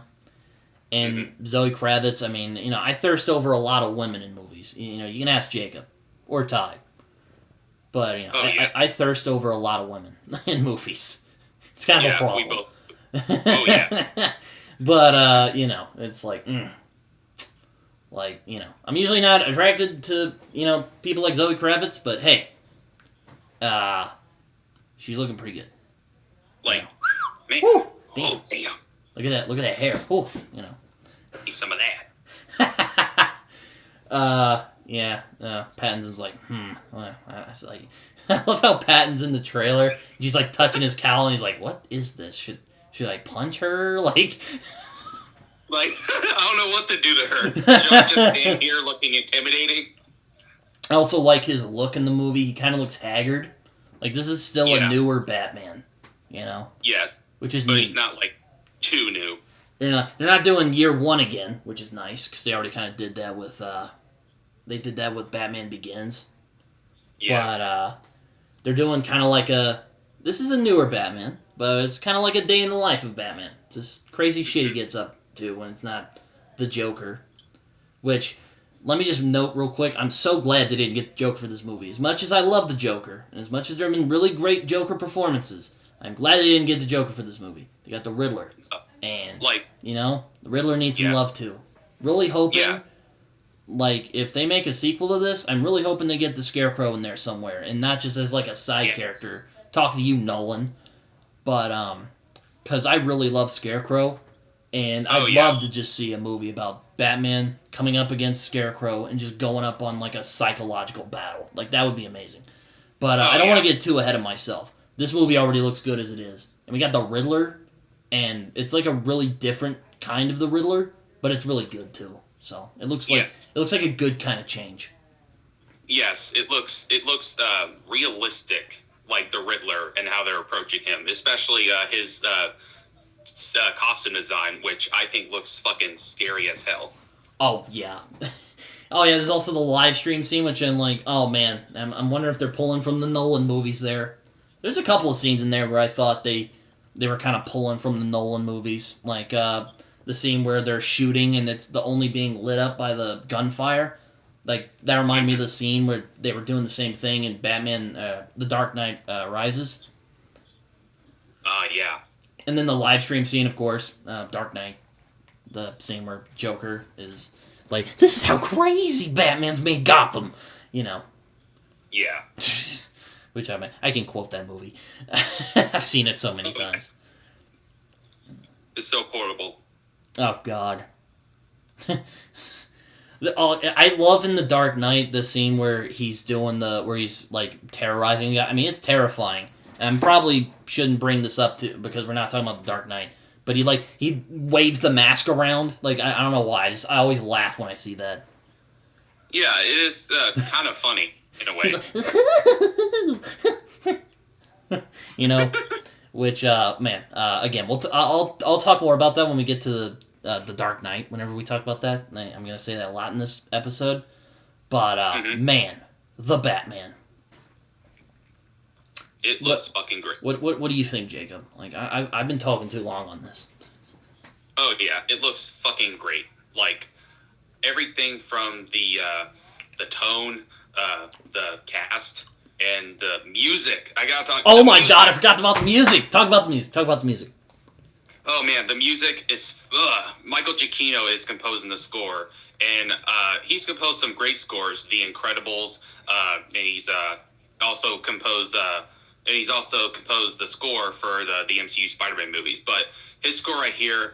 And Zoe Kravitz, I mean, you know, I thirst over a lot of women in movies. You know, you can ask Jacob or Ty. But, you know, I thirst over a lot of women in movies. It's kind of a problem. We both. Oh, yeah. But, you know, it's like, like, you know, I'm usually not attracted to, you know, people like Zoe Kravitz, but hey, she's looking pretty good. Like, man. Woo, damn. Oh, damn. Look at that hair. Oh, you know. Need some of that. Yeah, Pattinson's like, well, I love how Pattinson's in the trailer. He's like touching his cowl, and he's like, what is this? Should I punch her? Like, I don't know what to do to her. Should I just stand here looking intimidating? I also like his look in the movie. He kind of looks haggard. Like, this is still a newer Batman, you know? Yes. Which is but neat. He's not, like, too new. They're not doing year one again, which is nice, because they already kind of did that with, they did that with Batman Begins. Yeah. But, they're doing kind of like this is a newer Batman, but it's kind of like a day in the life of Batman. It's just crazy shit he gets up to when it's not the Joker. Which, let me just note real quick, I'm so glad they didn't get the Joker for this movie. As much as I love the Joker, and as much as there have been really great Joker performances, I'm glad they didn't get the Joker for this movie. They got the Riddler. And, you know, the Riddler needs some love too. Really hoping, like, if they make a sequel to this, I'm really hoping they get the Scarecrow in there somewhere, and not just as, like, a side character talking to you, Nolan. But, because I really love Scarecrow, and I'd love to just see a movie about Batman coming up against Scarecrow and just going up on, like, a psychological battle. Like, that would be amazing. But I don't want to get too ahead of myself. This movie already looks good as it is. And we got the Riddler, and it's, like, a really different kind of the Riddler, but it's really good, too. So, it looks like it looks like a good kind of change. Yes, it looks realistic, like the Riddler and how they're approaching him, especially his costume design, which I think looks fucking scary as hell. Oh, yeah. Oh, yeah, there's also the live stream scene, which I'm like, oh, man, I'm wondering if they're pulling from the Nolan movies there. There's a couple of scenes in there where I thought they were kind of pulling from the Nolan movies, like the scene where they're shooting and it's the only being lit up by the gunfire. Like, that reminded me of the scene where they were doing the same thing in Batman, The Dark Knight Rises. Yeah. And then the live stream scene, of course, Dark Knight, the scene where Joker is like, this is how crazy Batman's made Gotham, you know. Yeah. Which I can quote that movie. I've seen it so many times. It's so quotable. Oh, God. I love in The Dark Knight the scene where he's where he's, like, terrorizing. I mean, it's terrifying. And probably shouldn't bring this up because we're not talking about The Dark Knight. But he waves the mask around. Like, I don't know why. I always laugh when I see that. Yeah, it is kind of funny in a way. You know, which man, again, I'll talk more about that when we get to the Dark Knight. Whenever we talk about that, I'm gonna say that a lot in this episode. But man, the Batman. It looks fucking great. What do you think, Jacob? Like, I've been talking too long on this. Oh yeah, it looks fucking great. Like everything from the tone, the cast, and the music. I gotta talk. Oh my god, I forgot about the music. Talk about the music. Oh man, the music is. Michael Giacchino is composing the score, and he's composed some great scores. The Incredibles, and he's also composed. And he's also composed the score for the MCU Spider-Man movies. But his score right here,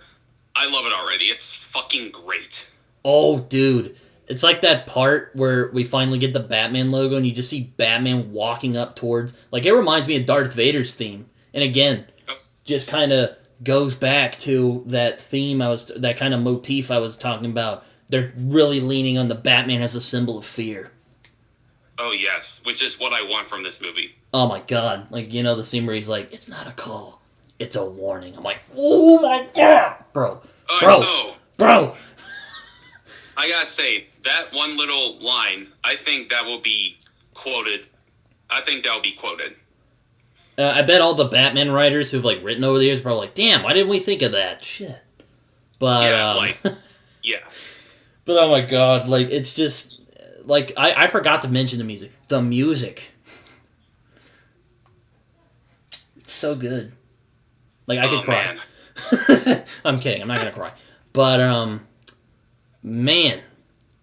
I love it already. It's fucking great. Oh, dude. It's like that part where we finally get the Batman logo and you just see Batman walking up towards... Like, it reminds me of Darth Vader's theme. And again, just kind of goes back to that theme that kind of motif I was talking about. They're really leaning on the Batman as a symbol of fear. Oh, yes, which is what I want from this movie. Oh my god. Like, the scene where he's like, it's not a call, it's a warning. I'm like, oh my god! Bro. Bro! I gotta say, that one little line, I think that will be quoted. I bet all the Batman writers who've, like, written over the years are probably like, damn, why didn't we think of that? Shit. But, yeah. But, oh my god, like, it's just, like, I forgot to mention the music. The music. It's so good. Like, I could cry. Man. I'm kidding, I'm not gonna cry. But, man,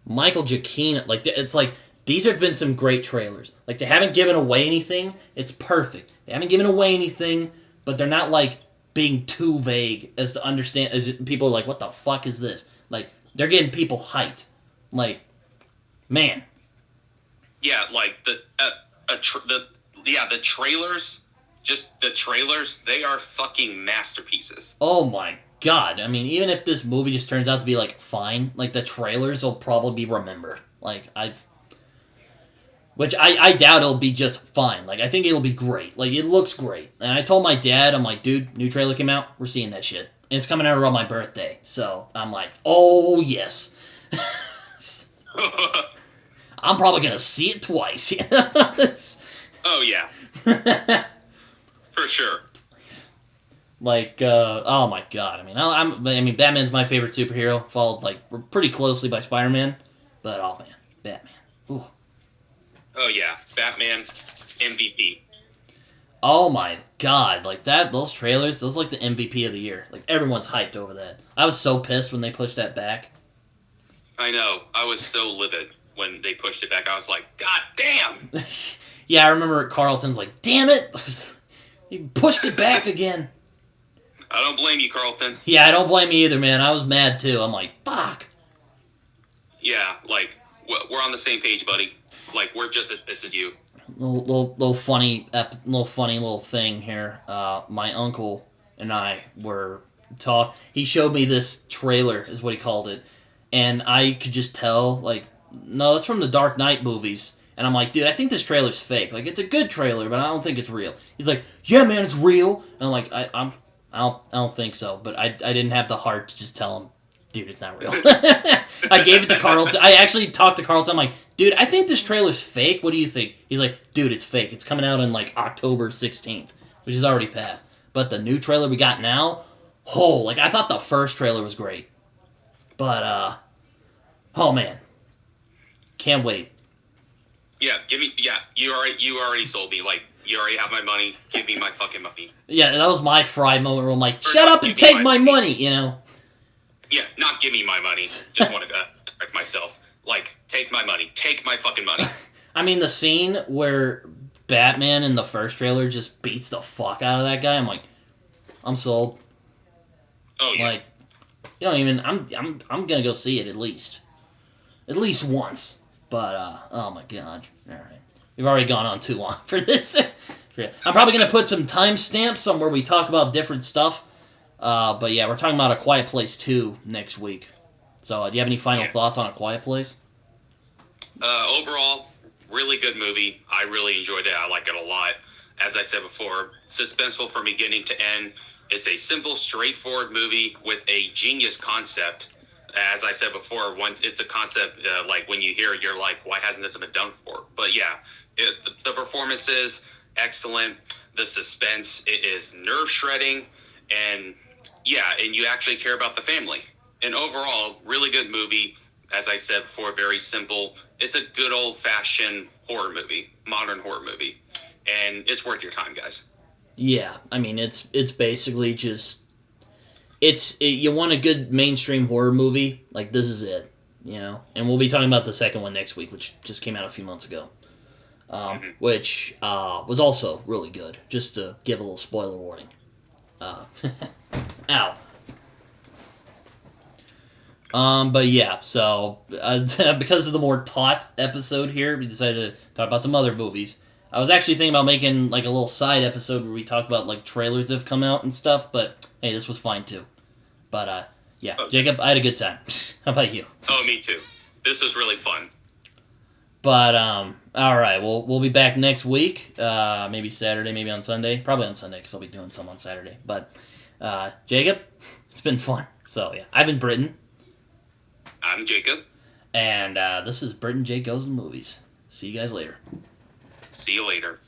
Michael Giacchino, like, it's like, these have been some great trailers. Like, they haven't given away anything. It's perfect. They haven't given away anything, but they're not, like, being too vague as to understand, as people are like, what the fuck is this? Like, they're getting people hyped. Like, man. Yeah, like, the trailers, they are fucking masterpieces. Oh my god. I mean, even if this movie just turns out to be, like, fine, like, the trailers will probably be remembered. Like, Which I doubt it'll be just fine. Like, I think it'll be great. Like, it looks great. And I told my dad, I'm like, dude, new trailer came out. We're seeing that shit. And it's coming out around my birthday. So, I'm like, oh, yes. I'm probably going to see it twice. Oh, yeah. For sure. Like, oh my god. I mean, Batman's my favorite superhero. Followed, like, pretty closely by Spider-Man. But, oh man, Batman. Ooh. Oh yeah, Batman MVP. Oh my god, like those trailers, those like the MVP of the year. Like everyone's hyped over that. I was so pissed when they pushed that back. I know. I was so livid when they pushed it back. I was like, God damn! Yeah, I remember Carlton's like, damn it! He pushed it back again. I don't blame you, Carlton. Yeah, I don't blame you either, man. I was mad too. I'm like, fuck. Yeah, like, we're on the same page, buddy. Like, we're just as pissed as you. Little funny little thing here. My uncle and I were he showed me this trailer, is what he called it, and I could just tell, like, no, that's from the Dark Knight movies. And I'm like, dude, I think this trailer's fake. Like, it's a good trailer, but I don't think it's real. He's like, yeah, man, it's real. And I'm like, I don't think so. But I didn't have the heart to just tell him, dude, it's not real. I gave it to Carlton. I actually talked to Carlton. I'm like, dude, I think this trailer's fake. What do you think? He's like, dude, it's fake. It's coming out on, like, October 16th, which is already passed. But the new trailer we got now, like, I thought the first trailer was great. But, oh, man. Can't wait. Yeah, you already sold me. Like, you already have my money. Give me my fucking money. Yeah, that was my Fry moment where I'm like, shut up and take my money, you know? Yeah, not give me my money. Just wanted to correct myself. Like, take my money. Take my fucking money. I mean, the scene where Batman in the first trailer just beats the fuck out of that guy, I'm like, I'm sold. Oh, yeah. Like, you don't even, I'm gonna go see it at least. At least once. But, oh my god. Alright. We've already gone on too long for this. I'm probably gonna put some timestamps somewhere we talk about different stuff. But yeah, we're talking about A Quiet Place 2 next week. So, do you have any final thoughts on A Quiet Place? Overall, really good movie. I really enjoyed it. I like it a lot. As I said before, suspenseful from beginning to end. It's a simple, straightforward movie with a genius concept. As I said before, it's a concept, like, when you hear it, you're like, why hasn't this been done before? But yeah, the performances, excellent. The suspense, it is nerve-shredding. And yeah, and you actually care about the family. And overall, really good movie. As I said before, very simple. It's a good old-fashioned horror movie, modern horror movie. And it's worth your time, guys. Yeah, I mean, it's basically just... you want a good mainstream horror movie, like, this is it, you know? And we'll be talking about the second one next week, which just came out a few months ago. Which was also really good, just to give a little spoiler warning. Ow. But yeah, so because of the more taut episode here, we decided to talk about some other movies. I was actually thinking about making like a little side episode where we talk about like trailers that have come out and stuff, but hey, this was fine too. But yeah, Jacob, I had a good time. How about you? Oh, me too. This was really fun. But all right, we'll be back next week. Maybe Saturday, maybe on Sunday. Probably on Sunday because I'll be doing some on Saturday. But Jacob, it's been fun. So yeah, I've been Britton. I'm Jacob. And this is Brit and Jake Goes to Movies. See you guys later. See you later.